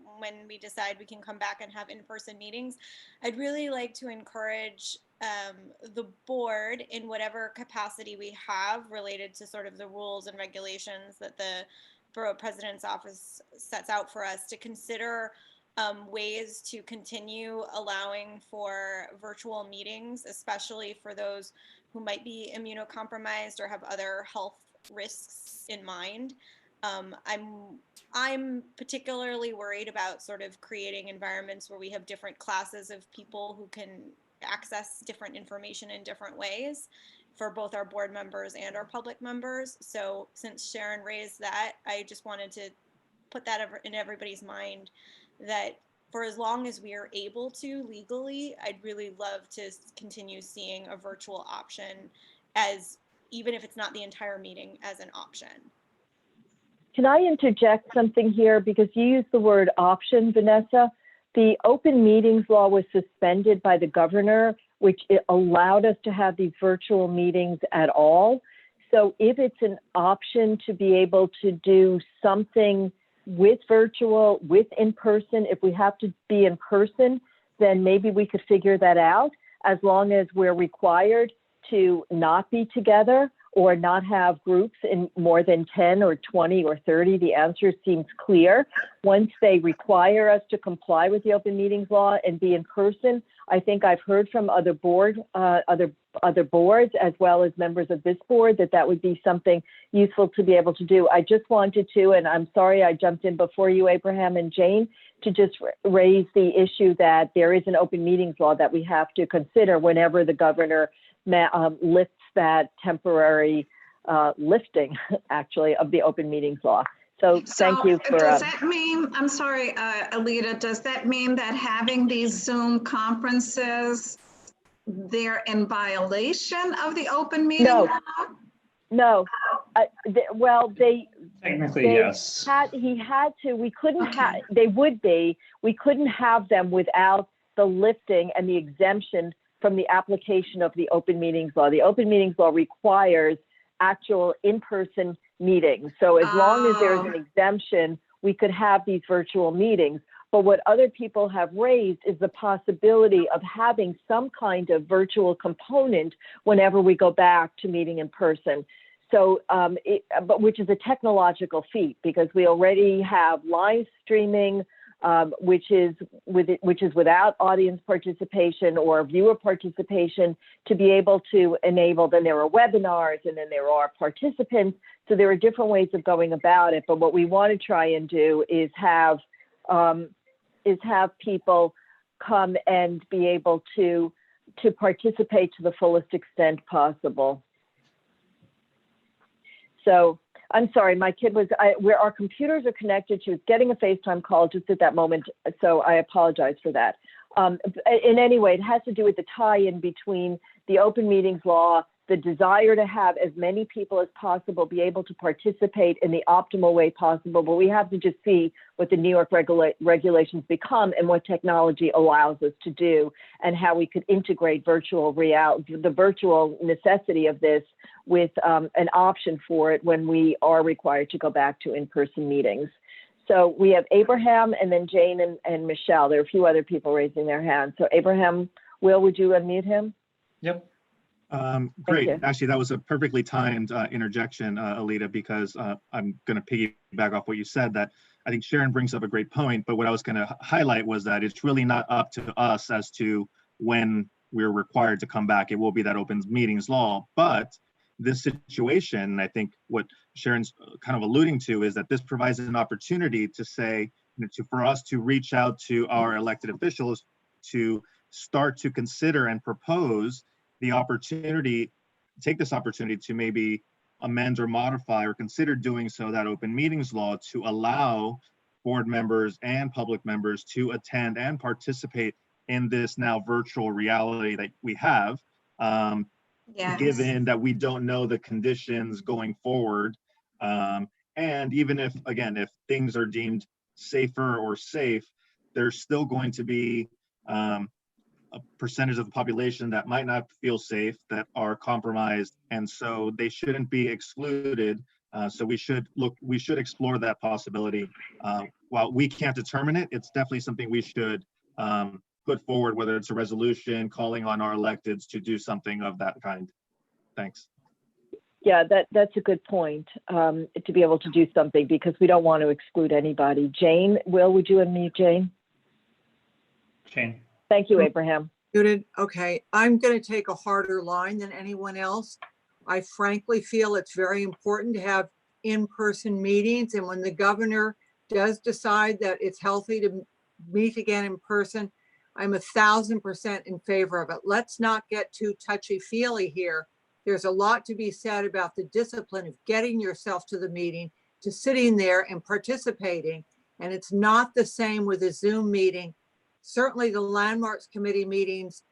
we decide we can come back and have in-person meetings, I'd really like to encourage the board in whatever capacity we have related to sort of the rules and regulations that the Borough President's Office sets out for us to consider ways to continue allowing for virtual meetings, especially for those who might be immunocompromised or have other health risks in mind. I'm particularly worried about sort of creating environments where we have different classes of people who can access different information in different ways for both our board members and our public members. So since Sharon raised that, I just wanted to put that in everybody's mind that for as long as we are able to legally, I'd really love to continue seeing a virtual option, as even if it's not the entire meeting, as an option. Can I interject something here? Because you used the word option, Vanessa. The open meetings law was suspended by the governor, which allowed us to have these virtual meetings at all. So if it's an option to be able to do something with virtual, with in-person, if we have to be in person, then maybe we could figure that out, as long as we're required to not be together or not have groups in more than 10 or 20 or 30. The answer seems clear. Once they require us to comply with the open meetings law and be in person, I think I've heard from other boards, as well as members of this board, that would be something useful to be able to do. I just wanted to, and I'm sorry I jumped in before you, Abraham and Jane, to just raise the issue that there is an open meetings law that we have to consider whenever the governor lifts that temporary lifting, actually, of the open meetings law. So thank you for. Does that mean, I'm sorry, Alida, does that mean that having these Zoom conferences, they're in violation of the open meeting law? No. Well, Technically, yes. He had to. We couldn't have. They would be. We couldn't have them without the lifting and the exemption from the application of the open meetings law. The open meetings law requires actual in-person meetings. So as long as there's an exemption, we could have these virtual meetings. But what other people have raised is the possibility of having some kind of virtual component whenever we go back to meeting in person. So, but which is a technological feat, because we already have live streaming, which is without audience participation or viewer participation, to be able to enable. Then there are webinars, and then there are participants. So there are different ways of going about it. But what we want to try and do is have people come and be able to participate to the fullest extent possible. So I'm sorry, my kid was, where our computers are connected, she was getting a FaceTime call just at that moment. So I apologize for that. In any way, it has to do with the tie-in between the open meetings law, the desire to have as many people as possible be able to participate in the optimal way possible. But we have to just see what the New York regulations become and what technology allows us to do, and how we could integrate the virtual necessity of this with an option for it when we are required to go back to in-person meetings. So we have Abraham, and then Jane and Michelle. There are a few other people raising their hands. So Abraham, Will, would you unmute him? Yep. Great. Actually, that was a perfectly timed interjection, Alida, because I'm going to piggyback off what you said, that I think Sharon brings up a great point. But what I was going to highlight was that it's really not up to us as to when we're required to come back. It will be that open meetings law. But this situation, I think what Sharon's kind of alluding to, is that this provides an opportunity to say, for us to reach out to our elected officials to start to consider and propose the opportunity, take this opportunity to maybe amend or modify or consider doing so that open meetings law to allow board members and public members to attend and participate in this now virtual reality that we have, given that we don't know the conditions going forward. And even if, again, if things are deemed safer or safe, there's still going to be a percentage of the population that might not feel safe, that are compromised, and so they shouldn't be excluded. So we should explore that possibility. While we can't determine it, it's definitely something we should put forward, whether it's a resolution calling on our electeds to do something of that kind. Thanks. Yeah, that's a good point, to be able to do something, because we don't want to exclude anybody. Jane, Will, would you unmute Jane? Jane. Thank you, Abraham. Muted. Okay, I'm going to take a harder line than anyone else. I frankly feel it's very important to have in-person meetings, and when the governor does decide that it's healthy to meet again in person, I'm 1,000% in favor of it. Let's not get too touchy-feely here. There's a lot to be said about the discipline of getting yourself to the meeting, to sitting there and participating, and it's not the same with a Zoom meeting. Certainly the Landmarks Committee meetings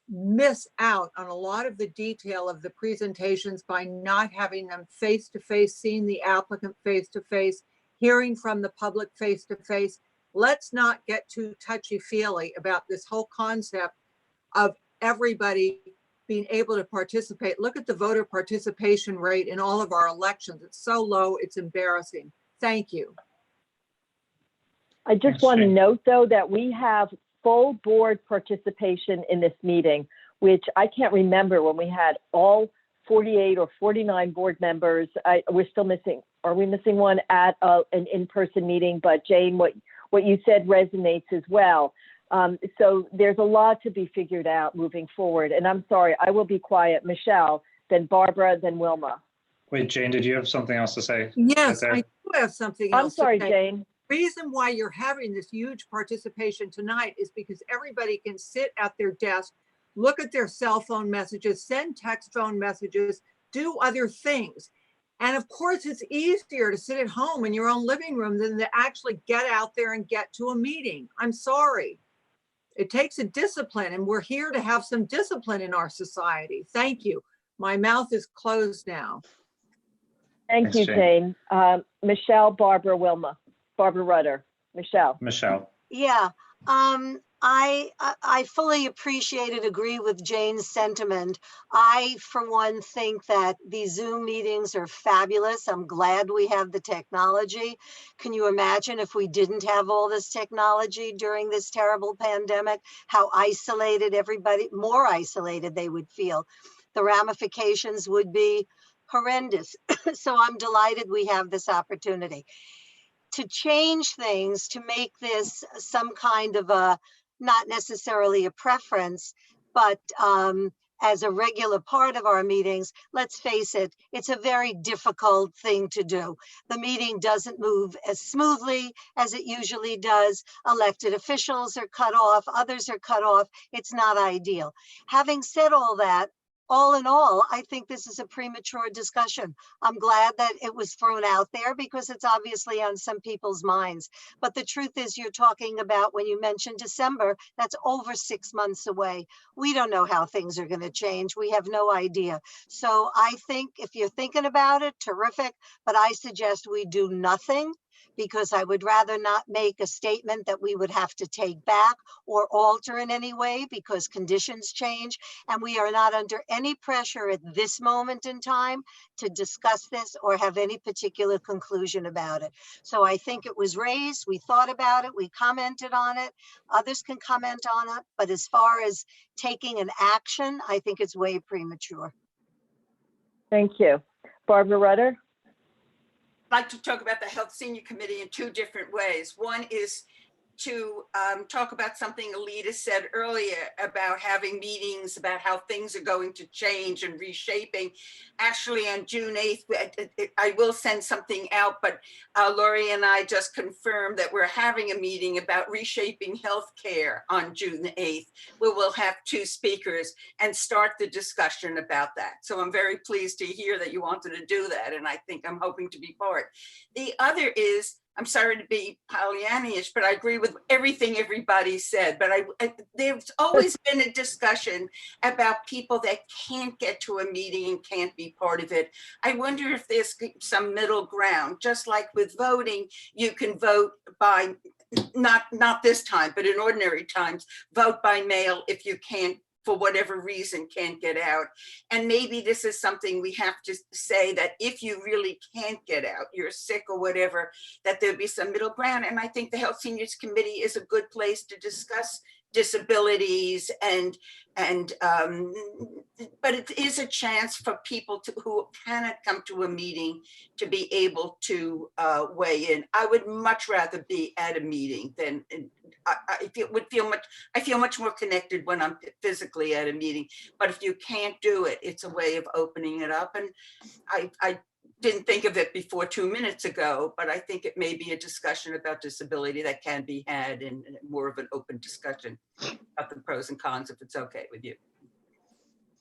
miss out on a lot of the detail of the presentations by not having them face-to-face, seeing the applicant face-to-face, hearing from the public face-to-face. Let's not get too touchy-feely about this whole concept of everybody being able to participate. Look at the voter participation rate in all of our elections. It's so low, it's embarrassing. Thank you. I just want to note, though, that we have full board participation in this meeting, which I can't remember when we had all 48 or 49 board members. We're still missing. Are we missing one at an in-person meeting? But Jane, what you said resonates as well. So there's a lot to be figured out moving forward. And I'm sorry, I will be quiet. Michelle, then Barbara, then Wilma. Wait, Jane, did you have something else to say? Yes, right I do have something I'm else sorry, to say. Jane. The reason why you're having this huge participation tonight is because everybody can sit at their desk, look at their cell phone messages, send text phone messages, do other things. And of course, it's easier to sit at home in your own living room than to actually get out there and get to a meeting. I'm sorry. It takes a discipline, and we're here to have some discipline in our society. Thank you. My mouth is closed now. Thanks, you, Jane. Michelle, Barbara, Wilma. Barbara Rudder. Michelle. Michelle. Yeah. I fully appreciate and agree with Jane's sentiment. I, for one, think that these Zoom meetings are fabulous. I'm glad we have the technology. Can you imagine if we didn't have all this technology during this terrible pandemic, how isolated everybody, more isolated they would feel? The ramifications would be horrendous. So I'm delighted we have this opportunity to change things, to make this some kind of a, not necessarily a preference, but as a regular part of our meetings. Let's face it, it's a very difficult thing to do. The meeting doesn't move as smoothly as it usually does. Elected officials are cut off, others are cut off. It's not ideal. Having said all that, all in all, I think this is a premature discussion. I'm glad that it was thrown out there because it's obviously on some people's minds. But the truth is, you're talking about, when you mentioned December, that's over 6 months away. We don't know how things are going to change. We have no idea. So I think if you're thinking about it, terrific. But I suggest we do nothing, because I would rather not make a statement that we would have to take back or alter in any way because conditions change. And we are not under any pressure at this moment in time to discuss this or have any particular conclusion about it. So I think it was raised, we thought about it, we commented on it, others can comment on it, but as far as taking an action, I think it's way premature. Thank you. Barbara Rutter? Like to talk about the Health Senior Committee in two different ways. One is to talk about something Alida said earlier about having meetings about how things are going to change and reshaping. Actually, on June 8th, I will send something out, but Lori and I just confirmed that we're having a meeting about reshaping healthcare on June 8th, where we'll have 2 speakers and start the discussion about that. So I'm very pleased to hear that you wanted to do that, and I think I'm hoping to be part. The other is, I'm sorry to be Pollyannish, but I agree with everything everybody said. But there's always been a discussion about people that can't get to a meeting and can't be part of it. I wonder if there's some middle ground. Just like with voting, you can vote by, not this time, but in ordinary times, vote by mail if you can't, for whatever reason, can't get out. And maybe this is something we have to say, that if you really can't get out, you're sick or whatever, that there'll be some middle ground. And I think the Health Seniors Committee is a good place to discuss disabilities but it is a chance for people who cannot come to a meeting to be able to weigh in. I would much rather be at a meeting than I feel much more connected when I'm physically at a meeting. But if you can't do it, it's a way of opening it up. And I didn't think of it before 2 minutes ago, but I think it may be a discussion about disability that can be had in more of an open discussion about the pros and cons, if it's okay with you.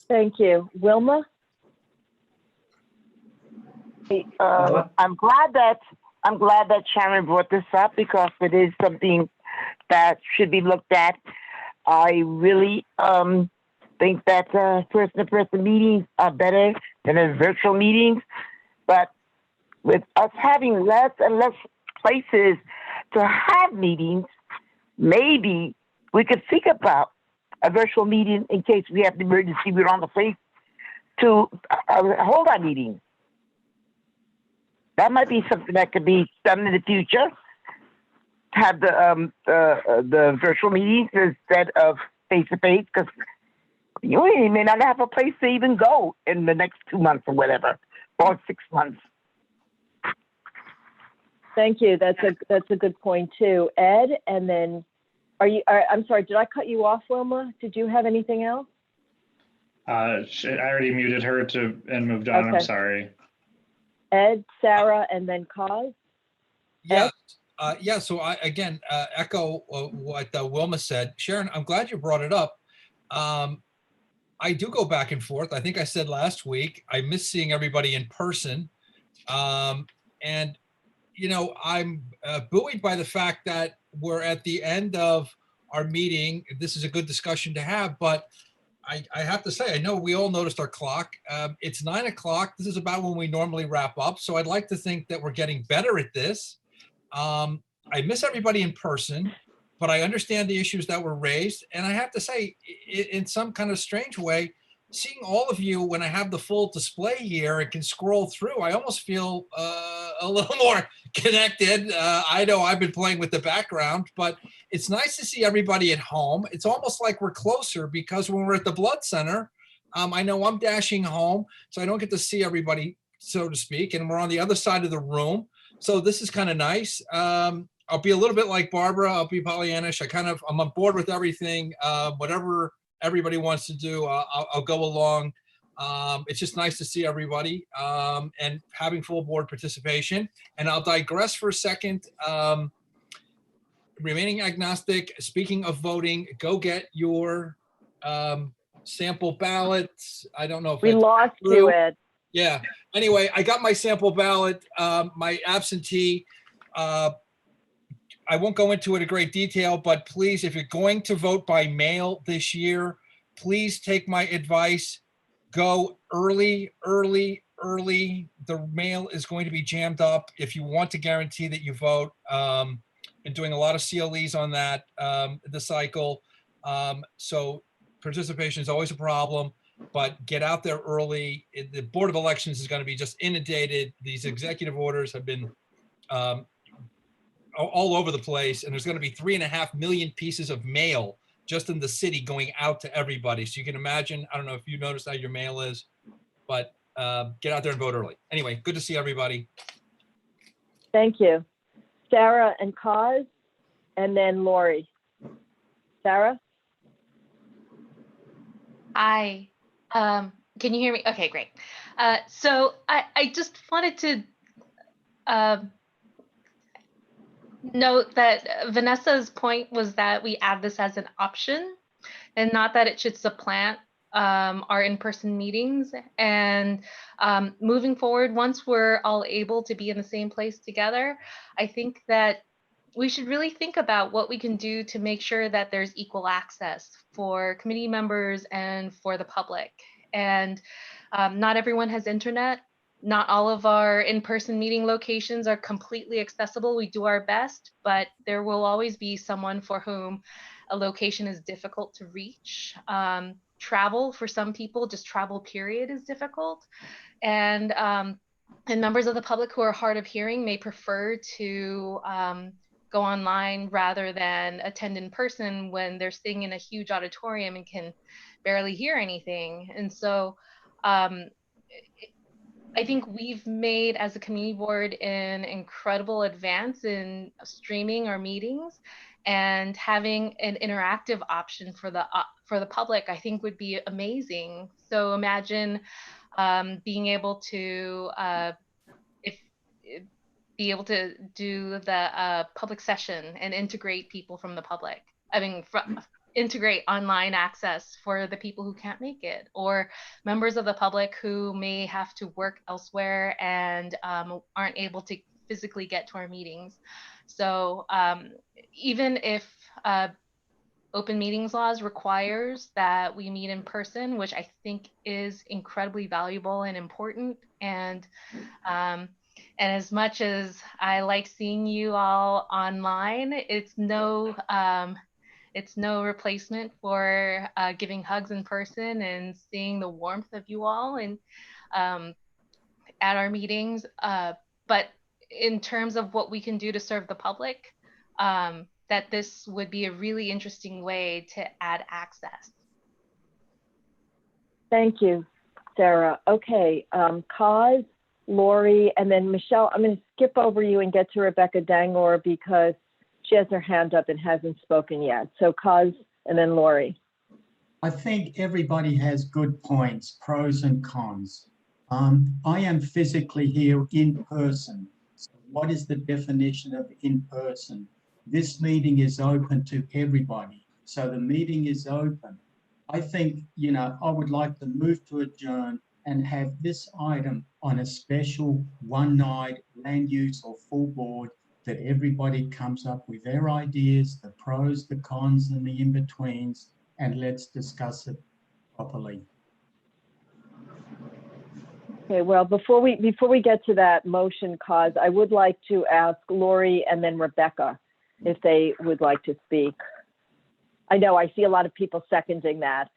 Thank you. Wilma? I'm glad that Sharon brought this up, because it is something that should be looked at. I really think that person-to-person meetings are better than virtual meetings. But with us having less and less places to have meetings, maybe we could think about a virtual meeting in case we have an emergency, we're on the place to hold our meeting. That might be something that could be done in the future. Have the virtual meetings instead of face-to-face, because you may not have a place to even go in the next 2 months or whatever, or 6 months. Thank you. That's a good point too. Ed, and then I'm sorry, did I cut you off, Wilma? Did you have anything else? I already muted her and moved on. Okay. I'm sorry. Ed, Sarah, and then Cause? Yeah. So I, again, echo what Wilma said. Sharon, I'm glad you brought it up. I do go back and forth. I think I said last week, I miss seeing everybody in person. And, you know, I'm buoyed by the fact that we're at the end of our meeting. This is a good discussion to have, but I have to say, I know we all noticed our clock. It's 9 o'clock. This is about when we normally wrap up. So I'd like to think that we're getting better at this. I miss everybody in person. but I understand the issues that were raised. And I have to say, in some kind of strange way, seeing all of you when I have the full display here and can scroll through, I almost feel a little more connected. I know I've been playing with the background, but it's nice to see everybody at home. It's almost like we're closer because when we're at the blood center, I know I'm dashing home, so I don't get to see everybody, so to speak, and we're on the other side of the room. So this is kind of nice. I'll be a little bit like Barbara. I'll be Pollyannish. I'm on board with everything. Whatever everybody wants to do, I'll go along. It's just nice to see everybody and having full board participation. And I'll digress for a second. Remaining agnostic, speaking of voting, go get your sample ballots. I don't know if We that's lost true. you, Ed. Yeah. Anyway, I got my sample ballot, my absentee. I won't go into it in great detail, but please, if you're going to vote by mail this year, please take my advice. Go early, early, early. The mail is going to be jammed up if you want to guarantee that you vote. Been doing a lot of CLEs on that, the cycle. So participation is always a problem, but get out there early. The Board of Elections is going to be just inundated. These executive orders have been all over the place, and there's going to be 3.5 million pieces of mail just in the city going out to everybody. So you can imagine, I don't know if you noticed how your mail is, but get out there and vote early. Anyway, good to see everybody. Thank you. Sarah and Kaz, and then Lori. Sarah? Hi. Can you hear me? Okay, great. So I just wanted to note that Vanessa's point was that we add this as an option and not that it should supplant our in-person meetings. And moving forward, once we're all able to be in the same place together, I think that we should really think about what we can do to make sure that there's equal access for committee members and for the public. And not everyone has internet. Not all of our in-person meeting locations are completely accessible. We do our best, but there will always be someone for whom a location is difficult to reach. Travel for some people, just travel period, is difficult. And members of the public who are hard of hearing may prefer to go online rather than attend in person when they're sitting in a huge auditorium and can barely hear anything. And so I think we've made, as a community board, an incredible advance in streaming our meetings, and having an interactive option for the public, I think, would be amazing. So imagine being able to be able to do the public session and integrate people from the public. I mean, integrate online access for the people who can't make it, or members of the public who may have to work elsewhere and aren't able to physically get to our meetings. So even if open meetings laws requires that we meet in person, which I think is incredibly valuable and important, and as much as I like seeing you all online, it's no replacement for giving hugs in person and seeing the warmth of you all and at our meetings. But in terms of what we can do to serve the public, that this would be a really interesting way to add access. Thank you, Sarah. Okay, Kaz, Lori, and then Michelle. I'm going to skip over you and get to Rebecca Dangor because she has her hand up and hasn't spoken yet. So Kaz and then Lori. I think everybody has good points, pros and cons. I am physically here in person. So what is the definition of in person? This meeting is open to everybody. So the meeting is open. I think, I would like to move to adjourn and have this item on a special one night land use or full board, that everybody comes up with their ideas, the pros, the cons, and the in-betweens, and let's discuss it properly. Okay, well, before we get to that motion, Kaz, I would like to ask Lori and then Rebecca. if they would like to speak. I know I see a lot of people seconding that.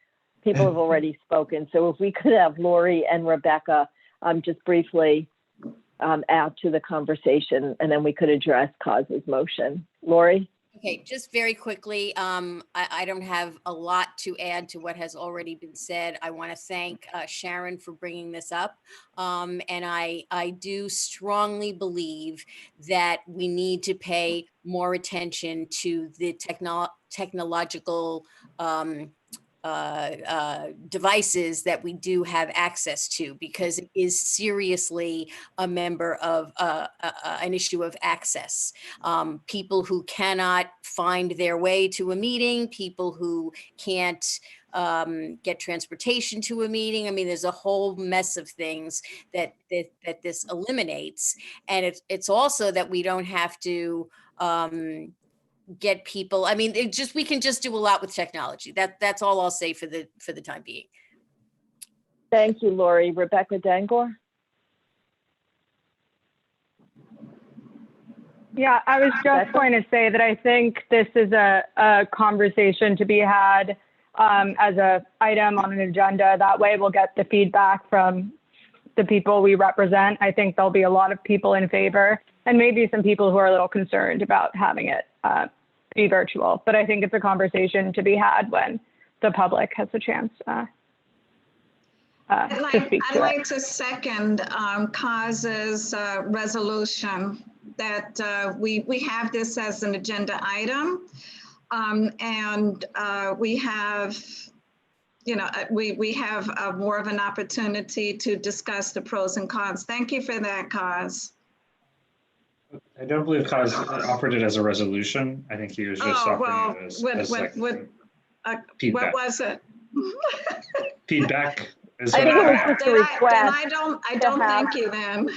People have already spoken. So if we could have Lori and Rebecca just briefly add to the conversation, and then we could address Cos's motion. Lori? Okay, just very quickly, I don't have a lot to add to what has already been said. I want to thank Sharon for bringing this up. And I do strongly believe that we need to pay more attention to the technological devices that we do have access to, because it is seriously a member of an issue of access. People who cannot find their way to a meeting, people who can't get transportation to a meeting. I mean, there's a whole mess of things that this eliminates. And it's also that we don't have to get people. I mean, we can just do a lot with technology. That's all I'll say for the time being. Thank you, Lori. Rebecca Dangor? Yeah, I was just going to say that I think this is a conversation to be had as a item on an agenda. That way we'll get the feedback from the people we represent. I think there'll be a lot of people in favor, and maybe some people who are a little concerned about having it be virtual. But I think it's a conversation to be had when the public has a chance to speak to I'd like to second Cos's resolution that we have this as an agenda item, and we have, we have more of an opportunity to discuss the pros and cons. Thank you for that, Cos. I don't believe Cos offered it as a resolution. I think he was just offering it as like feedback. What was it? Feedback. Is I think it was just a request. I don't thank you then.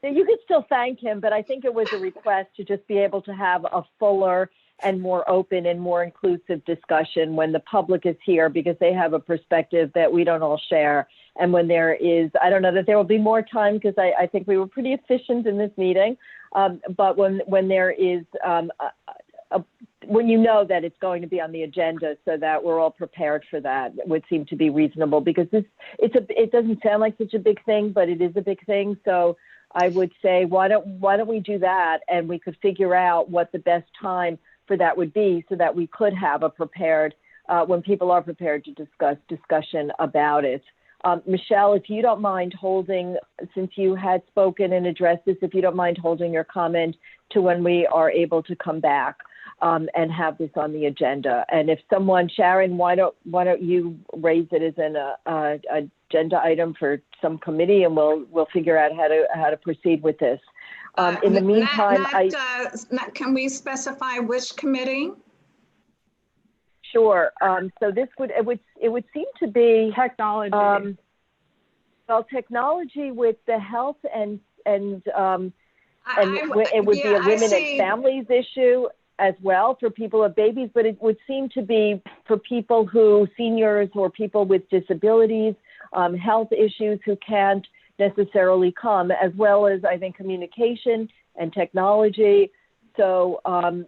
You could still thank him, but I think it was a request to just be able to have a fuller and more open and more inclusive discussion when the public is here, because they have a perspective that we don't all share. And when there is, I don't know that there will be more time, because I think we were pretty efficient in this meeting. But when there is, when you know that it's going to be on the agenda, so that we're all prepared for that, it would seem to be reasonable, because it doesn't sound like such a big thing, but it is a big thing. So I would say, why don't we do that, and we could figure out what the best time for that would be, so that we could have a prepared, when people are prepared to discussion about it. Michelle, if you don't mind holding, since you had spoken and addressed this, if you don't mind holding your comment to when we are able to come back and have this on the agenda. And if someone, Sharon, why don't you raise it as an agenda item for some committee, and we'll figure out how to proceed with this. In the meantime, can we specify which committee? Sure. So this would seem to be technology. Well, technology with the health and it would be a women and families issue as well for people with babies, but it would seem to be for people who, seniors or people with disabilities, health issues who can't necessarily come, as well as I think communication and technology. So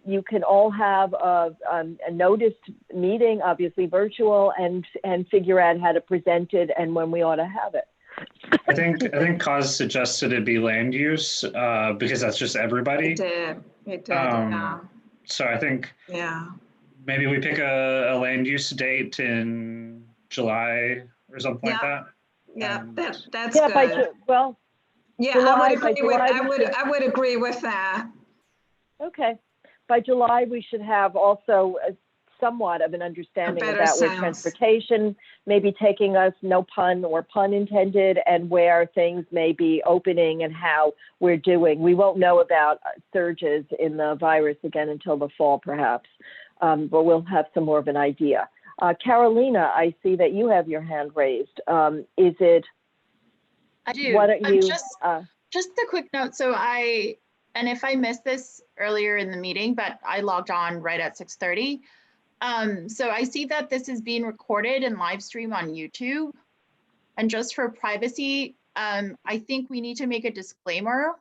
you can all have a noticed meeting, obviously virtual, and figure out how to present it and when we ought to have it. I think Cos suggested it be land use because that's just everybody. It did, yeah. So I think maybe we pick a land use date in July or something like that. Yeah, that's good. July, I would agree with that. Okay. By July, we should have also somewhat of an understanding about where transportation may be taking us, no pun or pun intended, and where things may be opening and how we're doing. We won't know about surges in the virus again until the fall, perhaps, but we'll have some more of an idea. Carolina, I see that you have your hand raised. Is it? I do. Why don't you? Just a quick note. So and if I missed this earlier in the meeting, but I logged on right at 6:30. So I see that this is being recorded and live streamed on YouTube. And just for privacy, I think we need to make a disclaimer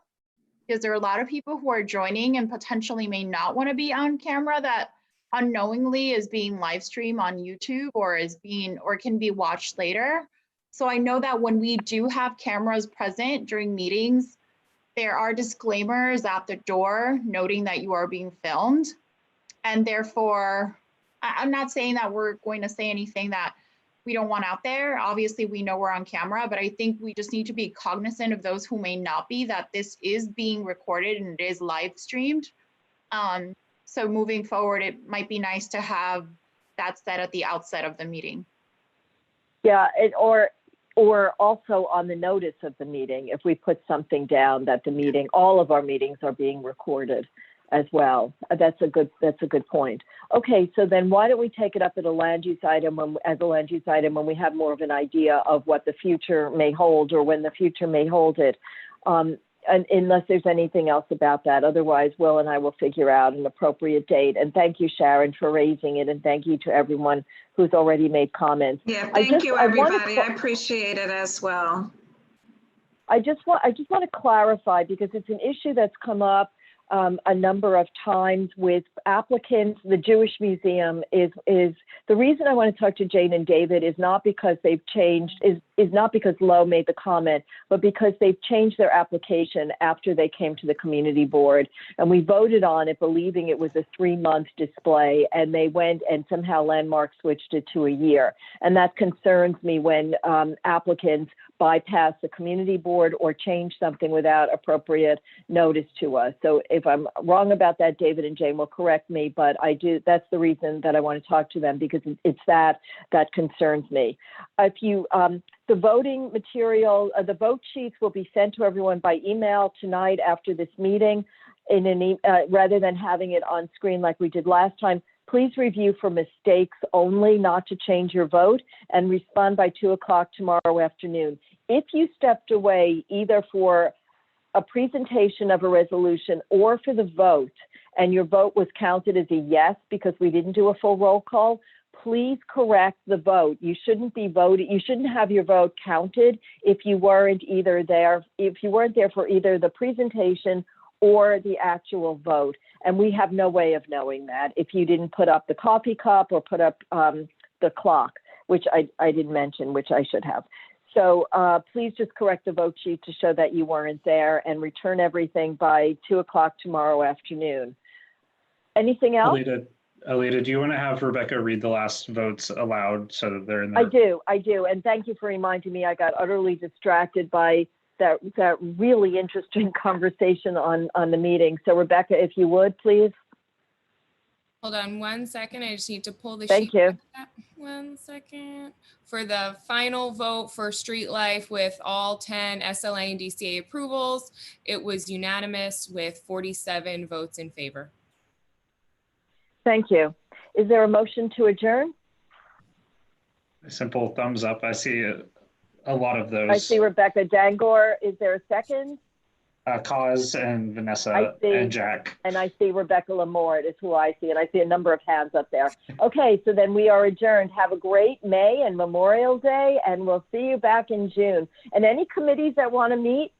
because there are a lot of people who are joining and potentially may not want to be on camera that unknowingly is being live streamed on YouTube or can be watched later. So I know that when we do have cameras present during meetings, there are disclaimers at the door noting that you are being filmed. And therefore, I'm not saying that we're going to say anything that we don't want out there. Obviously, we know we're on camera, but I think we just need to be cognizant of those who may not be, that this is being recorded and it is live streamed. So moving forward, it might be nice to have that said at the outset of the meeting. Yeah, or also on the notice of the meeting, if we put something down that the meeting, all of our meetings are being recorded as well. That's a good point. Okay, so then why don't we take it up as a land use item when we have more of an idea of what the future may hold or when the future may hold it. And unless there's anything else about that. Otherwise, Will and I will figure out an appropriate date. And thank you, Sharon, for raising it. And thank you to everyone who's already made comments. Yeah, thank you, everybody. I appreciate it as well. I just want to clarify, because it's an issue that's come up a number of times with applicants. The Jewish Museum is the reason I want to talk to Jane and David is not because they've changed, is not because Lo made the comment, but because they've changed their application after they came to the community board. And we voted on it believing it was a 3-month display, and they went and somehow Landmark switched it to a year. And that concerns me when applicants bypass the community board or change something without appropriate notice to us. So if I'm wrong about that, David and Jane will correct me, but that's the reason that I want to talk to them, because it's that concerns me. If you, the voting material, the vote sheets will be sent to everyone by email tonight after this meeting, rather than having it on screen like we did last time. Please review for mistakes only, not to change your vote, and respond by 2 o'clock tomorrow afternoon. If you stepped away either for a presentation of a resolution or for the vote, and your vote was counted as a yes because we didn't do a full roll call, please correct the vote. You shouldn't be voting. You shouldn't have your vote counted if you weren't there for either the presentation or the actual vote. And we have no way of knowing that if you didn't put up the coffee cup or put up the clock, which I didn't mention, which I should have. So please just correct the vote sheet to show that you weren't there, and return everything by 2 o'clock tomorrow afternoon. Anything else? Alida, do you want to have Rebecca read the last votes aloud so that they're in there? I do. And thank you for reminding me. I got utterly distracted by that really interesting conversation on the meeting. So Rebecca, if you would, please. Hold on 1 second. I just need to pull the sheet. Thank you. Back. 1 second. For the final vote for Street Life with all 10 SLA and DCA approvals, it was unanimous with 47 votes in favor. Thank you. Is there a motion to adjourn? A simple thumbs up. I see a lot of those. I see Rebecca Dangor. Is there a second? Cause and Vanessa and Jack. And I see Rebecca Lamort is who I see, and I see a number of hands up there. Okay, so then we are adjourned. Have a great May and Memorial Day, and we'll see you back in June. And any committees that want to meet,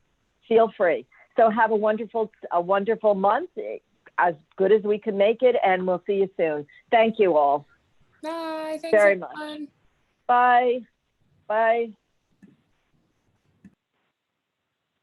feel free. So have a wonderful month, as good as we can make it, and we'll see you soon. Thank you all. Bye. Thanks very everyone. much. Bye. Bye.